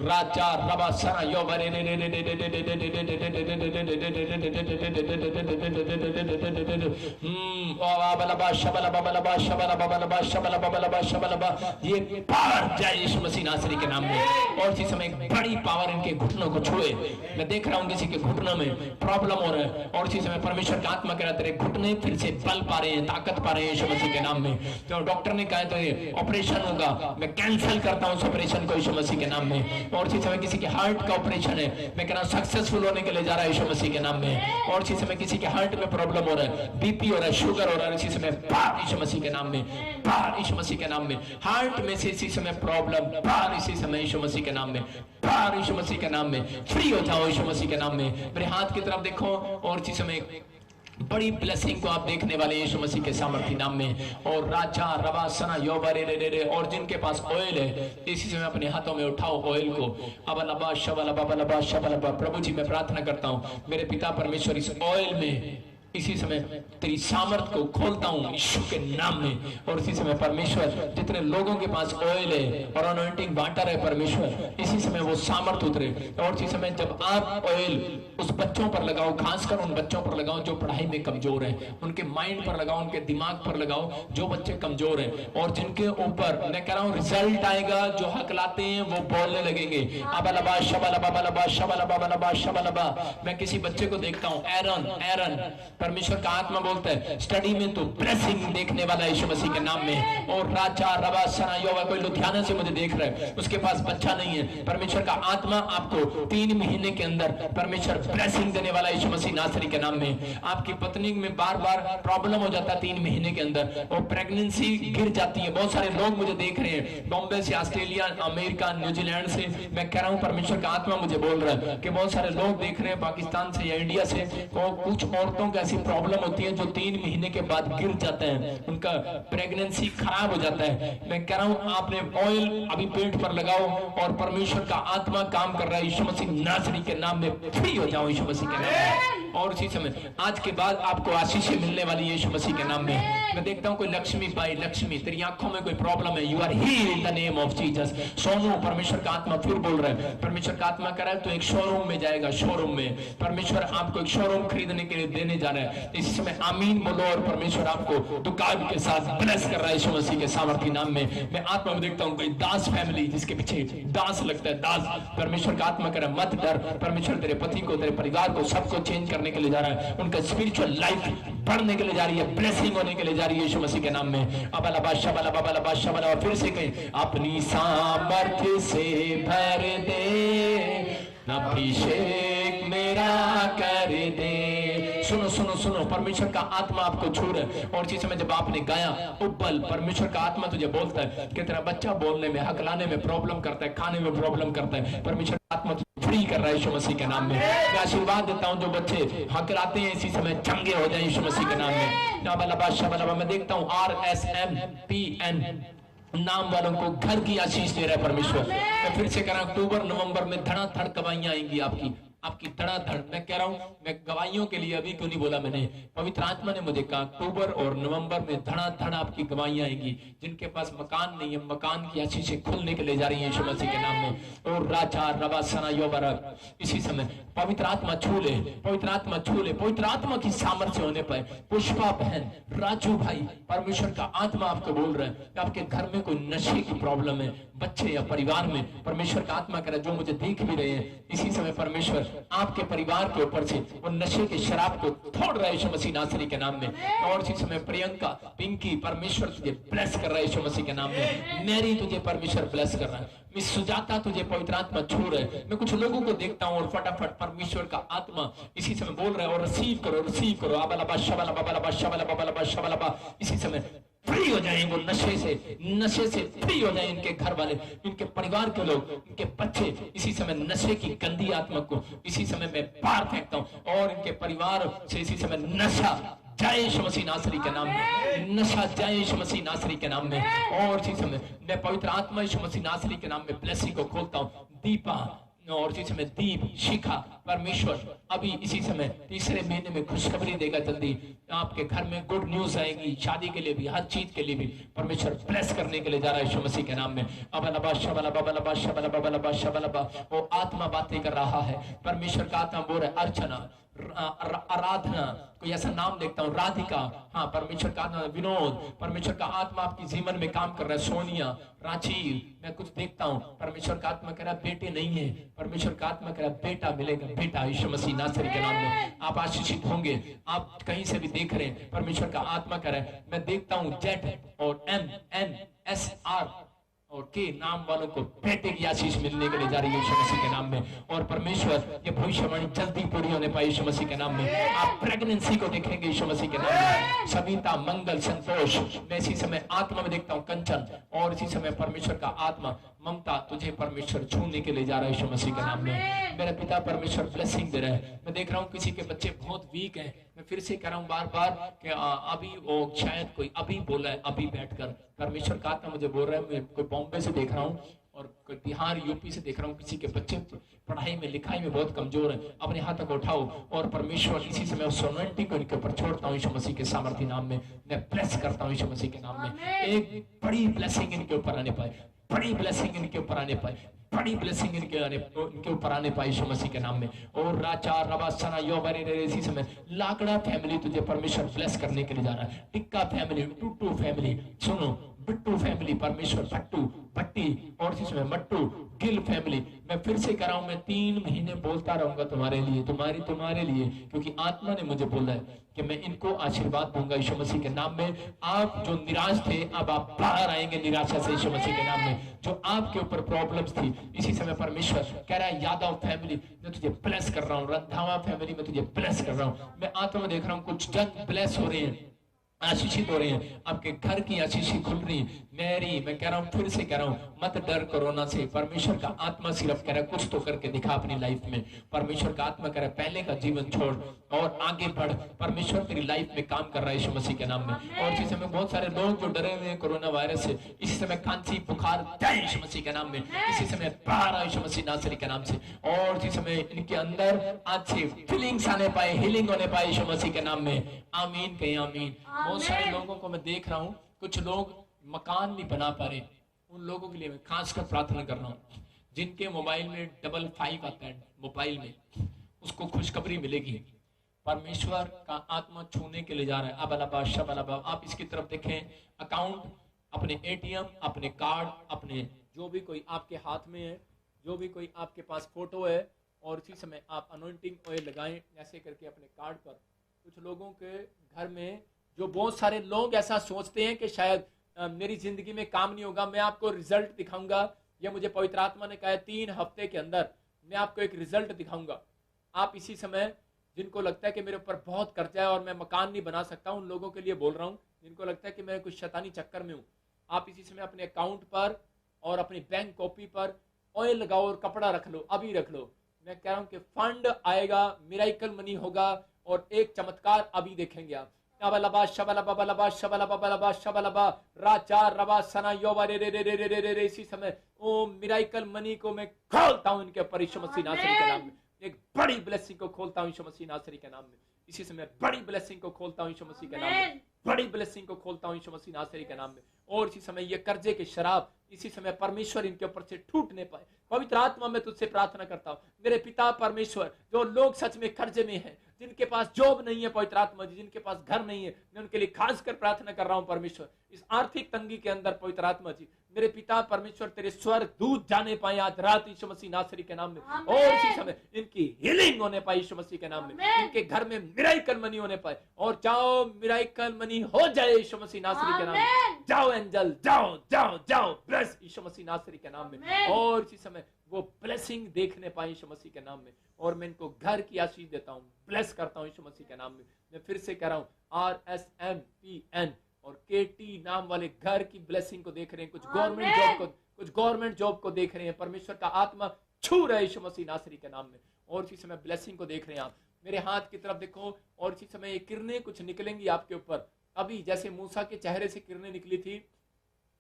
राजा रबा सरा यो बरे बलबा शबलबा बलबा शबलबा बलबा शबलबा बलबा शबलबा, ये पावर जाए यीशु मसीह नासरी के नाम में। और इसी समय बड़ी पावर इनके घुटनों को छुए। मैं देख रहा हूं किसी के घुटनों में प्रॉब्लम हो रहा है और इसी समय परमेश्वर का आत्मा कह रहा है तेरे घुटने फिर से बल पा रहे हैं, ताकत पा रहे हैं यीशु मसीह के नाम में। तो डॉक्टर ने कहा तो ये ऑपरेशन होगा, मैं कैंसिल करता हूं उस ऑपरेशन को यीशु मसीह के नाम में। और इसी समय किसी के हार्ट का ऑपरेशन है, मैं कह रहा हूं सक्सेसफुल होने के लिए जा रहा है यीशु मसीह के नाम में। और इसी समय किसी के हार्ट में प्रॉब्लम हो रहा है, बीपी हो रहा है, शुगर हो रहा है, इसी समय बाहर यीशु मसीह के नाम में, बाहर यीशु मसीह के नाम में। हार्ट में से इसी समय प्रॉब्लम बाहर इसी समय यीशु मसीह के नाम में, बाहर यीशु मसीह के नाम में। फ्री हो जाओ यीशु मसीह के नाम में। मेरे हाथ की तरफ देखो और इसी समय बड़ी ब्लेसिंग को आप देखने वाले यीशु मसीह के सामर्थ्य नाम में। और राजा रवा सना योबरे रे रे रे, और जिनके पास ऑयल है इसी समय अपने हाथों में उठाओ ऑयल को। अबलबा शबलबा बलबा शबलबा। प्रभु जी मैं प्रार्थना करता हूँ मेरे पिता परमेश्वर इस ऑयल में इसी समय तेरी सामर्थ को खोलता हूं यीशु के नाम में। और इसी समय परमेश्वर जितने लोगों के पास ऑयल है और अनॉइंटिंग वाटर है परमेश्वर इसी समय वो सामर्थ उतरे। और इसी समय जब आप ऑयल उस बच्चों पर लगाओ, खासकर उन बच्चों पर लगाओ जो पढ़ाई में कमजोर हैं, उनके माइंड पर लगाओ, उनके दिमाग पर लगाओ जो बच्चे कमजोर हैं और जिनके ऊपर मैं कह रहा हूं रिजल्ट आएगा, जो हकलाते हैं वो बोलने लगेंगे। अबलबा शबलबा बलबा शबलबा बलबा शबलबा। मैं किसी बच्चे को देखता हूं, एरन परमेश्वर का आत्मा बोलता है स्टडी में तो ब्लेसिंग देखने वाला है यीशु मसीह के नाम में। और राजा रवा सना योवा, कोई लुधियाना से मुझे देख रहा है, उसके पास बच्चा नहीं है, परमेश्वर का आत्मा आपको 3 महीने के अंदर परमेश्वर ब्लेसिंग देने वाला यीशु मसीह नासरी के नाम में। आपकी पत्नी में बार बार प्रॉब्लम हो जाता है 3 महीने के अंदर और प्रेगनेंसी गिर जाती है। बहुत सारे लोग मुझे देख रहे हैं बॉम्बे से, ऑस्ट्रेलिया, अमेरिका, न्यूजीलैंड से। मैं कह रहा हूं परमेश्वर का आत्मा मुझे बोल रहा है कि बहुत सारे लोग देख रहे हैं पाकिस्तान से या इंडिया से। और कुछ औरतों की ऐसी प्रॉब्लम होती है जो 3 महीने के बाद गिर जाते हैं, उनका प्रेगनेंसी खराब हो जाता है। मैं कह रहा हूं आपने ऑयल अभी पेट पर लगाओ और परमेश्वर का आत्मा काम कर रहा है यीशु मसीह नासरी के नाम में। फ्री हो जाओ यीशु मसीह के नाम में। और इसी समय आज के बाद आपको आशीषें मिलने वाली यीशु मसीह के नाम में। मैं देखता हूँ कोई लक्ष्मी पाई, लक्ष्मी तेरी आंखों में कोई प्रॉब्लम है, you are healed in the name of Jesus. Sonu, परमेश्वर का आत्मा फिर बोल रहा है, परमेश्वर का आत्मा कह रहा है तो एक शोरूम में जाएगा, शोरूम में परमेश्वर आपको एक शोरूम खरीदने के लिए देने जा रहा है। इसी समय आमीन बोलो और परमेश्वर आपको दुकान के साथ ब्लेस कर रहा है यीशु मसीह के सामर्थ्य नाम में। मैं आत्मा में देखता हूँ कोई दास फैमिली जिसके पीछे दास लगता है, दास, परमेश्वर का आत्मा कह रहा है मत डर, परमेश्वर तेरे पति को, तेरे परिवार को, सबको चेंज करने के लिए जा रहा है, उनका स्पिरिचुअल लाइफ बढ़ने के लिए जा रही है, ब्लेसिंग होने के लिए जा रही है यीशु मसीह के नाम में। अबला बादशाह वाला बाबा बादशाह वाला, फिर से कहीं अपनी सामर्थ्य से भर दे, अभिषेक मेरा कर दे। सुनो सुनो सुनो, परमेश्वर का आत्मा आपको छू रहा है। और इसी समय जब आपने गाया उब्बल, परमेश्वर का आत्मा तुझे बोलता है कि तेरा बच्चा बोलने में, हकलाने में प्रॉब्लम करता है, खाने में प्रॉब्लम करता है, परमेश्वर का आत्मा फ्री कर रहा है यीशु मसीह के नाम में। मैं आशीर्वाद देता हूं जो बच्चे हकलाते हैं इसी समय चंगे हो जाए यीशु मसीह के नाम में। मैं देखता हूं RSMPN नाम वालों को घर की आशीष दे रहा है परमेश्वर। मैं फिर से कह रहा हूं, अक्टूबर नवंबर में धड़ाधड़ गवाहियां आएंगी आपकी धड़ाधड़। मैं कह रहा हूं, मैं गवाहियों के लिए अभी क्यों नहीं बोला मैंने, पवित्र आत्मा ने मुझे कहा अक्टूबर और नवंबर में धड़ाधड़ आपकी गवाहियां आएंगी। जिनके पास मकान नहीं है, मकान की आशीषें खुलने के लिए जा रही है यीशु मसीह के नाम में। और राजा रवासना योबरक, इसी समय पवित्र आत्मा छू ले, पवित्र आत्मा छू ले, पवित्र आत्मा की सामर्थ्य होने पर पुष्पा बहन, राजू भाई, परमेश्वर का आत्मा आपको बोल रहा है कि आपके घर में कोई नशे की प्रॉब्लम है, बच्चे या परिवार में, परमेश्वर का आत्मा कह रहा है जो मुझे देख भी रहे हैं इसी समय परमेश्वर आपके परिवार के ऊपर से वो नशे के शराब को तोड़ रहा है यीशु मसीह नासरी के नाम में। और इसी समय प्रियंका, पिंकी, परमेश्वर तुझे ब्लेस कर रहा है यीशु मसीह के नाम में। मैरी, तुझे परमेश्वर ब्लेस कर रहा है। मिस सुजाता, तुझे पवित्र आत्मा छू रहा है। मैं कुछ लोगों को देखता हूँ और फटाफट परमेश्वर का आत्मा इसी समय बोल रहा है और रिसीव करो, रिसीव करो। आबला शबला बबला शबला बबला शबला, इसी समय फ्री हो जाए वो नशे से फ्री हो जाए इनके घर वाले, इनके परिवार के लोग, इनके बच्चे। इसी समय नशे की गंदी आत्मा को इसी समय मैं बाहर फेंकता हूं और इनके परिवार से इसी समय नशा जाए यीशु मसीह नासरी के नाम में, नशा जाए यीशु मसीह नासरी के नाम में। और इसी समय मैं पवित्र आत्मा यीशु मसीह नासरी के नाम में ब्लेसिंग को खोलता हूं। दीपा और इसी समय दीप, शिखा, परमेश्वर अभी इसी समय तीसरे महीने में खुशखबरी देगा। जल्दी आपके घर में गुड न्यूज आएगी, शादी के लिए भी, हर चीज के लिए भी परमेश्वर ब्लेस करने के लिए जा रहा है यीशु मसीह के नाम में। वो आत्मा बातें कर रहा है, परमेश्वर का आत्मा बोल रहा है। अर्चना, आराधना, कोई ऐसा नाम देखता हूँ, राधिका, हाँ परमेश्वर का आत्मा, विनोद, परमेश्वर का आत्मा आपकी जीवन में काम कर रहा है। सोनिया, रांची, मैं कुछ देखता हूँ, परमेश्वर का आत्मा कह रहा है बेटे नहीं है, परमेश्वर का आत्मा कह रहा है बेटा मिलेगा, बेटा यीशु मसीह नासरी के नाम में। आप आशीषित होंगे, आप कहीं से भी देख रहे हैं, परमेश्वर का आत्मा कह रहा है। मैं देखता हूँ Z और MNSR और के नाम वालों को बेटे की आशीष मिलने के लिए जा रही है यीशु मसीह के नाम में। और परमेश्वर ये भविष्यवाणी जल्दी पूरी होने पाए यीशु मसीह के नाम में। आप प्रेगनेंसी को देखेंगे यीशु मसीह के नाम में। सविता, मंगल, संतोष, मैं इसी समय आत्मा में देखता हूँ कंचन, और इसी समय परमेश्वर का आत्मा ममता, तुझे परमेश्वर छूने के लिए जा रहा है यीशु मसीह के नाम में। मेरा पिता परमेश्वर ब्लेसिंग दे रहा है। मैं देख रहा हूँ किसी के बच्चे बहुत वीक हैं। मैं फिर से कह रहा हूँ बार बार कि अभी वो शायद कोई अभी बोला है, अभी बैठकर परमेश्वर का आत्मा मुझे बोल रहा है। मैं कोई बॉम्बे से देख रहा हूँ और कोई बिहार, यूपी से देख रहा हूँ, किसी के बच्चे पढ़ाई में, लिखाई में बहुत कमजोर है। अपने हाथ तक उठाओ और परमेश्वर इसी समय उस सोनंटी को इनके ऊपर छोड़ता हूँ यीशु मसीह के सामर्थ्य नाम में। मैं ब्लेस करता हूँ यीशु मसीह के नाम में। एक बड़ी ब्लेसिंग इनके ऊपर आने पाए, बड़ी ब्लेसिंग इनके ऊपर आने पाए, बड़ी ब्लेसिंग इनके ऊपर आने पाए यीशु मसीह के नाम में। और राजा रवासना योबरे इसी समय लाकड़ा फैमिली तुझे परमेश्वर ब्लेस करने के लिए जा रहा है। टिक्का फैमिली, टूटू फैमिली, सुनो, बिट्टू फैमिली, परमेश्वर भट्टू, भट्टी, और इसी समय मट्टू, गिल फैमिली। मैं फिर से कह रहा हूं, मैं 3 महीने बोलता रहूंगा तुम्हारे लिए, तुम्हारे लिए, क्योंकि आत्मा ने मुझे बोला है कि मैं इनको आशीर्वाद दूंगा यीशु मसीह के नाम में। आप जो निराश थे, अब आप बाहर आएंगे निराशा से यीशु मसीह के नाम में। जो आपके ऊपर प्रॉब्लम्स थी, इसी समय परमेश्वर कह रहा है यादव फैमिली मैं तुझे ब्लेस कर रहा हूँ, रंधावा फैमिली मैं तुझे ब्लेस कर रहा हूँ। मैं आत्मा में देख रहा हूँ कुछ जन ब्लेस हो रहे हैं, आशीषित हो रहे हैं, आपके घर की आशीषी खुल रही है। मैरी, मैं कह रहा हूं, फिर से कह रहा हूं, मत डर कोरोना से। परमेश्वर का आत्मा सिर्फ कह रहा है कुछ तो करके दिखा अपनी लाइफ में। परमेश्वर का आत्मा कह रहा है पहले का जीवन छोड़ और आगे बढ़। परमेश्वर तेरी लाइफ में काम कर रहा है यीशु मसीह के नाम में। और इसी समय बहुत सारे लोग जो डरे हुए हैं कोरोना वायरस से, इसी समय खांसी बुखार जाए यीशु मसीह के नाम में। इसी समय बाहर आए यीशु मसीह नासरी के नाम से। और इसी समय इनके अंदर आज से फीलिंग्स आने पाए, हीलिंग होने पाए यीशु मसीह के नाम में। आमीन कहीं आमीन। बहुत सारे लोगों को मैं देख रहा हूं, कुछ लोग मकान नहीं बना पा रहे। उन लोगों के लिए मैं खासकर प्रार्थना कर रहा हूं जिनके मोबाइल में 55 आता है, मोबाइल में उसको खुशखबरी मिलेगी। परमेश्वर का आत्मा छूने के लिए जा रहा है। अब अलाबा शब अलाबा, आप इसकी तरफ देखें, अकाउंट, अपने एटीएम, अपने कार्ड, अपने जो भी कोई आपके हाथ में है, जो भी कोई आपके पास फोटो है, और इसी समय आप अनॉइंटिंग ऑयल लगाएं ऐसे करके अपने कार्ड पर। कुछ लोगों के घर में, जो बहुत सारे लोग ऐसा सोचते हैं कि शायद मेरी जिंदगी में काम नहीं होगा, मैं आपको रिजल्ट दिखाऊंगा। ये मुझे पवित्र आत्मा ने कहा है 3 हफ्ते के अंदर मैं आपको एक रिजल्ट दिखाऊंगा। आप इसी समय जिनको लगता है कि मेरे ऊपर बहुत कर्जा है और मैं मकान नहीं बना सकता, उन लोगों के लिए बोल रहा हूँ जिनको लगता है कि मैं कुछ शैतानी चक्कर में हूँ, आप इसी समय अपने अकाउंट पर और अपनी बैंक कॉपी पर ऑयल लगाओ और कपड़ा रख लो, अभी रख लो। मैं कह रहा हूँ कि फंड आएगा, मिराइकल मनी होगा और एक चमत्कार अभी देखेंगे आप। अबलबा शबलबा बलबा शबलबा बलबा शबलबा राचा रबा सना योबा रे रे रे रे रे रे रे। इसी समय ओ मिराइकल मनी को मैं खोलता हूँ इनके ऊपर यीशु मसीह नासरी के नाम में। एक बड़ी ब्लेसिंग को खोलता हूँ यीशु मसीह नासरी के नाम में। इसी समय बड़ी ब्लेसिंग को खोलता हूँ यीशु मसीह के नाम में। बड़ी ब्लेसिंग को खोलता हूँ यीशु मसीह नासरी के नाम में। और इसी समय ये कर्जे के शराब इसी समय परमेश्वर इनके ऊपर से टूटने पाए। पवित्र आत्मा में तुझसे प्रार्थना करता हूँ मेरे पिता परमेश्वर, जो लोग सच में कर्जे में हैं, जिनके पास जॉब नहीं है पवित्र आत्मा जी, जिनके पास घर नहीं है, मैं उनके लिए खासकर प्रार्थना कर रहा हूं परमेश्वर। इस आर्थिक तंगी के अंदर पवित्र आत्मा जी, मेरे पिता परमेश्वर तेरे स्वर दूध जाने पाए आज रात यीशु मसीह नासरी के नाम में। और इसी समय इनकी हीलिंग होने पाए यीशु मसीह के नाम में। इनके घर में मिराइकल मनी होने पाए। और जाओ मिराइकल मनी हो जाए यीशु मसीह नासरी के नाम में। जाओ एंजल, जाओ जाओ जाओ, ब्लेस यीशु मसीह नासरी के नाम में। और इसी समय वो ब्लेसिंग देखने पाए यीशु मसीह के नाम में। और मैं इनको घर की आशीष देता हूँ, ब्लेस करता हूँ यीशु मसीह के नाम में। मैं फिर से कह रहा हूँ RSMPN और KT नाम वाले घर की ब्लेसिंग को देख रहे हैं, कुछ गवर्नमेंट जॉब को देख रहे हैं। परमेश्वर का आत्मा छू रहा है यीशु मसीह नासरी के नाम में। और इसी समय ब्लेसिंग को देख रहे हैं आप। मेरे हाथ की तरफ देखो, और इसी समय ये किरणें कुछ निकलेंगी आपके ऊपर। अभी जैसे मूसा के चेहरे से किरणें निकली थी,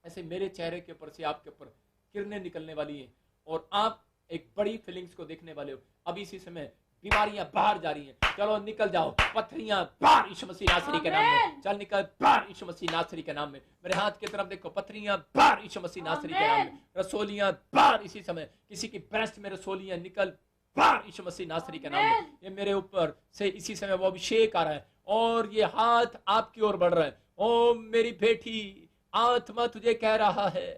ऐसे मेरे चेहरे के ऊपर से आपके ऊपर किरणें निकलने वाली हैं और आप एक बड़ी फीलिंग्स को देखने वाले हो। अभी इसी समय बीमारियां बाहर जा रही हैं, चलो निकल जाओ। पत्थरियां बाहर यीशु मसीह नासरी के नाम में, चल निकल बाहर यीशु मसीह नासरी के नाम में। मेरे हाथ की तरफ देखो, पत्थरियां बाहर यीशु मसीह नासरी के नाम में। रसोलियां बाहर इसी समय, किसी की ब्रेस्ट में रसोलियां निकल बाहर यीशु मसीह नासरी के नाम में। ये मेरे ऊपर से इसी समय वो अभिषेक आ रहा है और ये हाथ आपकी ओर बढ़ रहा है। ओ मेरी बेटी, आत्मा तुझे कह रहा है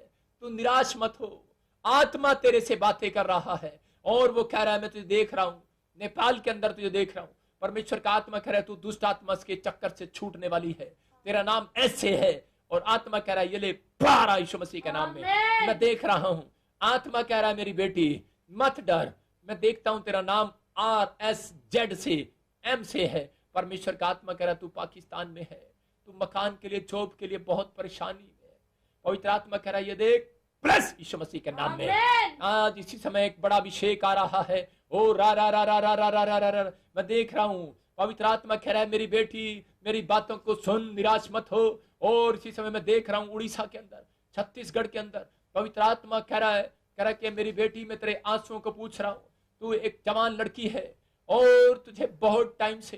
तू निराश मत हो। आत्मा तेरे से बातें कर रहा है और वो कह रहा है मैं तुझे देख रहा हूं, नेपाल के अंदर तुझे देख रहा हूं। परमेश्वर का आत्मा कह रहा है तू दुष्ट आत्मा के चक्कर से छूटने वाली है, तेरा नाम ऐसे है। और आत्मा कह रहा है ये ले बाहर यीशु मसीह के नाम में। मैं देख रहा हूं, आत्मा कह रहा है मेरी बेटी मत डर, मैं देखता हूं तेरा नाम RSZ से M से है। परमेश्वर का आत्मा कह रहा है तू पाकिस्तान में है, तू मकान के लिए, जॉब के लिए बहुत परेशानी में है। पवित्र आत्मा कह रहा है ये देख, प्लस यीशु मसीह के नाम में आज इसी समय एक बड़ा अभिषेक आ रहा है। ओ रा रा रा रा रा रा रा रा रा, मैं देख रहा हूँ। पवित्र आत्मा कह रहा है मेरी बेटी मेरी बातों को सुन, निराश मत हो। और इसी समय मैं देख रहा हूँ उड़ीसा के अंदर, छत्तीसगढ़ के अंदर पवित्र आत्मा कह रहा है कि मेरी बेटी मैं तेरे आंसुओं को पूछ रहा हूँ। तू एक जवान लड़की है और तुझे बहुत टाइम से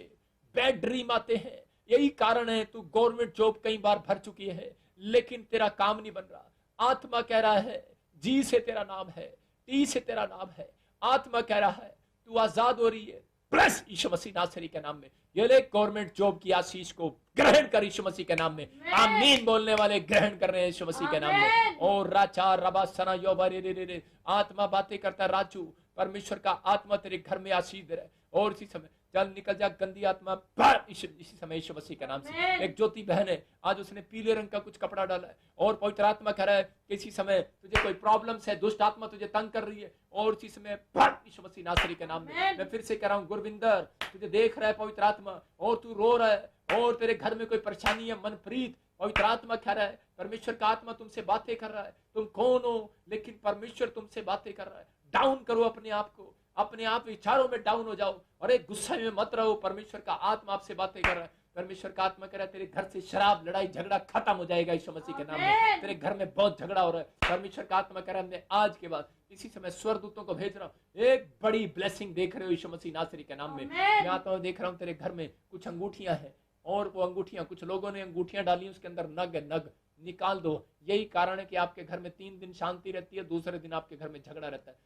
बैड ड्रीम आते हैं, यही कारण है तू गवर्नमेंट जॉब कई बार भर चुकी है लेकिन तेरा काम नहीं बन रहा। आत्मा कह रहा है G से तेरा नाम है, T से तेरा नाम है। आत्मा कह रहा है तू आजाद हो रही है, प्लस यीशु मसीह नासरी के नाम में। ये ले गवर्नमेंट जॉब की आशीष को ग्रहण कर यीशु मसीह के नाम में। आमीन बोलने वाले ग्रहण कर रहे हैं यीशु मसीह के नाम में। और राचा रबा सना योबा रे रे रे, आत्मा बातें करता है राजू, परमेश्वर का आत्मा तेरे घर में आशीष दे रहा है। और इसी समय चल निकल जा गंदी आत्मा बाहर इसी समय यीशु मसीह के नाम से। एक ज्योति बहन है, आज उसने पीले रंग का कुछ कपड़ा डाला है और पवित्र आत्मा कह रहा है कि इसी समय तुझे कोई प्रॉब्लम्स है, दुष्ट आत्मा तुझे तंग कर रही है और इसी समय बाहर यीशु मसीह नासरी के नाम में। मैं फिर से कह रहा हूँ गुरविंदर, तुझे देख रहा है पवित्र आत्मा और तू रो रहा है और तेरे घर में कोई परेशानी है, मनप्रीत पवित्र आत्मा कह रहा है, परमेश्वर का आत्मा तुमसे बातें कर रहा है। तुम कौन हो, लेकिन परमेश्वर तुमसे बातें कर रहा है। डाउन करो अपने आप को, अपने आप विचारों में डाउन हो जाओ और एक गुस्से में मत रहो। परमेश्वर का आत्मा आपसे बातें कर रहा है। परमेश्वर का आत्मा कह रहा है तेरे घर से शराब, लड़ाई, झगड़ा खत्म हो जाएगा यीशु मसीह के नाम में। तेरे घर में बहुत झगड़ा हो रहा है। परमेश्वर का आत्मा कह रहा है मैं आज के बाद इसी समय स्वर्गदूतों को भेज रहा हूँ। एक बड़ी ब्लेसिंग देख रहे हो यीशु मसीह नासरी के नाम में। मैं आता हूँ, देख रहा हूँ तेरे घर में कुछ अंगूठियां हैं और वो अंगूठियां, कुछ लोगों ने अंगूठियां डाली, उसके अंदर नग है, नग निकाल दो। यही कारण है कि आपके घर में 3 दिन शांति रहती है, दूसरे दिन आपके घर में झगड़ा रहता है।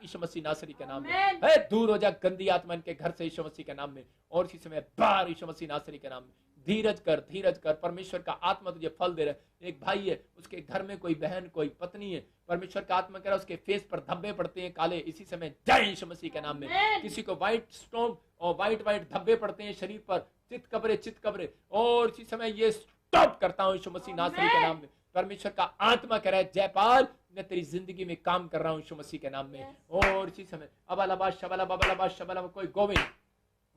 यीशु मसीह नासरी के नाम में दूर हो जा गंदी आत्मा इनके घर से यीशु मसीह के नाम में। और इसी समय बाहर यीशु मसीह नासरी के नाम में। धीरज कर, धीरज कर, परमेश्वर का आत्मा तुझे फल दे रहा है। एक भाई है, उसके घर में कोई बहन, कोई पत्नी है, परमेश्वर का आत्मा कह रहा है उसके फेस पर धब्बे पड़ते हैं काले, इसी समय जय यीशु मसीह के नाम में। किसी को व्हाइट स्टोन और व्हाइट धब्बे पड़ते हैं शरीर पर, चित कब्रे, और इसी समय ये स्टॉप करता हूँ यीशु मसीह नासरी के नाम में। परमेश्वर का आत्मा कह रहा है जयपाल, मैं तेरी जिंदगी में काम कर रहा हूँ यीशु मसीह के नाम में। और इसी समय अबलबा शबला बबलबा शबला, कोई गोविंद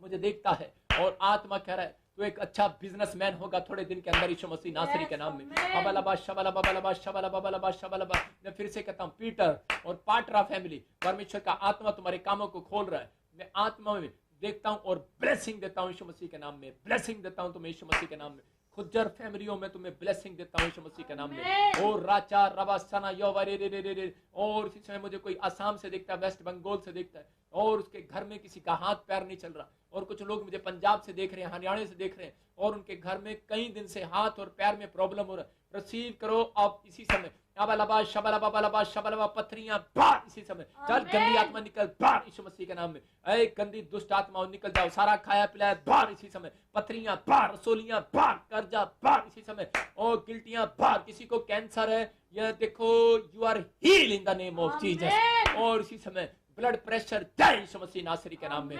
मुझे देखता है और आत्मा कह रहा है तो एक अच्छा बिजनेसमैन होगा थोड़े दिन के अंदर यीशु मसीह नासरी के नाम में। अबलबा शबला बबलबा शबला बबलबा शबलबा। मैं फिर से कहता हूँ पीटर और पाटरा फैमिली, परमेश्वर का आत्मा तुम्हारे कामों को खोल रहा है। मैं आत्मा में देखता हूँ और ब्लेसिंग देता हूँ यीशु मसीह के नाम में। ब्लेसिंग देता हूँ तुम्हें यीशु मसीह के नाम में। खुज्जर फैमिलियों में तुम्हें ब्लेसिंग देता हूँ यीशु मसीह के नाम में। और राचा रवासना योवरे रे रे रे रे। और इसी समय मुझे कोई असम से देखता है, वेस्ट बंगाल से देखता है और उसके घर में किसी का हाथ पैर नहीं चल रहा। और कुछ लोग मुझे पंजाब से देख रहे हैं, हरियाणा से देख रहे हैं और उनके घर में कई दिन से हाथ और पैर में प्रॉब्लम हो रहा है। रिसीव करो अब इसी समय। अबलबा शबला बबलबा शबलबा, पथरियां बाहर इसी समय। चल गंदी आत्मा निकल बाहर यीशु मसीह के नाम में। ऐ गंदी दुष्ट आत्मा निकल जाओ, सारा खाया पिलाया बाहर इसी समय। पथरियां बाहर, रसोलियां बाहर, कर्जा बाहर इसी समय। और गिल्टियां बाहर। किसी को कैंसर है, यह देखो you are heal in the name of Jesus. और इसी समय ब्लड प्रेशर जय यीशु मसीह नासरी के नाम में।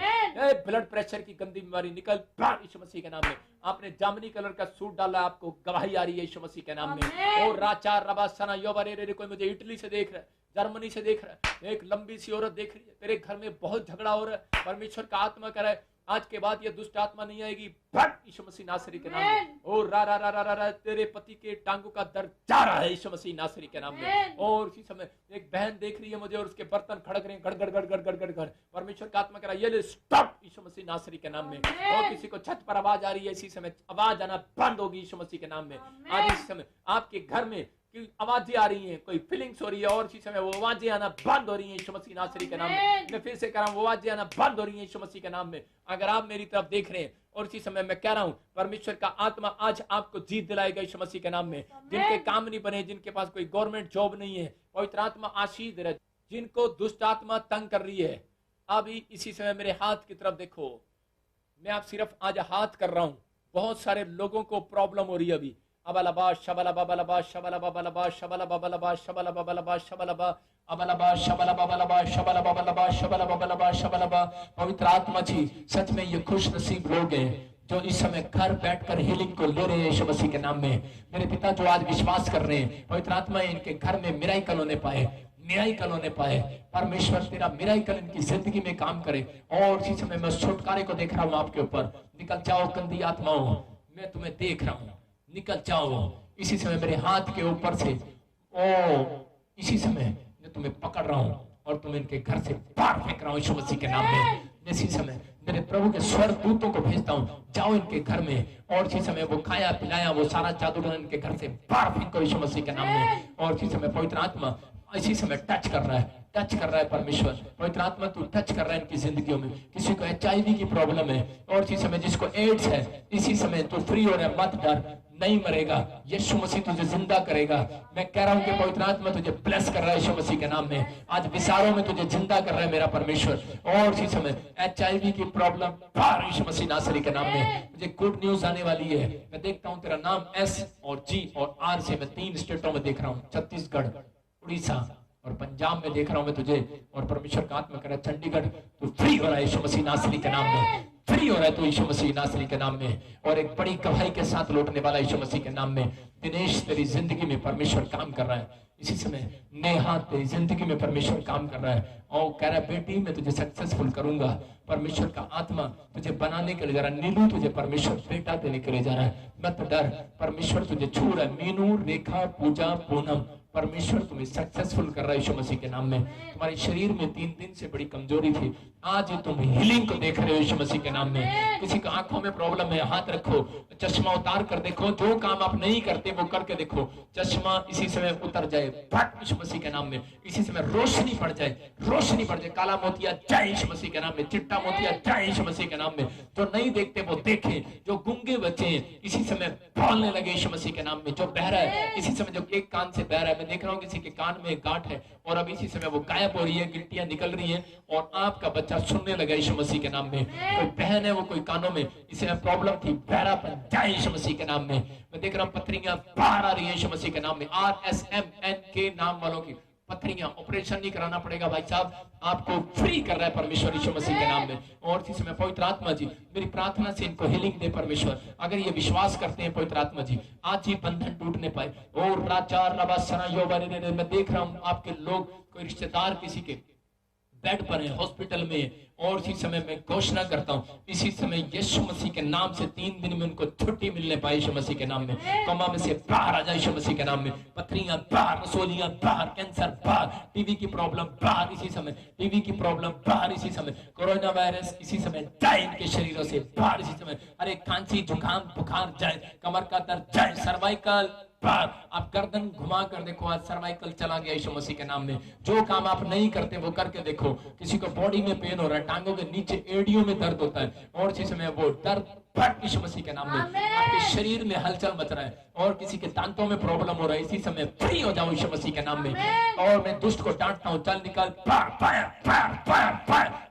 ब्लड प्रेशर की गंदी बीमारी निकल बाहर यीशु मसीह के नाम में। आपने जामुनी कलर का सूट डाला, आपको गवाही आ रही है यीशु मसीह के नाम में। और राचा रबासना योवरे, कोई मुझे इटली से देख रहा है, जर्मनी से देख रहा है, एक लंबी सी औरत देख रही है, तेरे घर में बहुत झगड़ा हो रहा है। परमेश्वर का आत्मा कह रहा है आज के बाद ये दुष्ट आत्मा नहीं आएगी, भट यीशु मसीह नासरी के नाम में। और रा रा रा रा रा रा, तेरे पति के टांगों का दर्द जा रहा है यीशु मसीह नासरी के नाम में। और इसी समय एक बहन देख रही है मुझे और उसके बर्तन खड़क रहे हैं, गड़ गड़ गड़ गड़ गड़ गड़ गड़। परमेश्वर का आत्मा कह रहा है ये ले स्टॉप यीशु मसीह नासरी के नाम में। और किसी को छत पर आवाज आ रही है, इसी समय आवाज आना बंद होगी यीशु मसीह के नाम में। आज इस समय आपके घर में कि आवाजें आ रही हैं, कोई फीलिंग्स हो रही है और इसी समय वो आवाजें आना बंद हो रही हैं यीशु मसीह नासरी के नाम में। मैं फिर से कह रहा हूं वो आवाजें आना बंद हो रही हैं यीशु मसीह के नाम में। अगर आप मेरी तरफ देख रहे हैं और इसी समय मैं कह रहा हूं परमेश्वर का आत्मा आज आपको जीत दिलाएगा यीशु मसीह के नाम में। जिनके काम नहीं बने, जिनके पास कोई गवर्नमेंट जॉब नहीं है, पवित्र आत्मा आशीष दे रहा है। जिनको दुष्ट आत्मा तंग कर रही है, अभी इसी समय मेरे हाथ की तरफ देखो। मैं आप सिर्फ आज हाथ कर रहा हूं, बहुत सारे लोगों को प्रॉब्लम हो रही है अभी। अबलबा शबला बबलबा शबला बबलबा शबला बबलबा शबला बबलबा शबलबा अबलबा शबला बबलबा शबला बबलबा शबला बबलबा शबलबा। पवित्र आत्मा जी, सच में ये खुश नसीब लोग हैं जो इस समय घर बैठकर हीलिंग को ले रहे हैं यीशु मसीह के नाम में। मेरे पिता जो आज विश्वास कर रहे हैं, पवित्र आत्मा इनके घर में मिराकल होने पाए, मिराकल होने पाए। परमेश्वर तेरा मिराकल इनकी जिंदगी में काम करे। और इसी समय मैं छुटकारे को देख रहा हूँ आपके ऊपर। निकल जाओ गंदी आत्माओं, मैं तुम्हें देख रहा हूँ, निकल जाओ इसी समय मेरे हाथ के ऊपर से। ओ इसी समय मैं तुम्हें पकड़ रहा हूं और तुम्हें इनके घर से बाहर फेंक रहा हूं यीशु मसीह के नाम में। इसी समय मेरे प्रभु के स्वर्गदूतों को भेजता हूं, जाओ इनके घर में और इसी समय वो खाया पिलाया वो सारा जादू इनके घर से बाहर फेंको यीशु मसीह के नाम में। और इसी समय पवित्र आत्मा इसी समय टच कर रहा है, टच कर रहा है। परमेश्वर पवित्र आत्मा तू टच कर रहा है इनकी जिंदगियों में। किसी को HIV की प्रॉब्लम है और इसी समय जिसको एड्स है, इसी समय तू फ्री हो रहा है। मत डर, नहीं मरेगा, यीशु मसीह तुझे जिंदा करेगा। मैं कह रहा हूं कि पवित्र आत्मा तुझे ब्लेस कर रहा है यीशु मसीह के नाम में। आज विचारों में तुझे जिंदा कर रहा है मेरा परमेश्वर। और इसी समय HIV की प्रॉब्लम बाहर यीशु मसीह नासरी के नाम में। मुझे गुड न्यूज आने वाली है। मैं देखता हूं तेरा नाम S और G और R से मैं 3 स्टेटों में देख रहा हूं, छत्तीसगढ़, उड़ीसा और पंजाब में देख रहा हूं मैं तुझे। और परमेश्वर का आत्मा कह रहा है चंडीगढ़ तू फ्री हो रहा है यीशु मसीह नासरी के नाम में। फ्री हो रहा है तो यीशु मसीह नासरी के नाम में, और एक बड़ी गवाही के साथ लौटने वाला यीशु मसीह के नाम में। दिनेश, तेरी जिंदगी में परमेश्वर काम कर रहा है इसी समय। नेहा, तेरी जिंदगी में परमेश्वर काम कर रहा है और कह रहा है बेटी मैं तुझे सक्सेसफुल करूंगा। परमेश्वर का आत्मा तुझे बनाने के लिए जा रहा है। नीलू, तुझे परमेश्वर बेटा देने के लिए जा रहा है, मत डर, परमेश्वर तुझे छू रहा है। मीनू, रेखा, पूजा, पूनम, परमेश्वर तुम्हें सक्सेसफुल कर रहा है यीशु मसीह के नाम में। तुम्हारे शरीर में 3 दिन से बड़ी कमजोरी थी, आज तुम हीलिंग को देख रहे हो यीशु मसीह के नाम में। किसी को आंखों में प्रॉब्लम है, हाथ रखो, चश्मा उतार कर देखो, जो काम आप नहीं करते वो करके देखो, चश्मा इसी समय उतर जाए फट यीशु मसीह के नाम में। इसी समय रोशनी पड़ जाए, रोशनी पड़ जाए। काला मोतिया जाए यीशु मसीह के नाम में, चिट्टा मोतिया जाए यीशु मसीह के नाम में। जो नहीं देखते वो देखें, जो गूंगे बच्चे इसी समय बोलने लगे यीशु मसीह के नाम में। जो बहरा है इसी समय, जो एक कान से बहरा है, मैं देख रहा हूँ किसी के कान में एक गांठ है और अब इसी समय वो गायब हो रही है, गिल्टियां निकल रही हैं और आपका बच्चा सुनने लगा यीशु मसीह के नाम में। कोई बहन है, वो कोई कानों में इसे प्रॉब्लम थी, बहरापन जाए यीशु मसीह के नाम में। मैं देख रहा हूँ पथरियां बाहर आ रही है यीशु मसीह के नाम में। RSMN के नाम वालों की पथरियां, ऑपरेशन नहीं कराना पड़ेगा भाई साहब, आपको फ्री कर रहा है परमेश्वर यीशु मसीह के नाम में। और इसी समय पवित्र आत्मा जी, मेरी प्रार्थना से इनको हीलिंग दे परमेश्वर। अगर ये विश्वास करते हैं पवित्र आत्मा जी, आज ही बंधन टूटने पाए। और राचार रबासना योबारे, मैं देख रहा हूं आपके लोग, कोई रिश्तेदार किसी के बेड पर है, हॉस्पिटल में, और इसी समय मैं घोषणा करता हूं इसी समय यीशु मसीह के नाम से 3 दिन में उनको छुट्टी मिलने पाए यीशु मसीह के नाम में। कोमा में से बाहर आ जाए यीशु मसीह के नाम में। पथरियां बाहर, रसोलियां बाहर, कैंसर बाहर, टीवी की प्रॉब्लम बाहर इसी समय, टीवी की प्रॉब्लम बाहर इसी समय, कोरोना वायरस इसी समय जाए इनके शरीरों से बाहर इसी समय। अरे खांसी, जुकाम, बुखार जाए, कमर का दर्द जाए, सर्वाइकल बाहर। आप गर्दन घुमा कर देखो, आज सर्वाइकल चला गया यीशु मसीह के नाम में। जो काम आप नहीं करते वो करके देखो। किसी को बॉडी में पेन हो रहा है, टांगों के नीचे एड़ियों में दर्द होता है, और इसी समय वो दर्द फट यीशु मसीह के नाम में। आपके शरीर में हलचल मच रहा है और किसी के दांतों में प्रॉब्लम हो रहा है, इसी समय फ्री हो जाओ यीशु मसीह के नाम में। और मैं दुष्ट को डांटता हूँ, चल निकल,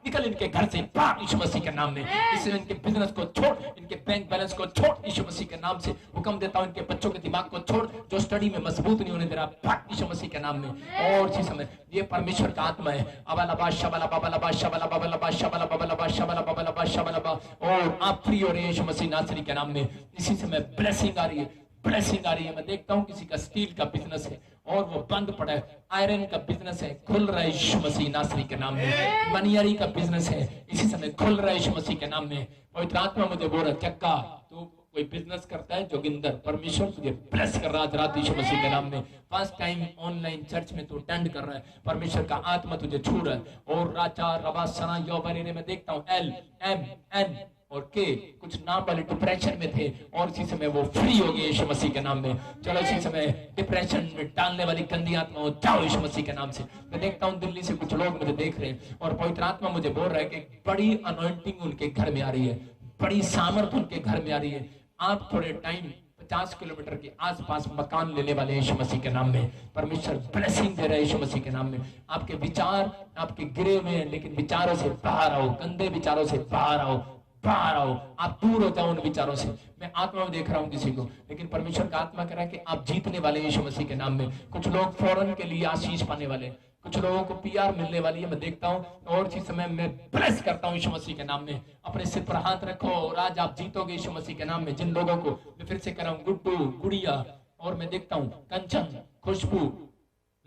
निकल इनके घर से बाहर यीशु मसीह के नाम में। इसलिए इनके बिजनेस को छोड़, इनके बैंक बैलेंस को छोड़ यीशु मसीह के नाम से हुक्म देता हूँ। इनके बच्चों के दिमाग को छोड़, जो स्टडी में मजबूत नहीं होने दे रहा, फट यीशु मसीह के नाम में। और इसी समय ये परमेश्वर का आत्मा है। अबलबा शबला बबलबा शबला बबलबा शबला बबलबा शबला बबलबा शबला, और आप फ्री हो रहे हैं यीशु मसीह नासरी के नाम में। इसी समय ब्लेसिंग आ रही है, ब्लेसिंग आ रही है। मैं देखता हूँ किसी का स्टील का बिजनेस है और वो बंद पड़ा है, आयरन का बिजनेस है, खुल रहा है यीशु मसीह नासरी के नाम में। मनियारी का बिजनेस है, इसी समय खुल रहा है यीशु मसीह के नाम में। पवित्र आत्मा मुझे बोल रहा, चक्का तू कोई बिजनेस करता है, जोगिंदर, परमेश्वर तुझे ब्लेस कर रहा है रात यीशु मसीह के नाम में। फर्स्ट टाइम ऑनलाइन चर्च में तू अटेंड कर रहा है, परमेश्वर का आत्मा तुझे छू रहा है। और राजा रबासना योबरी ने, मैं देखता हूँ LMN और के कुछ नाम वाले डिप्रेशन में थे और इसी समय वो फ्री हो गए यीशु मसीह के नाम में। चलो इसी समय डिप्रेशन में डालने वाली गंदी आत्मा हो जाओ यीशु मसीह के नाम से। मैं देखता हूँ दिल्ली से कुछ लोग मुझे देख रहे हैं और पवित्र आत्मा मुझे बोल रहा है कि बड़ी अनॉइंटिंग उनके घर में आ रही है, बड़ी सामर्थ उनके घर में आ रही है। आप थोड़े टाइम 50 किलोमीटर के आसपास मकान लेने वाले यीशु मसीह के नाम में। परमेश्वर ब्लेसिंग दे रहा है यीशु मसीह के नाम में। आपके विचार आपके गिरे हुए हैं, लेकिन विचारों से बाहर आओ, गंदे विचारों से बाहर आओ, बाहर आओ, आप दूर हो जाओ उन विचारों से। मैं आत्मा में देख रहा हूं किसी को, लेकिन परमेश्वर का आत्मा कह रहा है कि आप जीतने वाले यीशु मसीह के नाम में। कुछ लोग फौरन के लिए आशीष पाने वाले, कुछ लोगों को PR मिलने वाली है, मैं देखता हूं। और इसी समय मैं ब्लेस करता हूं यीशु मसीह के नाम में। अपने सिर पर हाथ रखो और आज आप जीतोगे यीशु मसीह के नाम में। जिन लोगों को मैं फिर से कह रहा हूं, गुड्डू, गुड़िया, और मैं देखता हूं कंचन, खुशबू,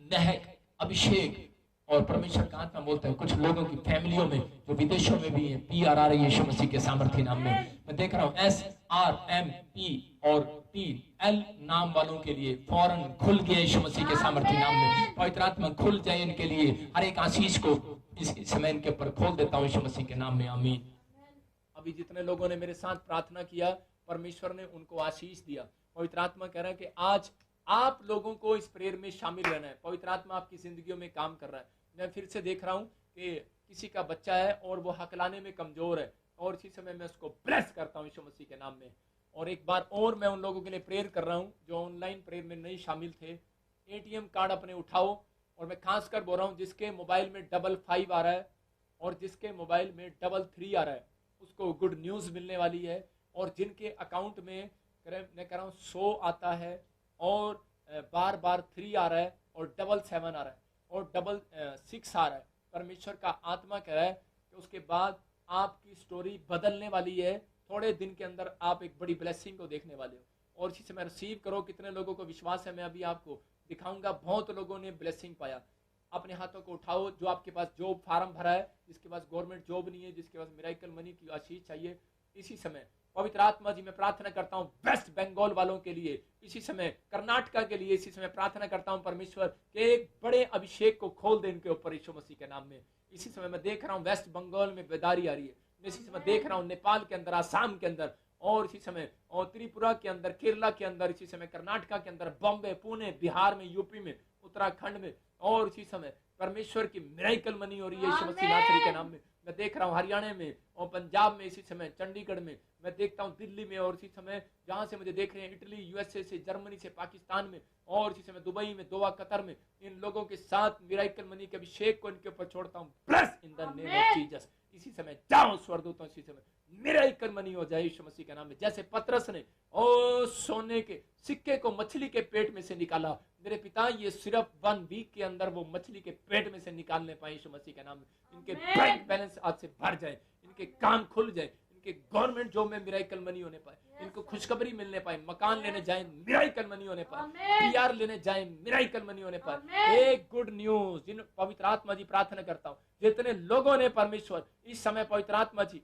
महक, अभिषेक, और परमेश्वर का आत्मा बोलता है कुछ लोगों की फैमिलियों में जो विदेशों में भी है PR आ रही है यीशु मसीह के सामर्थ्य नाम में। मैं देख रहा हूँ SRMP और PL नाम वालों के लिए फौरन खुल गया यीशु मसीह के सामर्थ्य नाम में। पवित्र आत्मा खुल जाए इनके लिए, हर एक आशीष को इस समय इनके ऊपर खोल देता हूँ यीशु मसीह के नाम में, आमीन। अभी जितने लोगों ने मेरे साथ प्रार्थना किया, परमेश्वर ने उनको आशीष दिया। पवित्र आत्मा कह रहा है कि आज आप लोगों को इस प्रेयर में शामिल रहना है। पवित्र आत्मा आपकी जिंदगियों में काम कर रहा है। मैं फिर से देख रहा हूं कि किसी का बच्चा है और वो हकलाने में कमजोर है, और इसी समय मैं उसको ब्लेस करता हूं यीशु मसीह के नाम में। और एक बार और मैं उन लोगों के लिए प्रेयर कर रहा हूं जो ऑनलाइन प्रेयर में नहीं शामिल थे। ATM कार्ड अपने उठाओ, और मैं खास कर बोल रहा हूं जिसके मोबाइल में 55 आ रहा है और जिसके मोबाइल में 33 आ रहा है, उसको गुड न्यूज मिलने वाली है। और जिनके अकाउंट में मैं कह रहा हूँ 100 आता है और बार बार 3 आ रहा है और 77 आ रहा है और 6 आ रहा है, परमेश्वर का आत्मा कह रहा है कि उसके बाद आपकी स्टोरी बदलने वाली है। थोड़े दिन के अंदर आप एक बड़ी ब्लेसिंग को देखने वाले हो। और इसी समय रिसीव करो। कितने लोगों को विश्वास है, मैं अभी आपको दिखाऊंगा। बहुत लोगों ने ब्लेसिंग पाया। अपने हाथों को उठाओ जो आपके पास जॉब फार्म भरा है, जिसके पास गवर्नमेंट जॉब नहीं है, जिसके पास मिरेकल मनी की आशीष चाहिए। इसी समय पवित्र आत्मा जी मैं प्रार्थना करता हूँ वेस्ट बंगाल वालों के लिए, इसी समय कर्नाटका के लिए, इसी समय प्रार्थना करता हूँ परमेश्वर के एक बड़े अभिषेक को खोल दे इनके ऊपर यीशु मसीह के नाम में। इसी समय मैं देख रहा हूँ वेस्ट बंगाल में बेदारी आ रही है। मैं इसी समय देख रहा हूँ नेपाल के अंदर, आसाम के अंदर, और इसी समय और त्रिपुरा के अंदर, केरला के अंदर, इसी समय कर्नाटका के अंदर, बॉम्बे, पुणे, बिहार में, यूपी में, उत्तराखंड में, और इसी समय परमेश्वर की मिरेकल मनी हो रही है यीशु मसीह नासरी के नाम में। मैं देख रहा हूँ हरियाणा में और पंजाब में, इसी समय चंडीगढ़ में, मैं देखता हूँ दिल्ली में, और इसी समय जहां से मुझे देख रहे हैं इटली, यूएसए से, जर्मनी से, पाकिस्तान में, और इसी समय दुबई में, दोहा, कतर में, इन लोगों के साथ मिरेकल मनी के अभिषेक को इनके ऊपर छोड़ता हूँ। Bless in the name of Jesus. इसी समय जाओ स्वर्गदूतों, इसी समय मिरेकल मनी हो जाए यीशु मसीह के नाम में। जैसे पतरस ने ओ सोने के सिक्के को मछली के पेट में से निकाला, मेरे पिता ये सिर्फ 1 वीक के अंदर वो मछली के पेट में से निकालने पाए यीशु मसीह के नाम में। इनके बैंक बैलेंस आज से भर जाए, इनके काम खुल जाए, इनके गवर्नमेंट जॉब में मिरेकल मनी होने पाए, इनको खुशखबरी मिलने पाए, मकान लेने जाए मिरेकल मनी होने पाए, पीआर लेने जाए मिरेकल मनी होने पाए। एक गुड न्यूज जिन पवित्र आत्मा जी प्रार्थना करता हूँ जितने लोगों ने परमेश्वर इस समय पवित्र आत्मा जी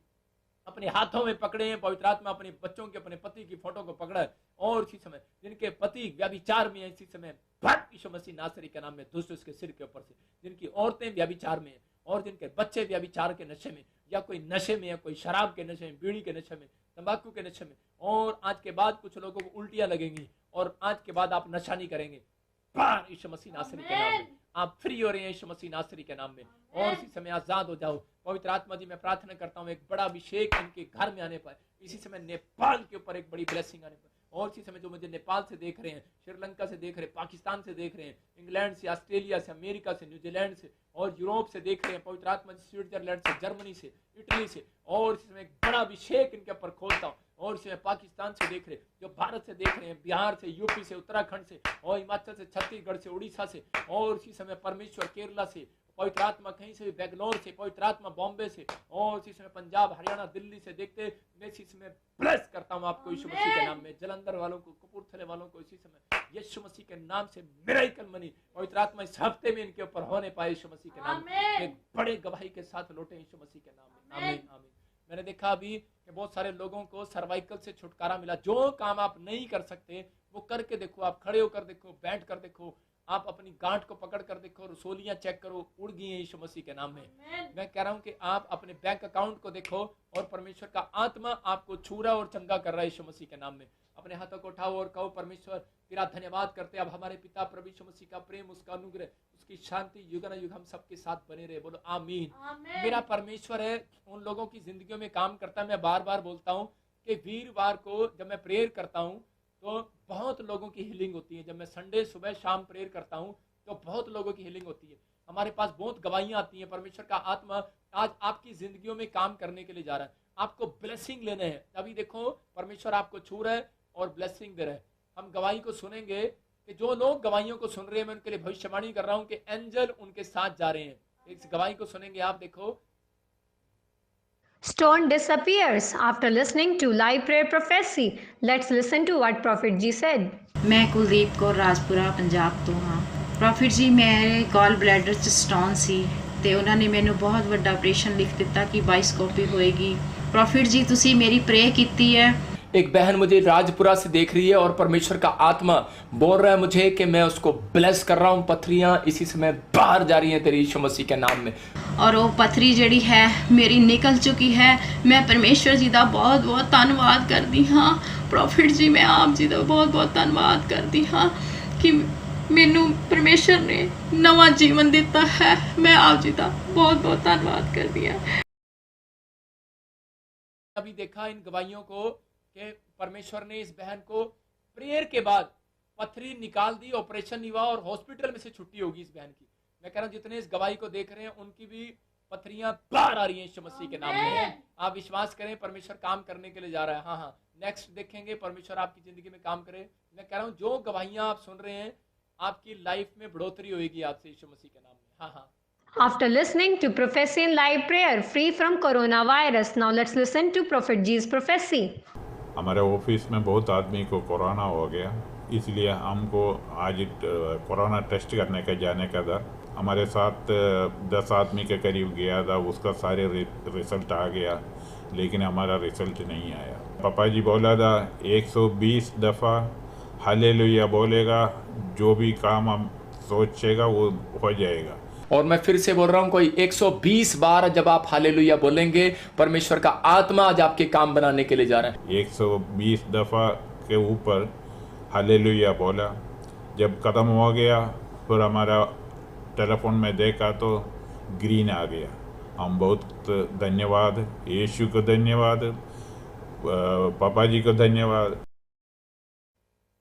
अपने हाथों में पकड़े हैं, पवित्र आत्मा अपने बच्चों के, अपने पति की फोटो को पकड़ा है, और इसी समय जिनके पति व्यभिचार में है, इसी समय भट यीशु मसीह नासरी के नाम में दुष्ट उसके सिर के ऊपर से, जिनकी औरतें व्यभिचार में है, और जिनके बच्चे व्यभिचार के नशे में, या कोई नशे में है, कोई शराब के नशे में, बीड़ी के नशे में, तंबाकू के नशे में, और आज के बाद कुछ लोगों को उल्टियां लगेंगी, और आज के बाद आप नशा नहीं करेंगे। बार यीशु मसीह नासरी के नाम में आप फ्री हो रहे हैं यीशु मसीह नासरी के नाम में, और इसी समय आजाद हो जाओ। पवित्र आत्मा जी मैं प्रार्थना करता हूँ एक बड़ा अभिषेक इनके घर में आने पाए, इसी समय नेपाल के ऊपर एक बड़ी ब्लेसिंग आने पाए, और इसी समय जो मुझे नेपाल से देख रहे हैं, श्रीलंका से देख रहे हैं, पाकिस्तान से देख रहे हैं, इंग्लैंड से, ऑस्ट्रेलिया से, अमेरिका से, न्यूजीलैंड से, और यूरोप से देख रहे हैं, पवित्र आत्मा जी स्विट्जरलैंड से, जर्मनी से, इटली से, और इसी समय एक बड़ा अभिषेक इनके ऊपर खोलता हूँ। और इसी में पाकिस्तान से देख रहे हैं, जो भारत से देख रहे हैं, बिहार से, यूपी से, उत्तराखंड से, और हिमाचल से, छत्तीसगढ़ से, उड़ीसा से, और इसी समय परमेश्वर केरला से, पवित्र आत्मा कहीं से भी, बेंगलोर से, पवित्र आत्मा बॉम्बे से, और इसी समय पंजाब, हरियाणा, दिल्ली से देखते, मैं इसी समय ब्लेस करता हूँ आपको यीशु मसीह के नाम में। जलंधर वालों को, कपूरथले वालों को इसी समय यीशु मसीह के नाम से मिरेकल मनी पवित्र आत्मा इस हफ्ते में इनके ऊपर होने पाए यीशु मसीह के नाम में। एक बड़े गवाही के साथ लौटे यीशु मसीह के नाम में। आमीन आमीन। मैंने देखा अभी कि बहुत सारे लोगों को सर्वाइकल से छुटकारा मिला। जो काम आप नहीं कर सकते वो करके देखो, आप खड़े होकर देखो, बैठ कर देखो, आप अपनी गांठ को पकड़ कर देखो, रसोलियां चेक करो, उड़ गई हैं यीशु मसीह के नाम में। मैं कह रहा हूं कि आप अपने बैंक अकाउंट को देखो और परमेश्वर का आत्मा आपको छू रहा और चंगा कर रहा है यीशु मसीह के नाम में। अपने हाथों को उठाओ और कहो, परमेश्वर तेरा धन्यवाद करते। अब हमारे पिता प्रभु यीशु मसीह का प्रेम, उसका अनुग्रह, उसकी शांति युग हम सबके साथ बने रहे। बोलो आमीन। मेरा परमेश्वर है, उन लोगों की जिंदगियों में काम करता है। मैं बार बार बोलता हूँ कि वीरवार को जब मैं प्रेयर करता हूँ तो बहुत लोगों की हीलिंग होती है। जब मैं संडे सुबह शाम प्रेयर करता हूँ तो बहुत लोगों की हीलिंग होती है। हमारे पास बहुत गवाहियां आती हैं। परमेश्वर का आत्मा आज आपकी जिंदगियों में काम करने के लिए जा रहा है। आपको ब्लेसिंग लेने हैं। अभी देखो परमेश्वर आपको छू रहा है और ब्लेसिंग दे रहा है। हम गवाही को सुनेंगे कि जो लोग गवाहियों को सुन रहे हैं, मैं उनके लिए भविष्यवाणी कर रहा हूँ कि एंजल उनके साथ जा रहे हैं। इस गवाही को सुनेंगे आप। देखो, Stone disappears after listening to live prayer prophecy. Let's listen to what Prophet Ji said. मैं ਕੁਲਦੀਪ ਕੌਰ ਰਾਜਪੁਰਾ ਪੰਜਾਬ ਤੋਂ ਹਾਂ। ਪ੍ਰੋਫਿਟ ਜੀ, ਮੇਰੇ ਗਾਲ ਬਲੈਡਰ 'ਚ ਸਟੋਨ ਸੀ ਤੇ ਉਹਨਾਂ ਨੇ ਮੈਨੂੰ ਬਹੁਤ ਵੱਡਾ ਆਪਰੇਸ਼ਨ ਲਿਖ ਦਿੱਤਾ ਕਿ ਬਾਈਸਕੋਪੀ ਹੋਏਗੀ। ਪ੍ਰੋਫਿਟ ਜੀ, ਤੁਸੀਂ ਮੇਰੀ ਪ੍ਰੇ ਕੀਤੀ ਹੈ। एक बहन मुझे राजपुरा से देख रही है और परमेश्वर का आत्मा बोल रहा है मुझे कि मैं उसको ब्लेस कर रहा हूँ। पथरियाँ इसी समय बाहर जा रही हैं तेरे यीशु मसीह के नाम में। और वो पथरी ਜਿਹੜੀ है मेरी निकल चुकी है। मैं परमेश्वर जी का बहुत बहुत धन्यवाद करती हाँ। प्रॉफिट जी, मैं आप जी का बहुत बहुत धन्यवाद करती हाँ कि मैनू परमेश्वर ने नवा जीवन दिता है। मैं आप जी का बहुत बहुत धन्यवाद करती हाँ। अभी देखा इन गवाहियों को कि परमेश्वर ने इस बहन को प्रेयर के बाद पथरी निकाल दी, ऑपरेशन नहीं हुआ और हॉस्पिटल में से छुट्टी होगी इस बहन की। मैं कह रहा हूं जितने इस गवाही को देख रहे हैं उनकी भी पथरियां बाहर आ रही हैं यीशु मसीह के नाम में। आप विश्वास करें, परमेश्वर काम करने के लिए जा रहा है। हाँ, नेक्स्ट देखेंगे परमेश्वर आपकी जिंदगी में काम करे। मैं कह रहा हूँ जो गवाहियां आप सुन रहे हैं आपकी लाइफ में बढ़ोतरी होगी आपसे यीशु मसीह के नाम में। हाँ। After listening to prophecy in live prayer free from coronavirus, now let's listen to Prophet G's prophecy. हमारे ऑफिस में बहुत आदमी को कोरोना हो गया, इसलिए हमको आज कोरोना टेस्ट करने का जाने का था। हमारे साथ 10 आदमी के करीब गया था, उसका सारे रिजल्ट आ गया, लेकिन हमारा रिजल्ट नहीं आया। पापा जी बोला था 120 दफ़ा हालेलुया बोलेगा, जो भी काम हम सोचेगा वो हो जाएगा। और मैं फिर से बोल रहा हूं, कोई 120 बार जब आप हालेलुया बोलेंगे, परमेश्वर का आत्मा आज आपके काम बनाने के लिए जा रहा है। 120 दफ़ा के ऊपर हालेलुया बोला। जब ख़त्म हो गया, फिर हमारा टेलीफोन में देखा तो ग्रीन आ गया। हम बहुत धन्यवाद, यीशु को धन्यवाद, पापा जी को धन्यवाद।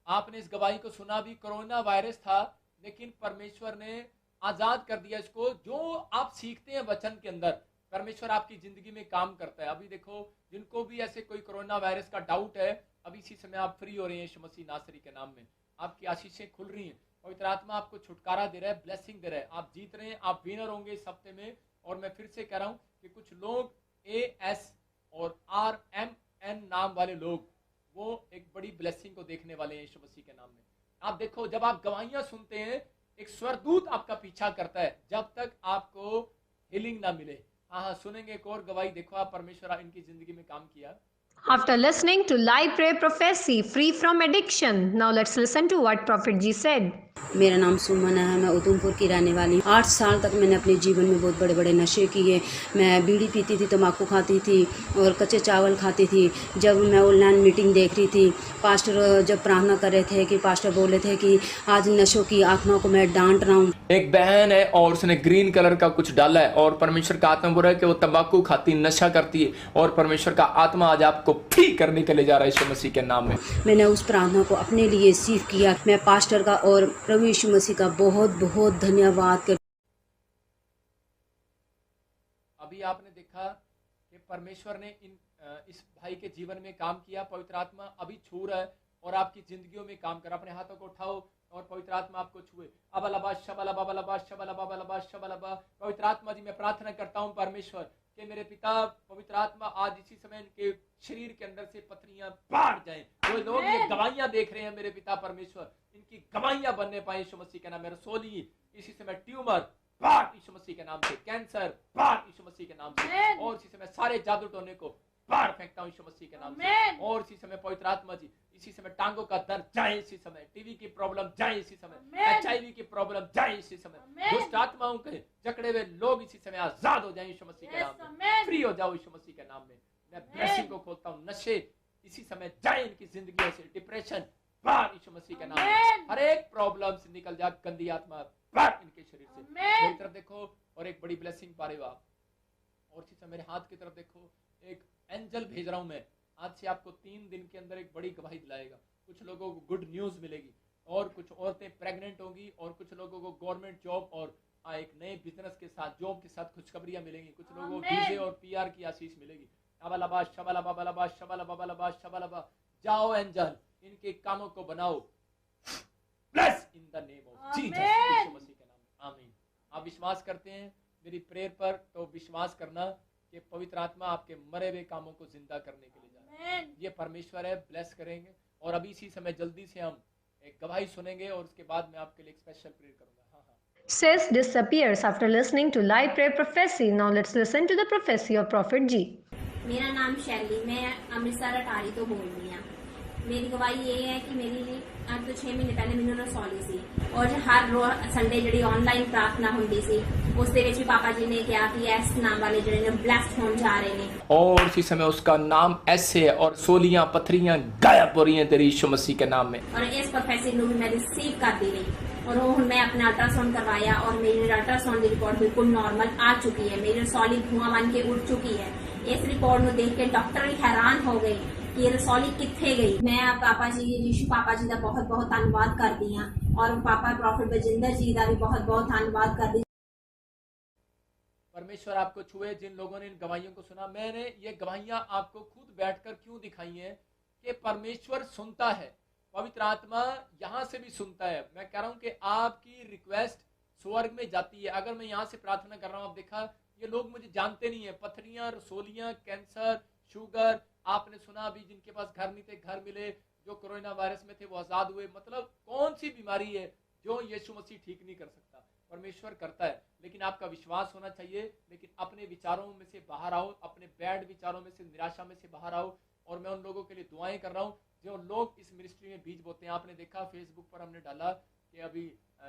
आपने इस गवाही को सुना भी, कोरोना वायरस था, लेकिन परमेश्वर ने आजाद कर दिया इसको। जो आप सीखते हैं वचन के अंदर, परमेश्वर आपकी जिंदगी में काम करता है। अभी देखो, जिनको भी ऐसे कोई कोरोना वायरस का डाउट है, अभी इसी समय आप फ्री हो रहे हैं यीशु मसीह नासरी के नाम में। आपकी आशीषें खुल रही हैं, पवित्र आत्मा आपको छुटकारा दे रहा है, ब्लेसिंग दे रहा है। आप जीत रहे हैं, आप विनर होंगे इस हफ्ते में। और मैं फिर से कह रहा हूं कि कुछ लोग AS और RMN नाम वाले लोग, वो एक बड़ी ब्लेसिंग को देखने वाले हैं यीशु मसीह के नाम में। आप देखो, जब आप गवाहियां सुनते हैं, एक स्वरदूत आपका पीछा करता है जब तक आपको हीलिंग ना मिले। हाँ, सुनेंगे एक और गवाही। देखो आप, परमेश्वर इनकी जिंदगी में काम किया। After listening to live prayer prophecy free from addiction, now let's listen to what Prophet G said. मेरा नाम सुमन है, मैं उधमपुर की रहने वाली हूँ। 8 साल तक मैंने अपने जीवन में बहुत बड़े बड़े नशे किए। मैं बीड़ी पीती थी, तम्बाकू खाती थी और कच्चे चावल खाती थी। जब मैं ऑनलाइन मीटिंग देख रही थी, पास्टर जब प्रार्थना कर रहे थे कि पास्टर बोले थे कि आज नशों की आत्मा को मैं डांट रहा हूँ। एक बहन है और उसने ग्रीन कलर का कुछ डाला है, और परमेश्वर का आत्मा बोल रहा है कि वो तंबाकू खाती, नशा करती है, और परमेश्वर का आत्मा आज आपको फ्री करने के लिए जा रहा है यीशु मसीह के नाम में। मैंने उस प्रार्थना को अपने लिए सीख किया। मैं पास्टर का और प्रभु यीशु मसीह का बहुत बहुत धन्यवाद कर। अभी आपने देखा कि परमेश्वर ने इस भाई के जीवन में काम किया। पवित्र आत्मा अभी छू रहा है और आपकी जिंदगियों में काम कर। अपने हाथों को उठाओ और पवित्र आत्मा आपको छुए। अबलबा शबलबा बलबा शबलबा बलबा शबलबा। पवित्र आत्मा जी, मैं प्रार्थना करता हूँ परमेश्वर कि मेरे पिता पवित्र आत्मा आज इसी समय इनके शरीर के अंदर से पथरियां बाहर जाएं। जो लोग ये गवाहियां देख रहे हैं मेरे पिता परमेश्वर, इनकी गवाहियां बनने पाए यीशु मसीह के नाम में। रसोली इसी समय ट्यूमर बाहर यीशु मसीह के नाम से, कैंसर बाहर यीशु मसीह के नाम से, और इसी समय सारे जादू टोने को बाहर फेंकता हूँ यीशु मसीह के नाम से। और इसी समय पवित्र आत्मा जी, इसी समय टांगों का दर्द जाए इसी समय, टीवी की प्रॉब्लम जाए इसी समय, HIV की प्रॉब्लम जाए इसी समय, दुष्ट आत्माओं के जकड़े हुए लोग इसी समय आजाद हो जाए यीशु मसीह के नाम में। फ्री हो जाओ यीशु मसीह के नाम में। मैं ब्लेसिंग को खोलता हूँ। नशे इसी समय जाए इनकी जिंदगी से, डिप्रेशन बाहर यीशु मसीह के नाम में। हर एक प्रॉब्लम से निकल जा, गंदी आत्मा बाहर इनके शरीर से। मेरी तरफ देखो और एक बड़ी ब्लेसिंग पा रहे हो आप। और इसी समय मेरे हाथ की तरफ देखो, एक एंजल भेज रहा हूं मैं। आज से आपको 3 दिन के अंदर एक बड़ी गवाही दिलाएगा। कुछ लोगों को गुड न्यूज मिलेगी, और कुछ औरतें प्रेग्नेंट होंगी, और कुछ लोगों को गवर्नमेंट जॉब और एक नए बिजनेस के साथ, जॉब के साथ खुशखबरियां मिलेंगी। कुछ लोगों को वीजे और PR की आशीष मिलेगी। अबलबा शबलबा बलबा शबलबा बलबा शबलबा। जाओ एंजल, इनके कामों को बनाओ। Bless in the name of Jesus, Yeshu Masih के नाम में। आमीन। आप विश्वास करते हैं मेरी प्रेयर पर, तो विश्वास करना कि पवित्र आत्मा आपके मरे हुए कामों को जिंदा करने के लिए जा रहा है। ये परमेश्वर है, ब्लेस करेंगे। और अभी इसी समय जल्दी से हम एक गवाही सुनेंगे, और उसके बाद मैं आपके लिए एक स्पेशल प्रेयर करूंगा। Sis disappears after listening to live prayer prophecy. Now let's listen to the prophecy of Prophet G. मेरा नाम शैली, मैं अमृतसर अटारी तो बोल रही हूँ। मेरी गवाही ये है कि मेरी आज तो 6 महीने पहले मैंने रसौली सी, और हर रोज संडे जी ऑनलाइन प्रार्थना होंगी सी, उस भी पापा जी ने कहा कि एस नाम वाले जो ब्लेस्ड होने जा रहे हैं, और इसी समय उसका नाम ऐसे है, और सोलियां पथरियां गायब हो रही हैं तेरे यीशु मसीह के नाम में। और इस प्रोफेसर को भी मैं रिसीव कर दी गई, और वो मैं अपना अल्ट्रासाउंड करवाया, और मेरी अल्ट्रासाउंड की रिपोर्ट बिल्कुल नॉर्मल आ चुकी है। मेरी रसौली धुआं बन के उड़ चुकी है। इस रिपोर्ट को देख के डॉक्टर भी हैरान हो गए कि ये रसौली कित्थे गई। मैं आप पापा जी, यीशु पापा जी का बहुत बहुत धन्यवाद करती हाँ, और पापा प्रॉफिट बजिंदर जी का भी बहुत बहुत धन्यवाद करती। परमेश्वर आपको छुए। जिन लोगों ने इन गवाहियों को सुना, मैंने ये गवाहियां आपको खुद बैठकर क्यों दिखाई हैं कि परमेश्वर सुनता है। पवित्र आत्मा यहां से भी सुनता है। मैं कह रहा हूं कि आपकी रिक्वेस्ट स्वर्ग में जाती है। अगर मैं यहाँ से प्रार्थना कर रहा हूँ, आप देखा ये लोग मुझे जानते नहीं है, पथरियां, रसोलियां, कैंसर, शुगर, आपने सुना अभी जिनके पास घर नहीं थे घर मिले, जो कोरोना वायरस में थे वो आजाद हुए। मतलब कौन सी बीमारी है जो यीशु मसीह ठीक नहीं कर सकता? परमेश्वर करता है, लेकिन आपका विश्वास होना चाहिए। लेकिन अपने विचारों में से बाहर आओ, अपने बैड विचारों में से, निराशा में से बाहर आओ। और मैं उन लोगों के लिए दुआएं कर रहा हूँ जो लोग इस मिनिस्ट्री में बीज बोते हैं। आपने देखा फेसबुक पर हमने डाला कि अभी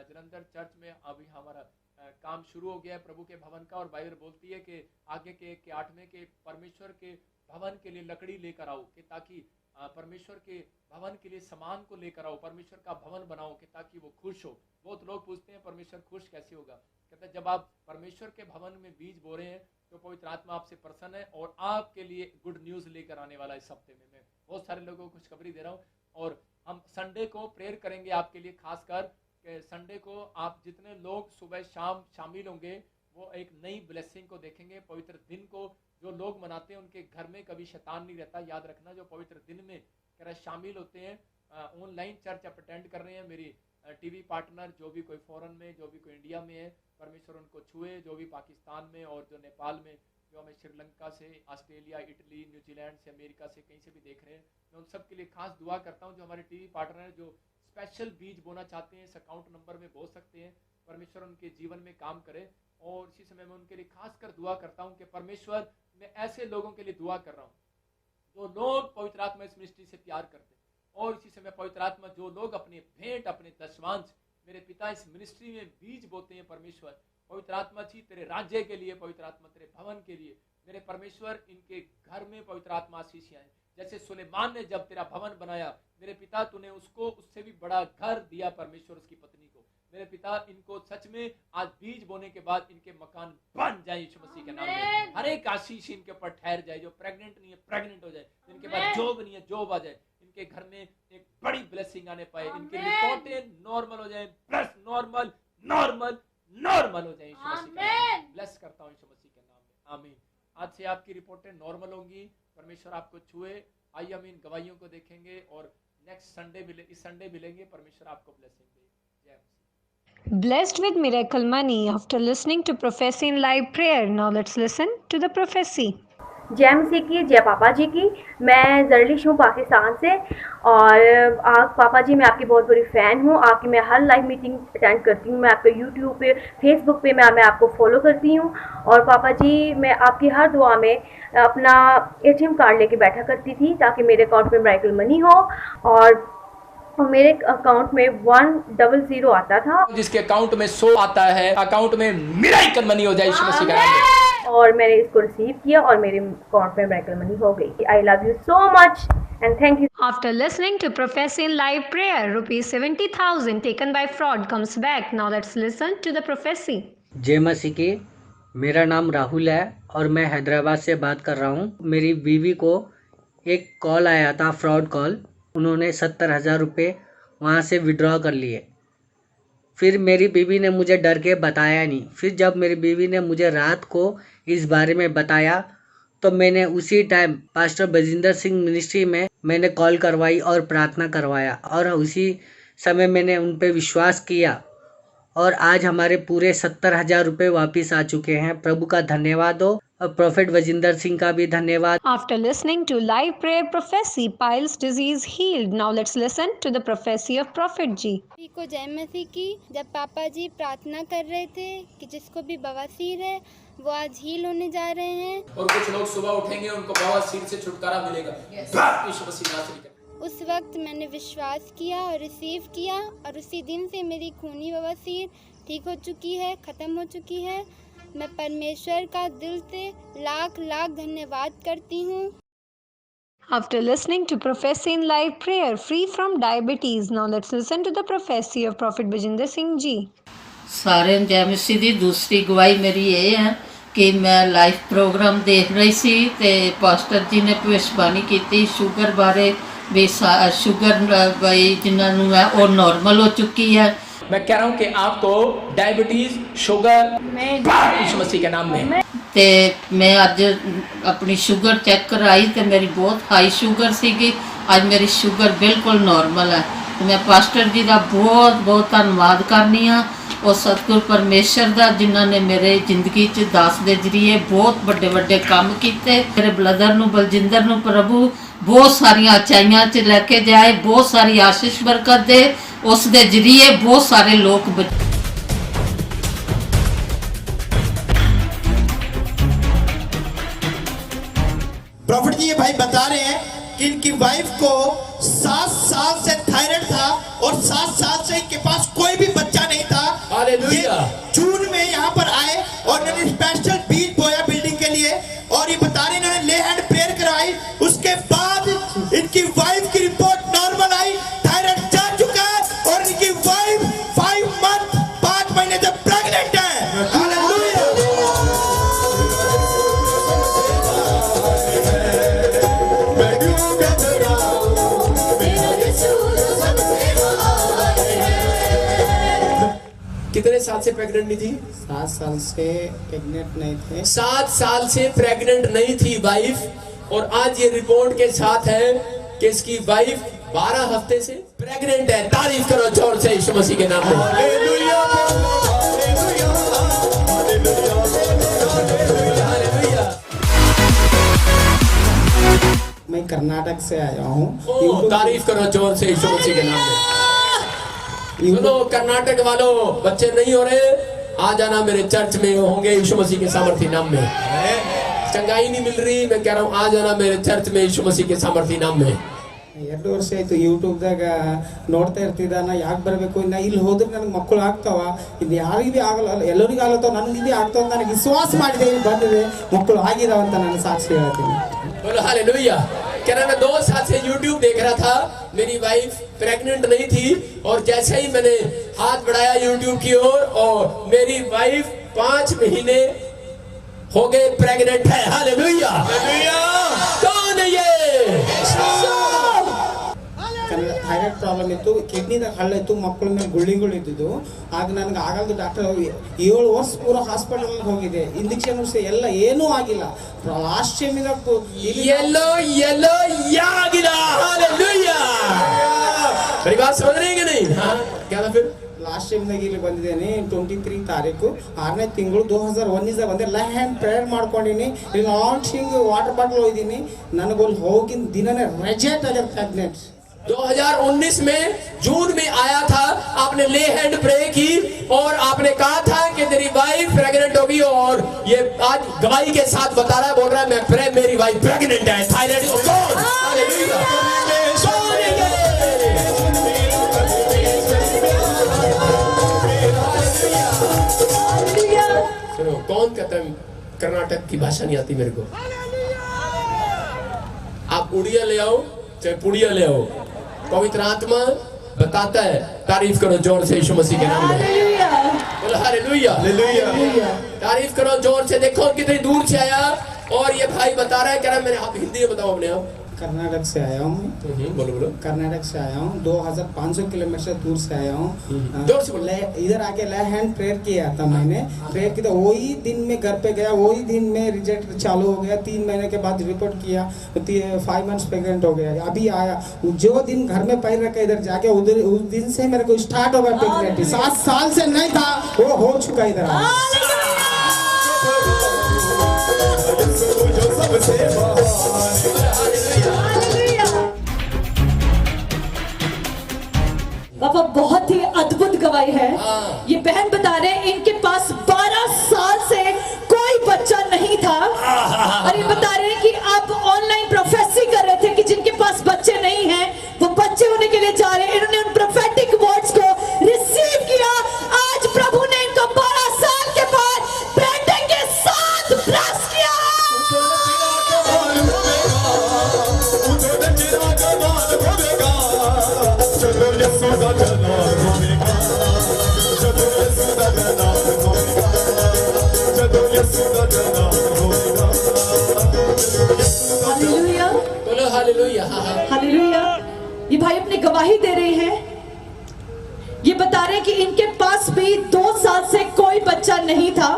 जलंधर चर्च में अभी हमारा काम शुरू हो गया है प्रभु के भवन का, और बाइबल बोलती है कि आगे के 8 में के परमेश्वर के भवन के लिए लकड़ी लेकर आओ, कि ताकि परमेश्वर के भवन के लिए सामान को लेकर आओ, परमेश्वर का भवन बनाओ, कि ताकि वो खुश हो। बहुत लोग पूछते हैं परमेश्वर खुश कैसे होगा? कहते हैं जब आप परमेश्वर के भवन में बीज बो रहे हैं तो पवित्र आत्मा आपसे प्रसन्न है और आपके लिए गुड न्यूज लेकर आने वाला इस हफ्ते में। मैं बहुत सारे लोगों को खुशखबरी दे रहा हूँ, और हम संडे को प्रेयर करेंगे आपके लिए, खासकर संडे को आप जितने लोग सुबह शाम शामिल होंगे वो एक नई ब्लेसिंग को देखेंगे। पवित्र दिन को जो लोग मनाते हैं उनके घर में कभी शैतान नहीं रहता। याद रखना, जो पवित्र दिन में कह शामिल होते हैं, ऑनलाइन चर्च आप अटेंड कर रहे हैं, मेरी टीवी पार्टनर जो भी कोई फॉरेन में, जो भी कोई इंडिया में है, परमेश्वर उनको छुए, जो भी पाकिस्तान में और जो नेपाल में, जो हमें श्रीलंका से, ऑस्ट्रेलिया, इटली, न्यूजीलैंड से, अमेरिका से, कहीं से भी देख रहे हैं, मैं उन सब के लिए खास दुआ करता हूँ। जो हमारे टीवी पार्टनर हैं जो स्पेशल बीज बोना चाहते हैं, इस अकाउंट नंबर में बो सकते हैं। परमेश्वर उनके जीवन में काम करे। और इसी समय मैं उनके लिए खासकर दुआ करता हूँ कि परमेश्वर, मैं ऐसे लोगों के लिए दुआ कर रहा हूँ जो लोग पवित्र आत्मा इस मिनिस्ट्री से प्यार करते हैं। और इसी समय पवित्र आत्मा जो लोग अपने भेंट, अपने दशवांश मेरे पिता इस मिनिस्ट्री में बीज बोते हैं, परमेश्वर पवित्र आत्मा जी तेरे राज्य के लिए, पवित्र आत्मा तेरे भवन के लिए, मेरे परमेश्वर इनके घर में पवित्र आत्मा आशीषियां हैं। जैसे सुलेमान ने जब तेरा भवन बनाया मेरे पिता, तूने उसको उससे भी बड़ा घर दिया परमेश्वर उसकी पत्नी को। मेरे पिता, इनको सच में आज बीज बोने के बाद इनके मकान बन जाए यीशु मसीह के नाम में। हर एक आशीष इनके ऊपर ठहर जाए। जो प्रेग्नेंट नहीं है प्रेग्नेंट हो जाए, जिनके पास जॉब नहीं है जॉब आ जाए, इनके घर में एक बड़ी ब्लेसिंग आने पाए, इनके रिपोर्टें नॉर्मल हो जाए, प्लस नॉर्मल नॉर्मल नॉर्मल हो जाए यीशु मसीह के नाम में। ब्लेस करता हूँ यीशु मसीह के नाम में, आमीन। आज से आपकी रिपोर्टें नॉर्मल होंगी, परमेश्वर आपको छुए। आइए हम इन गवाहियों को देखेंगे और नेक्स्ट संडे इस संडे मिलेंगे। परमेश्वर आपको ब्लेसिंग दे। जय मसीह। Blessed with miracle money after listening to prophecy in live prayer. Now let's listen to the prophecy. जय मसीह की, जय पापा जी की। मैं जर्लिश हूँ पाकिस्तान से, और आप पापा जी मैं आपकी बहुत बड़ी फ़ैन हूँ। आपकी मैं हर लाइव मीटिंग अटेंड करती हूँ। मैं आपके यूट्यूब पे, फेसबुक पे मैं आपको फॉलो करती हूँ। और पापा जी मैं आपकी हर दुआ में अपना ATM कार्ड लेके बैठा करती थी ताकि मेरे अकाउंट में मिरेकल मनी हो, और मेरे अकाउंट में 100 आता था। जिसके अकाउंट में 100 आता है, अकाउंट में मिरेकल मनी हो जाए यीशु मसीह के नाम में। और मैंने इसको रिसीव किया और मेरे अकाउंट में मिरेकल मनी हो गई। I love you so much and thank you. After listening to prophecy in live prayer, rupees 70,000 taken by fraud comes back. Now let's listen to the prophecy. जय मसीह की। मेरा नाम राहुल है और मैं हैदराबाद से बात कर रहा हूँ। मेरी बीवी को एक कॉल आया था, फ्रॉड कॉल। उन्होंने 70,000 रुपये वहाँ से विड्रॉ कर लिए। फिर मेरी बीवी ने मुझे डर के बताया नहीं। फिर जब मेरी बीवी ने मुझे रात को इस बारे में बताया तो मैंने उसी time pastor Bajinder Singh ministry में मैंने कॉल करवाई और प्रार्थना करवाया, और उसी समय मैंने उन पे विश्वास किया, और आज हमारे पूरे 70,000 रुपये वापस आ चुके हैं। प्रभु का धन्यवाद हो, और प्रोफेट वजिंदर सिंह का भी धन्यवाद। After listening to live prayer prophecy, piles disease healed. Now let's listen to the prophecy of Prophet G. को जय मसीह की। जब पापा जी प्रार्थना कर रहे थे कि जिसको भी बवासीर है वो आज हील होने जा रहे हैं, और कुछ लोग सुबह उठेंगे उनको बवासीर से छुटकारा मिलेगा। यीशु मसीह नासरी का। उस वक्त मैंने विश्वास किया और रिसीव किया, और उसी दिन से मेरी खूनी बवासीर ठीक हो चुकी है, ख़त्म हो चुकी है। मैं परमेश्वर का दिल से लाख लाख धन्यवाद करती हूँ। After listening to prophecy in live prayer, free from diabetes. Now let's listen to the prophecy of Prophet Bajinder Singh Ji. सारे जय मसीह दी। दूसरी गवाही मेरी ये है कि मैं लाइव प्रोग्राम देख रही सी ते पास्टर जी ने भविष्यवाणी की शुगर बारे भी, शुगर भाई जिन्होंने है वो नॉर्मल हो चुकी है। मैं कह रहा हूँ कि आपको डायबिटीज, शुगर यीशु मसीह के नाम में। ते मैं अज अपनी शुगर चेक कराई तो मेरी बहुत हाई शुगर सी। आज मेरी शुगर बिल्कुल नॉर्मल है। तो मैं पास्टर जी का बहुत बहुत धन्यवाद करनी हाँ ਉਹ ਸਤਿਗੁਰ ਪਰਮੇਸ਼ਰ ਦਾ ਜਿਨ੍ਹਾਂ ਨੇ ਮੇਰੇ ਜ਼ਿੰਦਗੀ 'ਚ ਦਾਸ ਦੇ ਜਰੀਏ ਬਹੁਤ ਵੱਡੇ ਵੱਡੇ ਕੰਮ ਕੀਤੇ। ਮੇਰੇ ਬਲਦਰ ਨੂੰ ਬਲਜਿੰਦਰ ਨੂੰ ਪ੍ਰਭੂ ਬਹੁਤ ਸਾਰੀਆਂ ਉਚਾਈਆਂ 'ਚ ਲੈ ਕੇ ਜਾਏ, ਬਹੁਤ ਸਾਰੀ ਆਸ਼ੀਸ਼ ਬਰਕਤ ਦੇ, ਉਸ ਦੇ ਜਰੀਏ ਬਹੁਤ ਸਾਰੇ ਲੋਕ प्रॉफिट जी ये भाई बता रहे हैं कि इनकी वाइफ को 7 साल से थायराइड था और 7 साल से इनके पास कोई भी बच्चा नहीं था। हालेलुया। जून में यहाँ पर आए और इन्होंने स्पेशल बीज बोया बिल्डिंग के लिए और ये बता रहे इन्होंने ले हैंड प्रेयर करवाई। उसके बाद इनकी वाइफ की रिपोर्ट नॉर्मल आई, थायराइड जा चुका है और इनकी वाइफ 5 मंथ 5 महीने से प्रेग्नेंट है। कितने साल से प्रेग्नेंट नहीं थी? 7 साल से प्रेग्नेंट नहीं थे। 7 साल से प्रेग्नेंट नहीं थी वाइफ, और आज ये रिपोर्ट के साथ है कि इसकी वाइफ 12 हफ्ते से प्रेग्नेंट है। तारीफ करो जोर से यीशु मसीह के नाम में। Hallelujah, hallelujah. मैं कर्नाटक से आया हूँ। तारीफ करो जोर से यीशु मसीह के नाम में। सुनो कर्नाटक वालों, बच्चे नहीं हो रहे, आ जाना मेरे चर्च में, होंगे यीशु मसीह के सामर्थी नाम में। चंगाई नहीं मिल रही, मैं कह रहा हूँ आ जाना मेरे चर्च में यीशु मसीह के सामर्थी नाम में। 2 ವರ್ಷ ಆಯ್ತು ಯೂಟ್ಯೂಬ್ದಾಗ ನೋಡ್ತಾ ಇರ್ತಿದ್ದಾನ, ಯಾಕೆ ಬರಬೇಕು, ನಾ ಇಲ್ಲಿ ಹೋದ್ರೆ ನನಗೆ ಮಕ್ಕಳು ಆಗ್ತಾವ, ಇದು ಯಾರಿಗೂ ಭೀ ಆಗಲ್ಲ, ಎಲ್ಲರಿಗೂ ಆಗತ್ತವ, ನನಗೆ ಭೀ ಆಗ್ತಾವ ಅಂತ ನನಗೆ ವಿಶ್ವಾಸ ಮಾಡಿದೆ, ಇಲ್ಲಿ ಬಂದಿದೆ, ಮಕ್ಕಳು ಆಗಿದಾವಂತ ನಾನು ಸಾಕ್ಷಿ ಹೇಳ್ತೀನಿ। बोलो हालेलुया। कह रहा मैं 2 साल से YouTube देख रहा था, मेरी वाइफ प्रेग्नेंट नहीं थी, और जैसे ही मैंने हाथ बढ़ाया YouTube की ओर और मेरी वाइफ 5 महीने हो गए प्रेग्नेंट है। हालेलुया। कौन है ये? ಥೈರಾಯ್ಡ್ ಪ್ರಾಬ್ಲಮ್ ಇತ್ತು, ಕಿಡ್ನಿದಾಗ ಹಳ್ಳ ಇತ್ತು, ಮಕ್ಕಳ ಮೇಲೆ ಗುಳ್ಳಿಗಳು ಇದ್ದಿದ್ದು, ಆಗ ನನಗೆ ಆಗಲ್ದು, ಡಾಕ್ಟರ್ 7 ವರ್ಷ ಪೂರ ಹಾಸ್ಪಿಟಲ್ ಹೋಗಿದೆ, ಇಂಜೆಕ್ಷನ್ ಎಲ್ಲ ಏನೂ ಆಗಿಲ್ಲ। ಲಾಸ್ಟ್ ಟೈಮಿಗೆ येलो येलो यागिला। हालेलुया। मेरी बात समझ रहे हैं कि नहीं? हाँ, क्या था फिर? ಲಾಸ್ಟ್ ಟೈಮ್ದಾಗ ಇಲ್ಲಿ ಬಂದಿದ್ದೇನೆ 23 ತಾರೀಕು 6ನೇ ತಿಂಗಳು 2019 ಬಂದೆ। ಲೈನ್ ಪ್ರೇಯರ್ ಮಾಡ್ಕೊಂಡಿನಿ, ಇಲ್ಲಿ ಲಾಂಚಿಂಗ್ ವಾಟರ್ ಬಾಟಲ್ ಹೋಗಿದ್ದೀನಿ, ನನಗೊಂದು ಹೋಗಿನ ದಿನನೇ ರಿಜೆಕ್ಟ್ ಆಗಿದೆ ಪ್ರೆಗ್ನೆಂಟ್। 2019 में जून में आया था, आपने ले हैंड प्रे की और आपने कहा था कि तेरी वाइफ प्रेग्नेंट होगी, और ये आज गवाही के साथ बता रहा है, बोल रहा है मैं मेरी वाइफ प्रेग्नेंट है। थायराइड सुनो, कौन कहता है कर्नाटक की भाषा नहीं आती मेरे को? आप उड़िया ले आओ चाहे पुड़िया ले आओ, पवित्र आत्मा बताता है। तारीफ करो जोर से यीशु मसीह के नाम में। बोलो हालेलुया, हालेलुया। तारीफ करो जोर से। देखो कितनी दूर से आया, और ये भाई बता रहा है, कह रहा है मैंने, आप हिंदी में बताओ अपने आप। कर्नाटक से आया हूँ। बोलो बोलो। कर्नाटक से आया हूँ, 2500 किलोमीटर दूर से आया हूँ। इधर आके ले हैंड प्रेयर किया था मैंने, प्रेयर किया, वही दिन में घर पे गया, वही दिन में रिजल्ट चालू हो गया। 3 महीने के बाद रिपोर्ट किया, 5 मंथ्स प्रेग्नेंट हो गया। अभी आया, जो दिन घर में पैर रखा इधर जाके, उधर उस दिन से मेरे को स्टार्ट हो गया प्रेग्नेंट। 7 साल से नहीं था, वो हो चुका इधर। बाबा बहुत ही अद्भुत गवाही है। ये बहन बता रहे हैं इनके पास 12 साल से कोई बच्चा नहीं था, और ये बता रहे हैं कि आप ऑनलाइन प्रोफेसी कर रहे थे कि जिनके पास बच्चे नहीं हैं वो बच्चे होने के लिए जा रहे हैं। इन्होंने उन प्रोफेटिक वर्ड्स को रिसीव किया। आज प्रभु ने इनको 12 साल के बाद बेटे के साथ ब्लेस किया। हालेलुया, बोलो हालेलुया, हालेलुया। ये भाई अपनी गवाही दे रहे हैं, ये बता रहे हैं कि इनके पास भी 2 साल से कोई बच्चा नहीं था,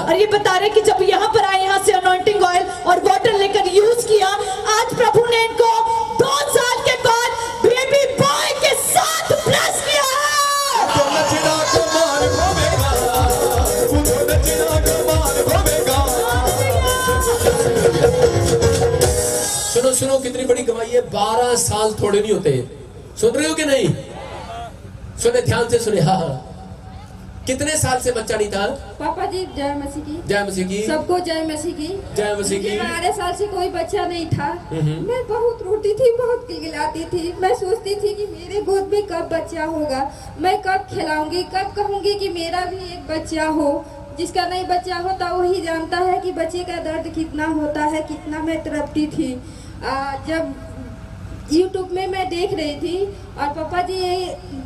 और ये बता रहे हैं कि जब यहाँ पर आए, यहाँ से अनॉइंटिंग ऑयल और वाटर लेकर यूज किया, आज प्रभु ने इनको 2 साल के बाद बेबी बॉय के साथ ब्लेस किया है। हालेलुया। सुनो सुनो, कितनी बड़ी गवाही है। 12 साल थोड़े नहीं होते। सुन रहे हो कि नहीं? सुने, ध्यान से सुने। हाँ, कितने साल से बच्चा नहीं था? पापा जी जय मसीह की। जय मसीह की। सबको जय मसीह की। जय मसीह की। 12 साल से कोई बच्चा नहीं था। मैं बहुत रोती थी, बहुत गिलगिलाती थी। मैं सोचती थी कि मेरे गोद में कब बच्चा होगा, मैं कब खिलाऊंगी, कब कहूंगी कि मेरा भी एक बच्चा हो। जिसका नहीं बच्चा होता वही जानता है कि बच्चे का दर्द कितना होता है, कितना मैं तड़पती थी। जब YouTube में मैं देख रही थी और पापा जी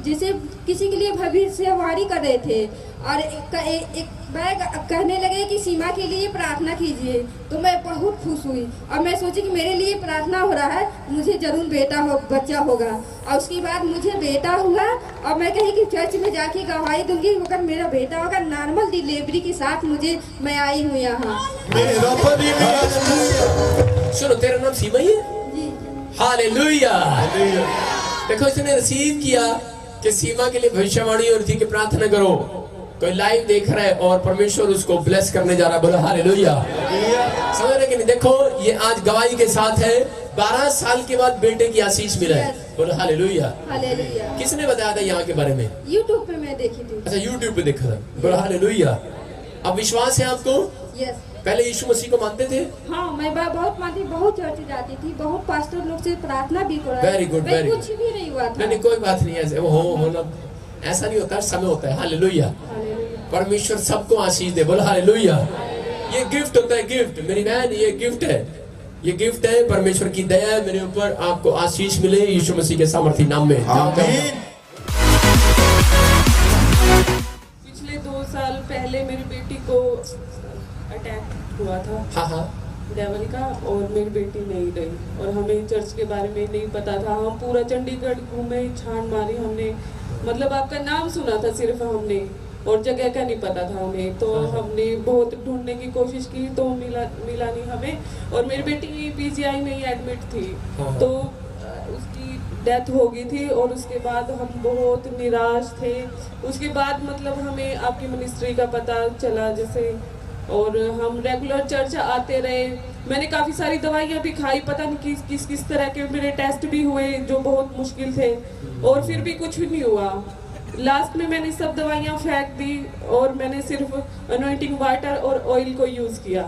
जैसे किसी के लिए भविष्यवाणी कर रहे थे और एक बैग कहने लगे कि सीमा के लिए प्रार्थना कीजिए, तो मैं बहुत खुश हुई और मैं सोची कि मेरे लिए प्रार्थना हो रहा है, मुझे जरूर बच्चा होगा। और उसके बाद मुझे बेटा हुआ और मैं कहीं कि चर्च में जाके गवाही दूंगी अगर मेरा बेटा होगा। नॉर्मल डिलीवरी के साथ मैं आई हूँ यहाँ। सुनो, तेरा नाम सीमा ही है? हालेलुया। देखो, इसने रिसीव किया कि सीमा के लिए भविष्यवाणी हो रही थी कि प्रार्थना करो। कोई लाइव देख रहा है और परमेश्वर उसको ब्लेस करने जा रहा है। बोलो हालेलुया। समझ रहे कि नहीं? देखो, ये आज गवाही के साथ है। 12 साल के बाद बेटे की आशीष मिला है। बोलो हालेलुया। हालेलुया। किसने बताया था यहाँ के बारे में? YouTube पे मैं देखी थी। अच्छा, YouTube पे देखा था। बोलो हालेलुया। अब विश्वास है आपको? यस। पहले यीशु मसीह को मानते थे? हाँ, मैं बहुत मानती, बहुत चर्च जाती थी, बहुत पास्टर लोग से प्रार्थना भी करा। Very good, very good. कुछ भी नहीं हुआ था। नहीं, कोई बात नहीं, ऐसे हो ऐसा नहीं होता, समय होता है। हालेलुया। परमेश्वर सबको आशीष दे। बोलो हालेलुया। ये गिफ्ट होता है, गिफ्ट। मेरी बहन, ये गिफ्ट है, ये गिफ्ट है। परमेश्वर की दया है मेरे ऊपर, आपको आशीष मिले यीशु मसीह के सामर्थी नाम में। आमीन। पिछले 2 साल पहले मेरी बेटी को अटैक हुआ था। हाँ, डेविल का, और मेरी बेटी नहीं रही और हमें चर्च के बारे में नहीं पता था। हम पूरा चंडीगढ़ घूमे, छान मारी हमने, मतलब आपका नाम सुना था सिर्फ हमने, और जगह का नहीं पता था हमें। तो हमने बहुत ढूंढने की कोशिश की तो मिला नहीं हमें। और मेरी बेटी PGI में ही एडमिट थी, तो उसकी डेथ हो गई थी। और उसके बाद हम बहुत निराश थे। उसके बाद मतलब हमें आपकी मिनिस्ट्री का पता चला जैसे, और हम रेगुलर चर्च आते रहे। मैंने काफ़ी सारी दवाइयाँ भी खाई, पता नहीं किस तरह के मेरे टेस्ट भी हुए जो बहुत मुश्किल थे, और फिर भी कुछ भी नहीं हुआ। लास्ट में मैंने सब दवाइयाँ फेंक दी और मैंने सिर्फ अनॉइंटिंग वाटर और ऑयल को यूज़ किया,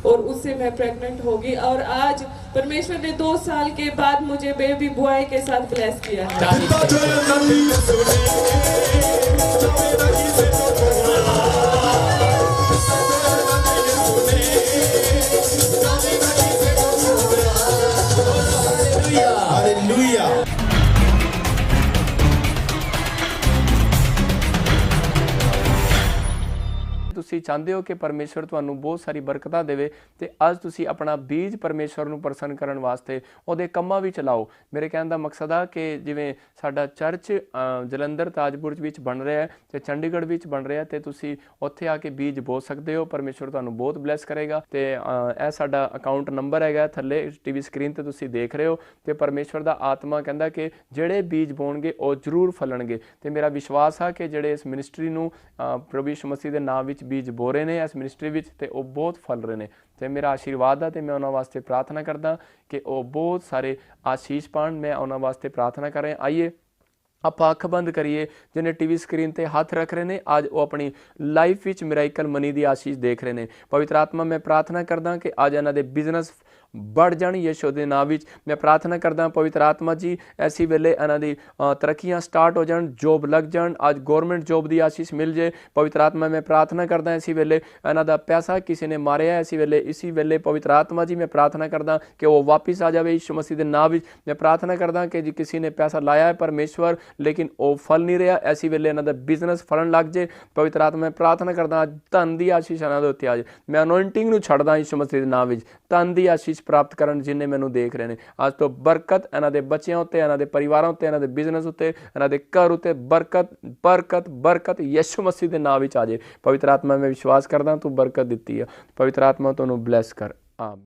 और उससे मैं प्रेग्नेंट हो गई। और आज परमेश्वर ने 2 साल के बाद मुझे बेबी बॉय के साथ ब्लेस किया है। ਤੁਸੀਂ ਚਾਹੁੰਦੇ ਹੋ ਕਿ ਪਰਮੇਸ਼ਵਰ ਤੁਹਾਨੂੰ ਬਹੁਤ ਸਾਰੀ ਬਰਕਤਾਂ ਦੇਵੇ ਤੇ ਅੱਜ ਤੁਸੀਂ ਆਪਣਾ ਬੀਜ ਪਰਮੇਸ਼ਵਰ ਨੂੰ ਪ੍ਰਸੰਨ ਕਰਨ ਵਾਸਤੇ ਉਹਦੇ ਕੰਮਾਂ ਵਿੱਚ ਲਾਓ। ਮੇਰੇ ਕਹਿਣ ਦਾ ਮਕਸਦ ਆ ਕਿ ਜਿਵੇਂ ਸਾਡਾ ਚਰਚ ਜਲੰਧਰ ਤਾਜਪੁਰ ਵਿੱਚ ਬਣ ਰਿਹਾ ਹੈ ਤੇ ਚੰਡੀਗੜ੍ਹ ਵਿੱਚ ਬਣ ਰਿਹਾ, ਤੇ ਤੁਸੀਂ ਉੱਥੇ ਆ ਕੇ ਬੀਜ ਬੋ ਸਕਦੇ ਹੋ। ਪਰਮੇਸ਼ਵਰ ਤੁਹਾਨੂੰ ਬਹੁਤ ਬਲੈਸ ਕਰੇਗਾ। ਤੇ ਇਹ ਸਾਡਾ ਅਕਾਊਂਟ ਨੰਬਰ ਹੈਗਾ ਥੱਲੇ TV ਸਕਰੀਨ ਤੇ ਤੁਸੀਂ ਦੇਖ ਰਹੇ ਹੋ। ਤੇ ਪਰਮੇਸ਼ਵਰ ਦਾ ਆਤਮਾ ਕਹਿੰਦਾ ਕਿ ਜਿਹੜੇ ਬੀਜ ਬੋਣਗੇ ਉਹ ਜ਼ਰੂਰ ਫਲਣਗੇ। ਤੇ ਮੇਰਾ ਵਿਸ਼ਵਾਸ ਆ ਕਿ ਜਿਹੜੇ ਇਸ ਮਿਨਿਸਟਰੀ ਨੂੰ ਪ੍ਰਭੂ ਯਿਸੂ ਮਸੀਹ ਦੇ ਨਾਮ ਵਿੱਚ बीज बो रहे हैं इस मिनिस्ट्री में, तो वह बहुत फल रहे हैं। तो मेरा आशीर्वाद है, तो मैं उन्होंने वास्ते प्रार्थना करदा कि वह बहुत सारे आशीष पाण। मैं उन्होंने वास्ते प्रार्थना कर रहा। आइए आप अख बंद करिए। जिन्हें TV स्क्रीन पर हाथ रख रहे हैं आज वो अपनी लाइफ में मिराइकल मनी की आशीष देख रहे हैं। पवित्र आत्मा मैं प्रार्थना करदा कि आज इन्हों के बिजनेस बढ़ जाण यीशु दे नाम विच। मैं प्रार्थना करदा पवित्र आत्मा जी ऐसी वेले इन्हां दी तरक्कियां स्टार्ट हो जाण, जॉब लग जाण, आज गौरमेंट जॉब की आशीष मिल जाए। पवित्र आत्मा मैं प्रार्थना करदा इसी वेले इन्हां दा पैसा किसी ने मारिया इसी वेले पवित्र आत्मा जी मैं प्रार्थना करदा कि वो वापस आ जाए यीशु मसीह दे नाम विच। मैं प्रार्थना करदा कि जी किसी ने पैसा लाया है परमेश्वर लेकिन वो फल नहीं रहा, ऐसी वेले इन्हां दा बिजनेस फलन लग जाए। पवित्र आत्मा मैं प्रार्थना करदा धन की आशीष इन्हां दे उत्ते आ जाए। मैं अनॉइंटिंग नूं छड्डदा यीशु मसीह दे नाम विच, धन की आशीष प्राप्त करन जिन्हें मैनू देख रहे हैं। आज तो बरकत इन्हां दे बच्चों उत्ते, इन्हां दे परिवारों उत्ते, इन्हां दे बिजनेस उत्ते, इन्हां दे घर उत्ते बरकत बरकत बरकत यीशु मसीह दे नाम विच आ जाए। पवित्र आत्मा मैं विश्वास करदा तू बरकत दित्ती है। पवित्र आत्मा तुहानू ब्लैस कर। आमीन।